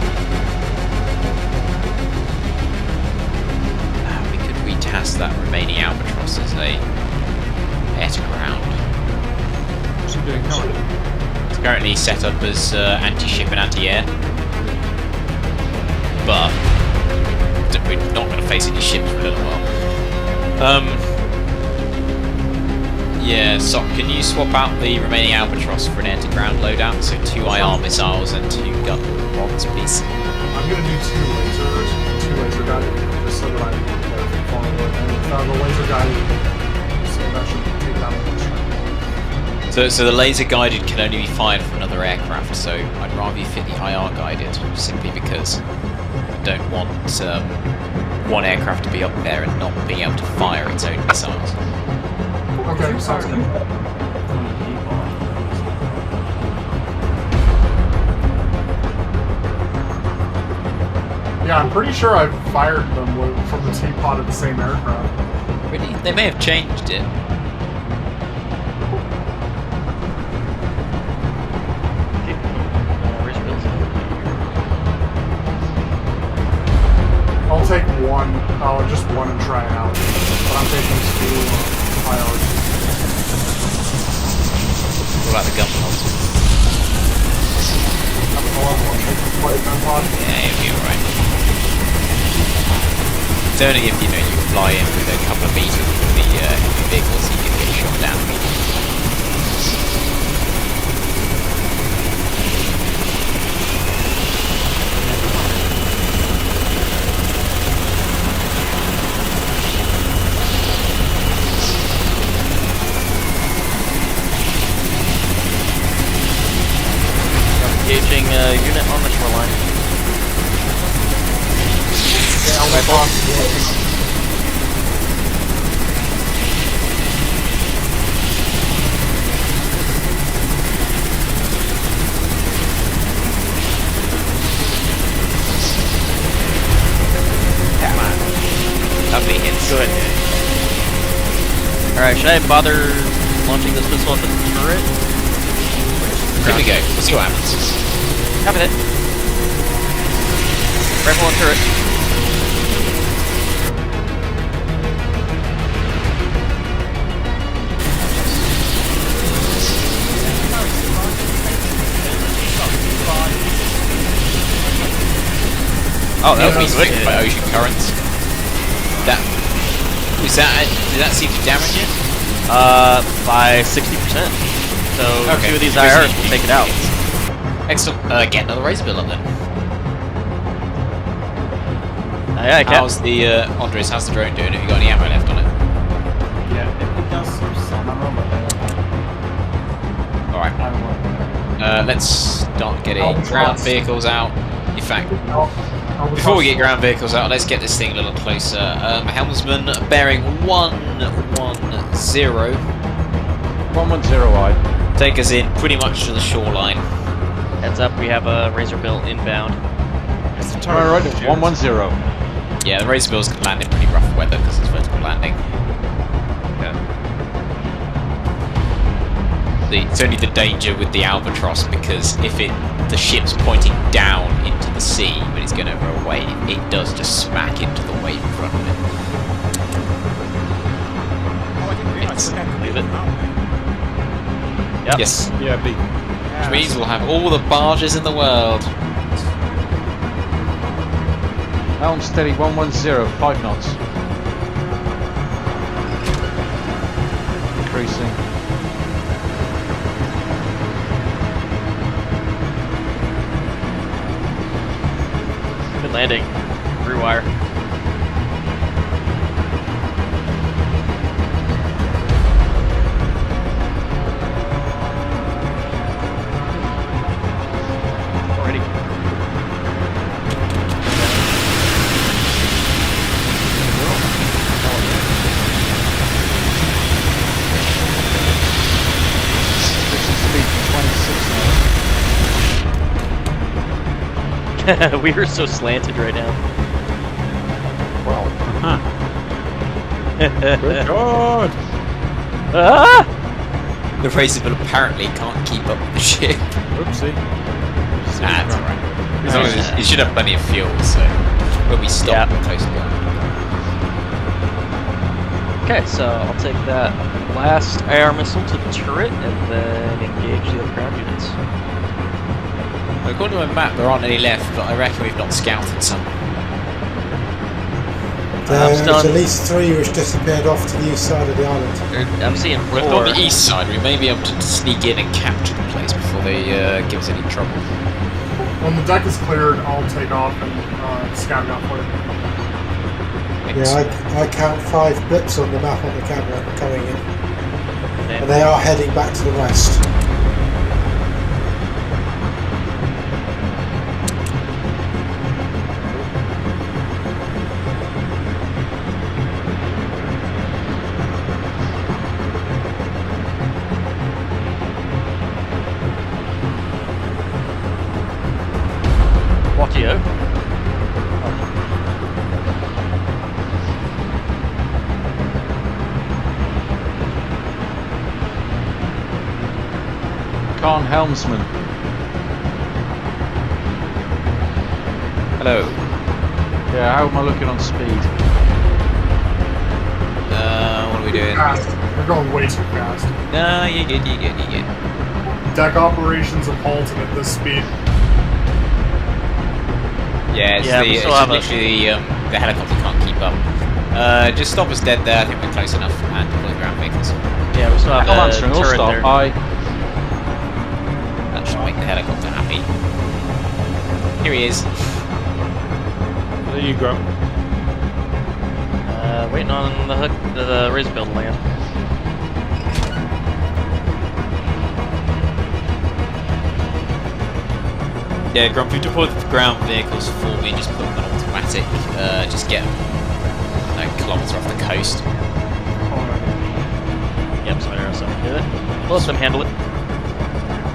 We could retask that remaining Albatross as a air to ground. What's it doing currently? It's currently set up as anti-ship and anti-air. But we're not going to face any ships for a little while. Yeah, so can you swap out the remaining Albatross for an air-to-ground loadout? So 2 IR missiles and 2 gun rods, please. I'm gonna do 2 laser guided, just so that I can follow it. And the laser guided, so that should take that one. So the laser guided can only be fired from another aircraft. So I'd rather you fit the IR guided, simply because I don't want one aircraft to be up there and not being able to fire its own missiles. Okay, sounds good. Yeah, I'm pretty sure I fired them from the teapot of the same aircraft. Really? They may have changed it. I'll take just one and try it out. But I'm taking 2 IRs. What about the gun pods? Yeah, it'll be alright. It's only if you fly in with a couple of meters from the vehicle so you can get shot down immediately. Engaging unit on the shoreline. Yeah, Albatross. Come on. Lovely hits. Good. Alright, should I bother launching this missile at the turret? Here we go. We'll see what happens. Copy that. Rifle on turret. Oh, that was good by ocean currents. Did that seem to damage it? By 60%. So Okay. 2 of these IRs will take it out. Excellent. Get another razor bill up then. Aye, Cap. How's the Andres? How's the drone doing? Have you got any ammo left on it? Yeah, it does some ammo, but All right. I don't know. Let's start getting Albatross. ground vehicles out. In fact, before we get ground vehicles out, let's get this thing a little closer. Helmsman bearing 110. 110 wide. Take us in pretty much to the shoreline. Heads up, we have a Razorbill inbound. Alright, 110. Yeah, the Razorbills can land in pretty rough weather because it's vertical landing. It's only the danger with the Albatross because if the ship's pointing down into the sea when it's going over a wave, it does just smack into the wave in front of it. Oh, I didn't realise we're Leave dead. it. Yep. Yes, Yeah, B. which means we'll have all the barges in the world. Helm steady 110, 5 knots. Increasing. Good landing. Rewire. Already. We are so slanted right now. Well, good God! Ah! The Razorbill apparently can't keep up with the ship. Oopsie. That's alright. As long as it should have plenty of fuel, so when we stop, Yeah. we're close to ground. Okay, so I'll take that last IR missile to the turret and then engage the other ground units. According to my map, there aren't any left, but I reckon we've not scouted some. There's done. at least 3 which disappeared off to the east side of the island. I'm seeing Well, 4. on the east side, we may be able to sneak in and capture the place before they give us any trouble. When the deck is cleared, I'll take off and scout it out for you. Yeah, I count 5 blips on the map on the camera coming in. Okay. And they are heading back to the west. Watio. Khan Helmsman. Hello. Yeah, how am I looking on speed? What are we doing? Fast. We're going way too fast. No, you're good, you're good, you're good. Deck operations have halted at this speed. Yeah, it's, Yeah, we it's still have a- literally the helicopter can't keep up. Just stop us dead there, I think we're close enough, and deploy ground vehicles. Yeah, we still have I'm a answering, all turret stop. there. Aye. That should make the helicopter happy. Here he is. There you go. Waiting on the hook, the Razorbill to land. Yeah, Grump, if you deploy the ground vehicles for me, just put them on automatic, just get them a kilometre off the coast. Yep, so arrow, so do it. Let them handle it.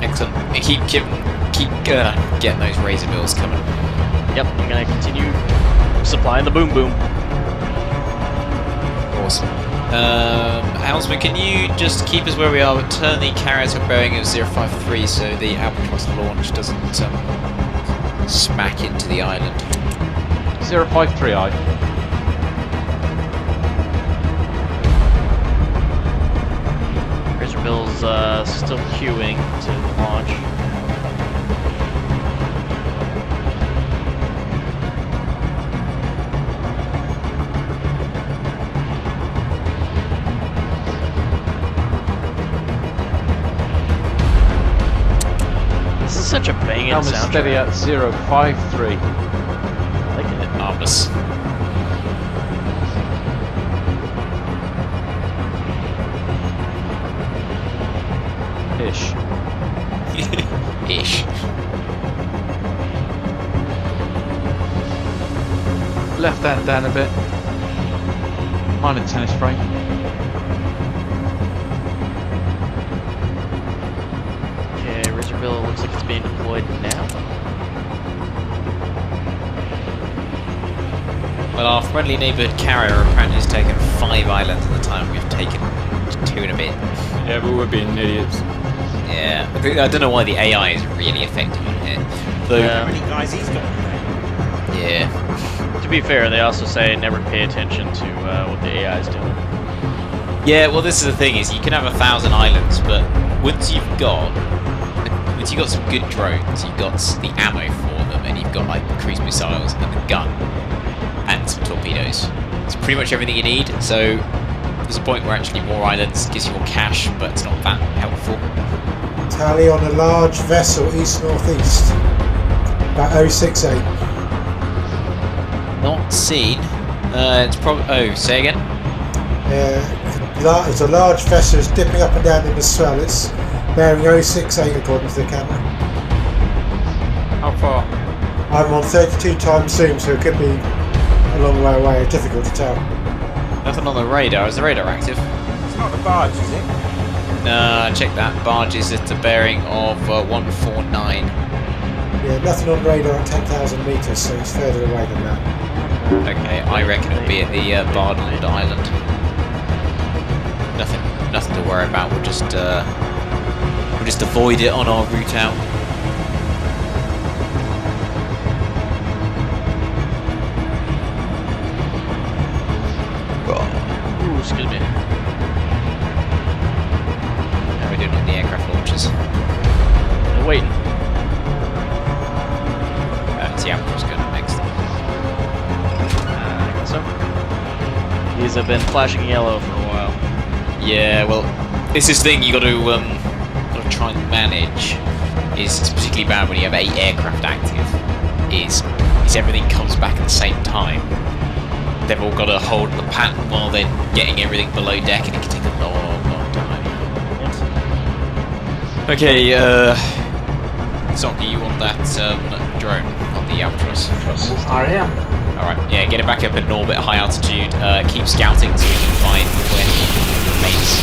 Excellent. And keep getting those Razorbills coming. Yep, I'm gonna continue supplying the boom boom. Awesome. Helmsman, can you just keep us where we are, but turn the carrier to a bearing of 053 so the Albatross launch doesn't smack into the island? 053, aye. Razorbill's still queuing to launch. This is such a banging Helm is steady soundtrack. at 053. I like it. Marvellous. Ish. Ish. Left that down a bit. Minor tennis frame. Okay, Razorbill looks like it's being deployed now. Well, our friendly neighbourhood carrier apparently has taken 5 islands in the time we've taken 2 and a bit. Yeah, but we're being idiots. Yeah, I don't know why the AI is really effective on here. Though, How many guys he's got? yeah. To be fair, they also say never pay attention to what the AI is doing. Yeah, well, this is the thing: is you can have 1,000 islands, but once you've got some good drones, you've got the ammo for them, and you've got like cruise missiles and the gun and some torpedoes. It's pretty much everything you need. So there's a point where actually more islands gives you more cash, but it's not that helpful. Tally on a large vessel east-northeast. About 068. Not seen. It's probably. Oh, say again. It's a large vessel. It's dipping up and down in the swell. It's bearing 068 according to the camera. How far? I'm on 32 times zoom, so it could be a long way away. It's difficult to tell. Nothing on the radar. Is the radar active? It's not the barge, is it? No, check that. Barge is at a bearing of 149. Yeah, nothing on radar at 10,000 metres, so it's further away than that. Okay, I reckon it'll be at the Bardland Island. Nothing to worry about. We'll just avoid it on our route out. Ooh, excuse me. How are we doing on the aircraft launches? They're waiting. It's the Albatross going up next. I guess so. These have been flashing yellow for a while. Yeah, well, this is the thing you got to try and manage. It's particularly bad when you have 8 aircraft active. Is everything comes back at the same time. They've all got to hold the pattern while they're getting everything below deck, and it can take a long time. Okay, Sock, are you on that drone on the Albatross? I am. Alright, yeah, get it back up in an orbit at high altitude. Keep scouting so we can find where the mates.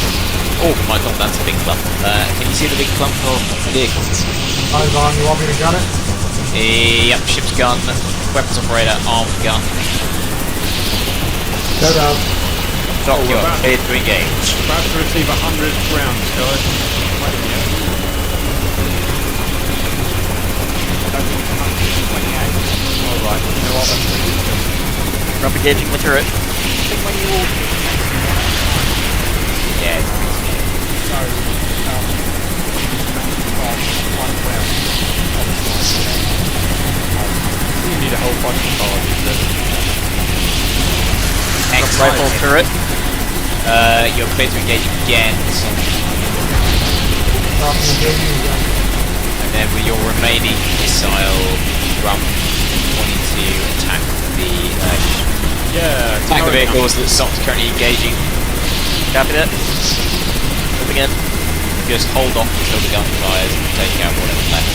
Oh my god, that's a big clump. Can you see the big clump of vehicles? Eyes on, you want me to gun it? Yep, ship's gun, weapons operator, armed gun. Go down. Doc, you're about- cleared to engage. About to receive 100 rounds, guys. Wait a minute. Alright, you know what? That's pretty good. Rump engaging the turret. Yeah. So, one round. You need a whole bunch of barges then. Excellent. Rifle turret. You're cleared to engage again. And then with your remaining missile rump wanting to attack the vehicles that Sock's currently engaging. Copy that. Moving in. Just hold off until the gun fires and take out whatever's left.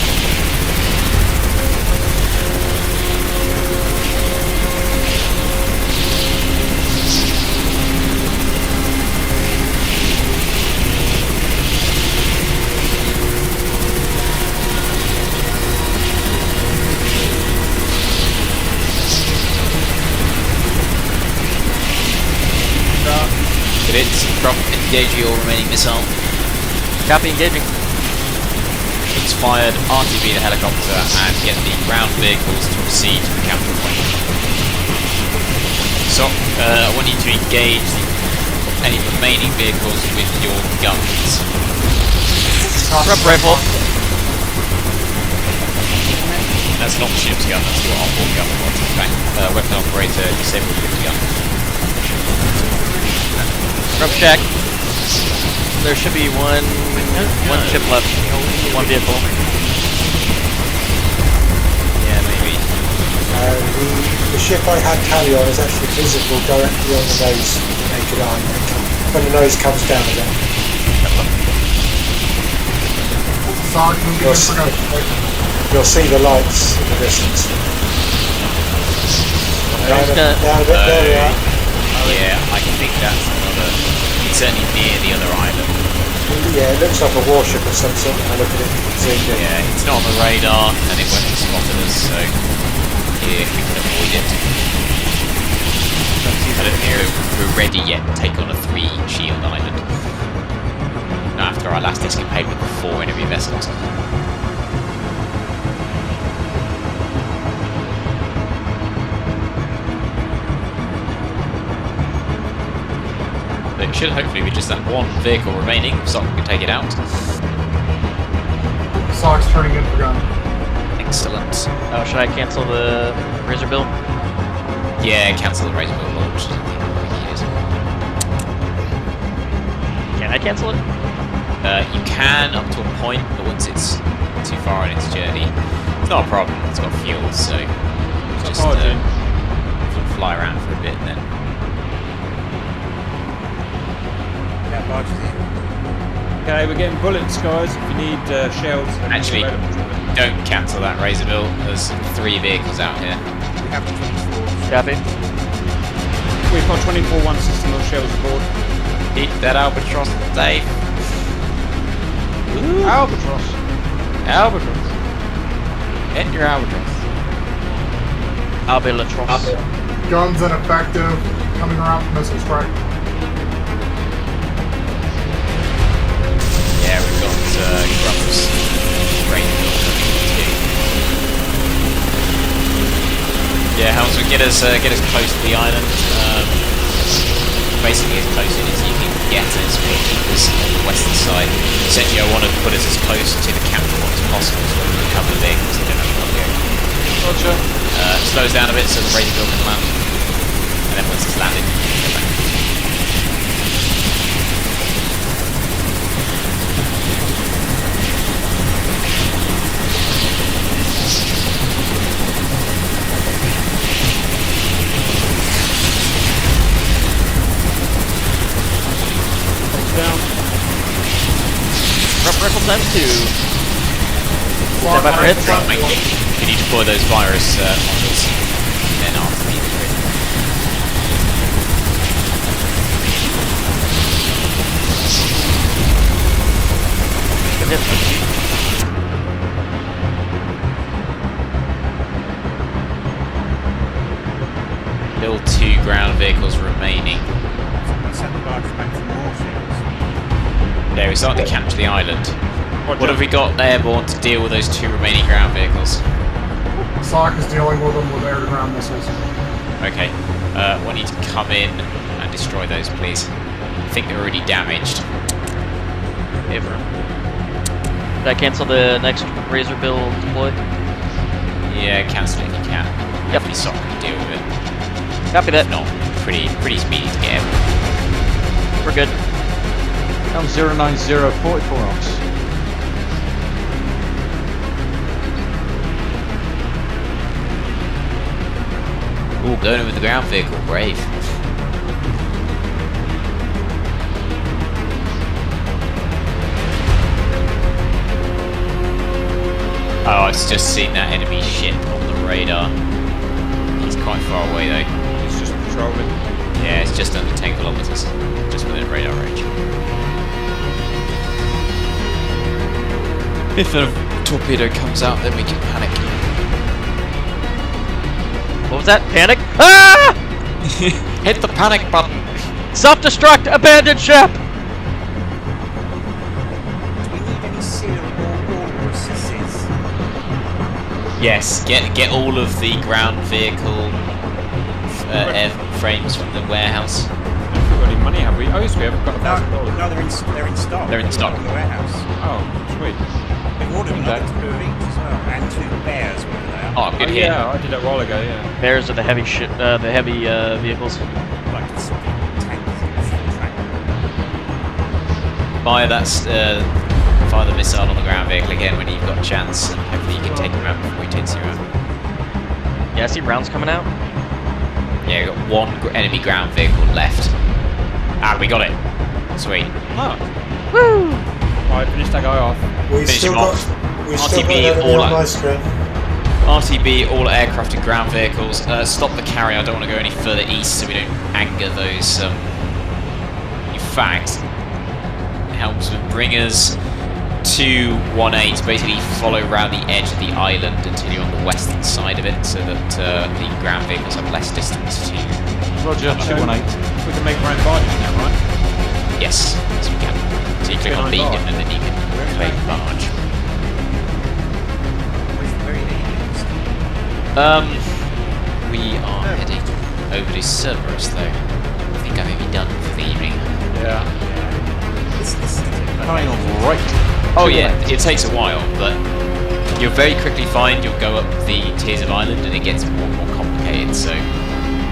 Good hits. Drop, engage your remaining missile. Copy engaging. It's fired, RTB the helicopter, and get the ground vehicles to proceed to the counter point. So, I want you to engage any remaining vehicles with your guns. Rump rifle. That's not the ship's gun, that's your onboard gun. Weapon operator, disable the ship's gun. Rump check. There should be one ship left. One vehicle. Yeah, maybe. The ship I had tally on is actually visible directly on the nose with the naked eye when the nose comes down again. Sarge, moving in for gunshot. You'll see the lights in the distance. Down a bit, there we are. Yeah, I think that's another. It's certainly near the other island. Yeah, it looks like a warship of some sort when I look at it. Yeah, it's not on the radar and it won't have spotted us, so yeah, we can avoid it. I don't think we're ready yet to take on a 3-shield island. Not after our last escapade with the 4 enemy vessels. It should hopefully be just that one vehicle remaining, so we can take it out. Sarge turning in for gun. Excellent. Oh, should I cancel the Razor Bill? Yeah, cancel the Razor Bill launch. Can I cancel it? You can up to a point, but once it's too far on its journey, it's not a problem. It's got fuel, so just fly around for a bit and then. Okay, we're getting bullets, guys. If you need shells, Actually, don't cancel that Razor Bill. There's 3 vehicles out here. We have 24. Copy. We've got 24 one system of shells aboard. Keep that Albatross safe. Albatross. Albatross. Get your Albatross. Albatross. Guns ineffective. Coming around for missile strike. Yeah, we've got Grumps. Great. Yeah, Helms would get us close to the island. Basically as close as you can get as we'll keep us on the western side. Essentially I want to put us as close to the capital as possible so we can cover the vehicles that don't have to go. Roger. Slows down a bit so the Razor Bill can land. And then once it's landed, go back. Down. Rifle times 2. Sarge, by for hits? Thank you. Can you deploy those virus modules? Then after me, Good hit. Still 2 ground vehicles remaining. Send the barge back for more shields. Yeah, we're starting to capture the island. Roger. What have we got airborne to deal with those 2 remaining ground vehicles? Sarge is dealing with them with air-to-ground missiles. Okay, want you to come in and destroy those, please. I think they're already damaged. Ever. Did I cancel the next Razor Bill deploy? Yeah, cancel it if you can. Yep. Definitely stop and deal with it. Copy that. Not pretty speedy to get in. We're good. I'm 090, 44 knots. Ooh, going in with the ground vehicle, brave. Oh, I've just seen that enemy ship on the radar. He's quite far away though. It's just patrolling. Yeah, it's just under 10 kilometers, just within radar range. If a torpedo comes out, then we can panic. What was that? Panic? Ah! Hit the panic button. Self-destruct! Abandoned ship! Do we need any SEAL or processes? Yes, get all of the ground vehicle airframes from the warehouse. Have we got any money, have we? Oh, yes, we have. We've got $1,000. No, they're in stock. They're in stock. In the warehouse. Oh, sweet. We've ordered another Okay. 2 of each as well, and 2 bears, whatever they are. Oh, good Oh, hit. yeah, I did that a while ago, yeah. Bears are the heavy ship, the heavy vehicles. Like it's tanks. Fire fire the missile on the ground vehicle again when you've got a chance, and hopefully you can take him out before he takes you out. Yeah, I see rounds coming out. Yeah, we've got 1 enemy ground vehicle left. Ah, we got it. Sweet. Ah, Woo! Alright, finish that guy off. We've Finish still him got off. we've still got RTB, an enemy all on out. my screen. RTB, all aircraft and ground vehicles. Stop the carrier. I don't want to go any further east so we don't anger those. In fact, it helps with bringers 218. Basically, follow around the edge of the island until you're on the western side of it, so that the ground vehicles have less distance to. Roger, 218. We can make our own barges now, right? Yes, yes we can. So you click on Behind beacon barge. and then you can claim barge. We are heading over to Cerberus though. I think I may be done for the evening. Yeah. Coming on right. Oh yeah, it takes a while, but you'll very quickly find you'll go up the tiers of island and it gets more and more complicated. So,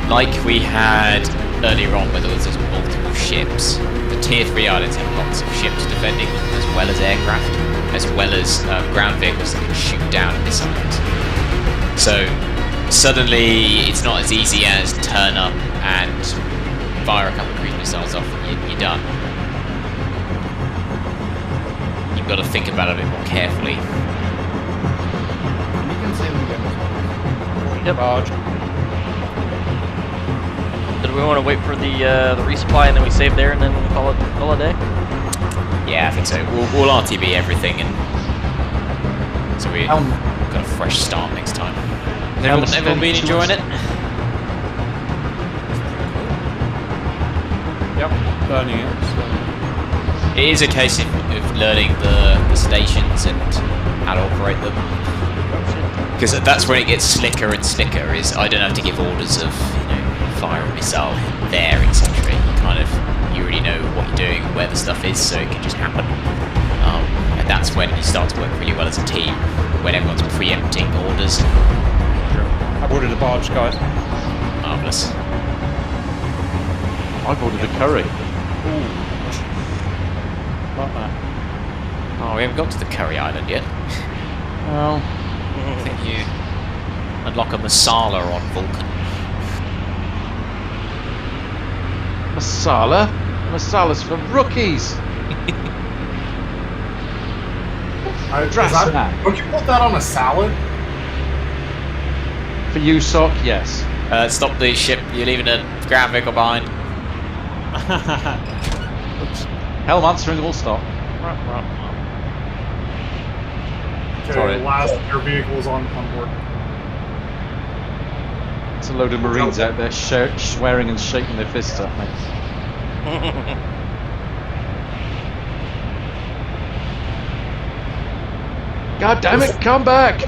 like we had earlier on where there was those multiple ships, the tier 3 islands have lots of ships defending them as well as aircraft, as well as ground vehicles that can shoot down missiles. So suddenly it's not as easy as turn up and fire a couple of cruise missiles off and you're done. You've got to think about it a bit more carefully. You can say we get Yep. Barge. Did we want to wait for the resupply and then we save there and then call it a day? Yeah, I think so. We'll RTB everything and so we got a fresh start next time. Has everyone been enjoying it? Yep, learning it. So. It is a case of learning the stations and how to operate them. Because that's when it gets slicker and slicker, is I don't have to give orders of, fire a missile there, etc. You already know what you're doing, where the stuff is, so it can just happen. And that's when you start to work really well as a team, when everyone's preempting orders. I've ordered a barge, guys. Marvellous. I've ordered a curry. Like that. Oh, we haven't got to the Curry Island yet. Well, I think you unlock a Masala on Vulcan. masala? Masala's for rookies. Would you put that on a salad? For you, Sock, yes. Stop the ship. You're leaving a ground vehicle behind. Oops. Helm answering all stop. Okay, Sorry. last your vehicles on board. It's a load of Marines out there swearing and shaking their fists at me. God damn it, come back!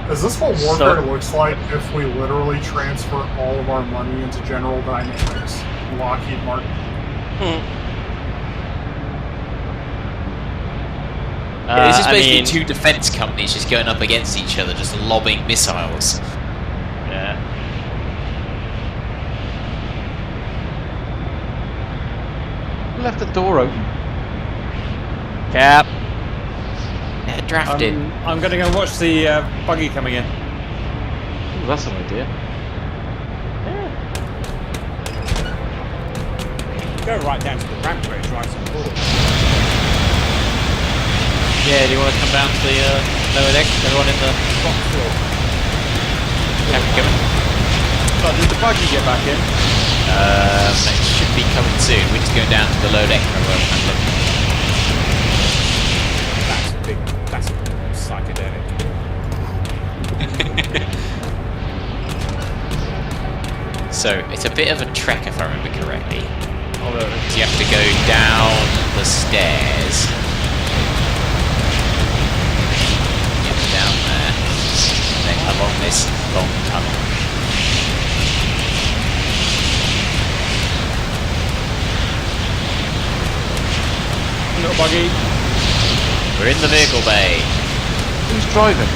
Is this what warfare looks like if we literally transfer all of our money into General Dynamics, Lockheed Martin? This is basically two defense companies just going up against each other, just lobbing missiles. Yeah. Left the door open. Cap. Yeah, drafted. I'm going to go watch the buggy coming in. Ooh, that's an idea. Go right down to the ramp where it drives on board. Yeah, do you want to come down to the lower deck? Everyone in the Top floor. But did the buggy get back in? It should be coming soon. We're just going down to the low deck and everyone can look. That's psychedelic. So, it's a bit of a trek if I remember correctly. Although, So you have to go down the stairs. Yep, down there. And then along this long tunnel. little buggy. We're in the vehicle bay. Who's driving?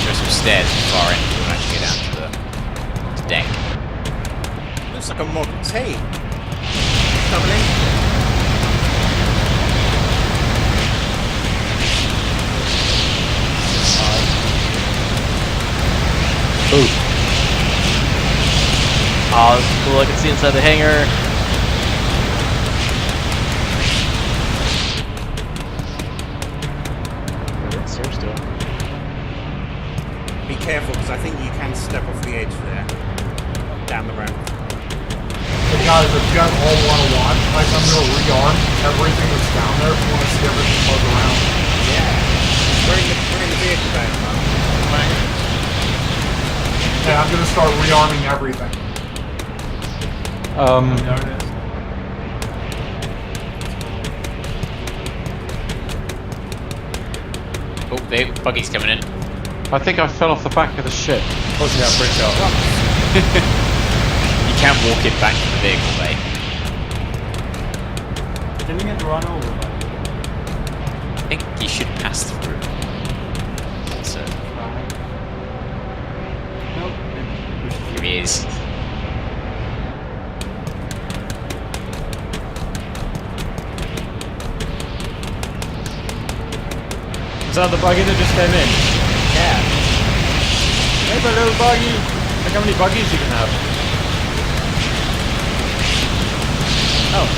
There's some stairs at the far end. We'll actually get down to the deck. Looks like a Model T. Double engine. Ooh. Oh, this is cool. I can see inside the hangar. What's Sarah's doing? Be careful, because I think you can step off the edge there. Down the ramp. Hey guys, if you guys all want to watch, like I'm going to rearm everything that's down there if you want to see everything buzz around. Yeah. We're in the vehicle bay. Yeah, I'm going to start rearming everything. There it is. Oh, the buggy's coming in. I think I fell off the back of the ship. Watch out, Pritchard. You can walk it back to the vehicle bay. Didn't get run over by I think you should pass through. So, Nope. here he is. Is that the buggy that just came in? Yeah. Hey, my little buggy! Look how many buggies you can have. Oh,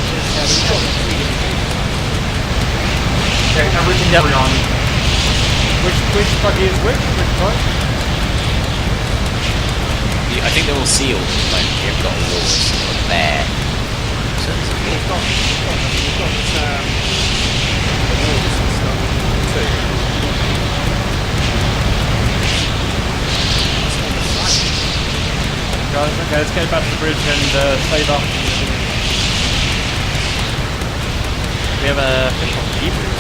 Okay, everything's rearming. which buggy is which? Which type? I think they're all sealed at the moment. You haven't got a wall there. So We've got the walls and stuff too. Guys, okay, let's get back to the bridge and save up. We have a official debrief.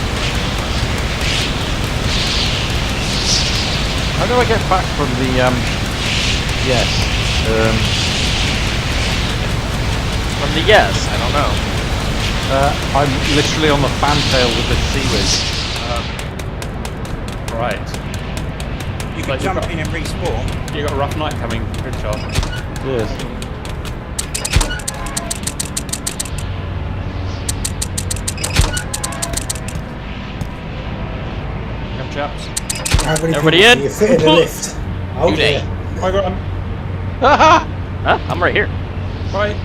How do I get back from the, yes, From the yes, I don't know. I'm literally on the fantail with the seaweed. Right. You can jump in and respawn. You got a rough night coming, Pritchard. Yes. Come, chaps. How many Everybody people in? can you fit in a lift? Oh Good day. dear. I got him. Huh? I'm right here. Right.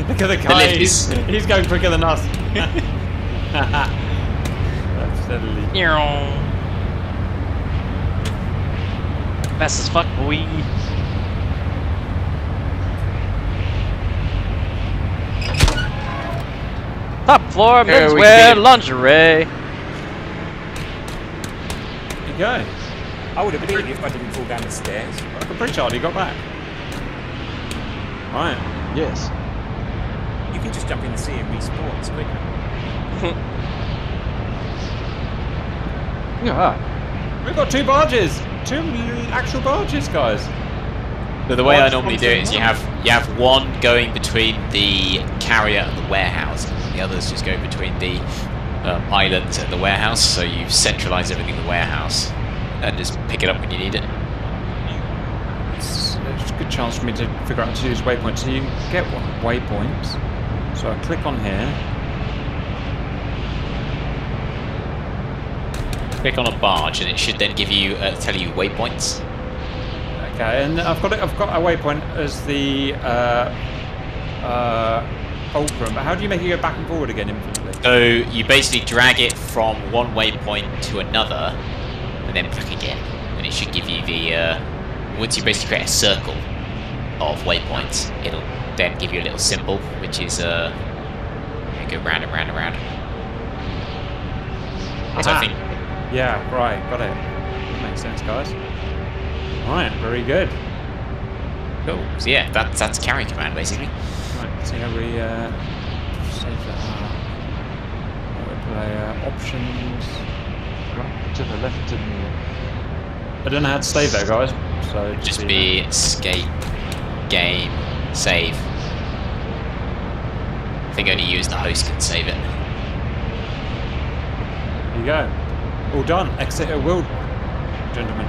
Look at the guy. lift He's going quicker than us. Absolutely. Fast as fuck, boy. Top floor, Here we menswear, go. lingerie. There you go. I would have believed you if I didn't fall down the stairs. Look at Pritchard, he got back. Right. Yes. You can just jump in the sea and respawn. It's quicker. Yeah. We've got two barges. Two actual barges, guys. So the way I Barge normally do it is you have one going between the carrier and the warehouse. The others just go between the island and the warehouse. So you centralise everything in the warehouse and just pick it up when you need it. It's a good chance for me to figure out how to use waypoints. So you get waypoints. So I click on here. Click on a barge and it should then give you tell you waypoints. Okay, and I've got a waypoint as the fulcrum. But how do you make it go back and forward again infinitely? So you basically drag it from one waypoint to another and then back again. And it should give you the once you basically create a circle of waypoints, it'll then give you a little symbol, which is you go round and round and round. So I think Yeah, right, got it. That makes sense, guys. Right, very good. cool. So yeah, that's carry command basically. Right, let's see how we save that. Options. Right to the left of me. I don't know how to save that, guys. So Just be escape, game, save. I think only you as the host can save it. There you go. All done. Exit at will, gentlemen.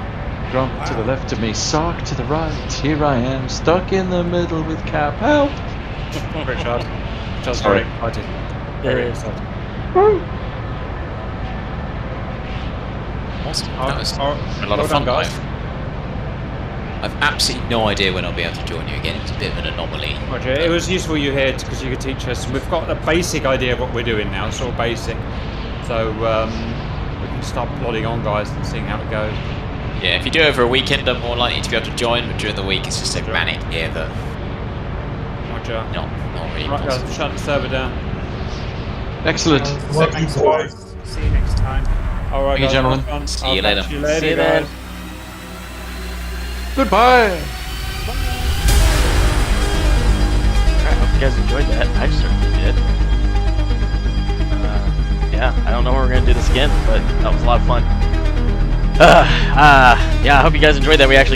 Grump to the left of me, Sark to the right. Here I am, stuck in the middle with Cap. Help! Richard. Just Sorry. very excited. Very excited. Awesome. Oh, That was oh, a lot of well fun, done, guys. guys. I've absolutely no idea when I'll be able to join you again. It's a bit of an anomaly. Roger. It was useful you here because you could teach us. We've got a basic idea of what we're doing now. It's all basic. So we can start plodding on, guys, and seeing how it goes. Yeah, if you do it over a weekend, I'm more likely to be able to join, but during the week it's just so manic here that Roger. not really Right, guys, possible. shut the server down. Excellent. Thanks, guys. See you next time. All right, Thank you, guys, gentlemen. have fun. See I'll you later. catch you later, See you guys. then. Goodbye. I hope you guys enjoyed that. I certainly did. Yeah, I don't know when we're gonna do this again, but that was a lot of fun. Yeah, I hope you guys enjoyed that. We actually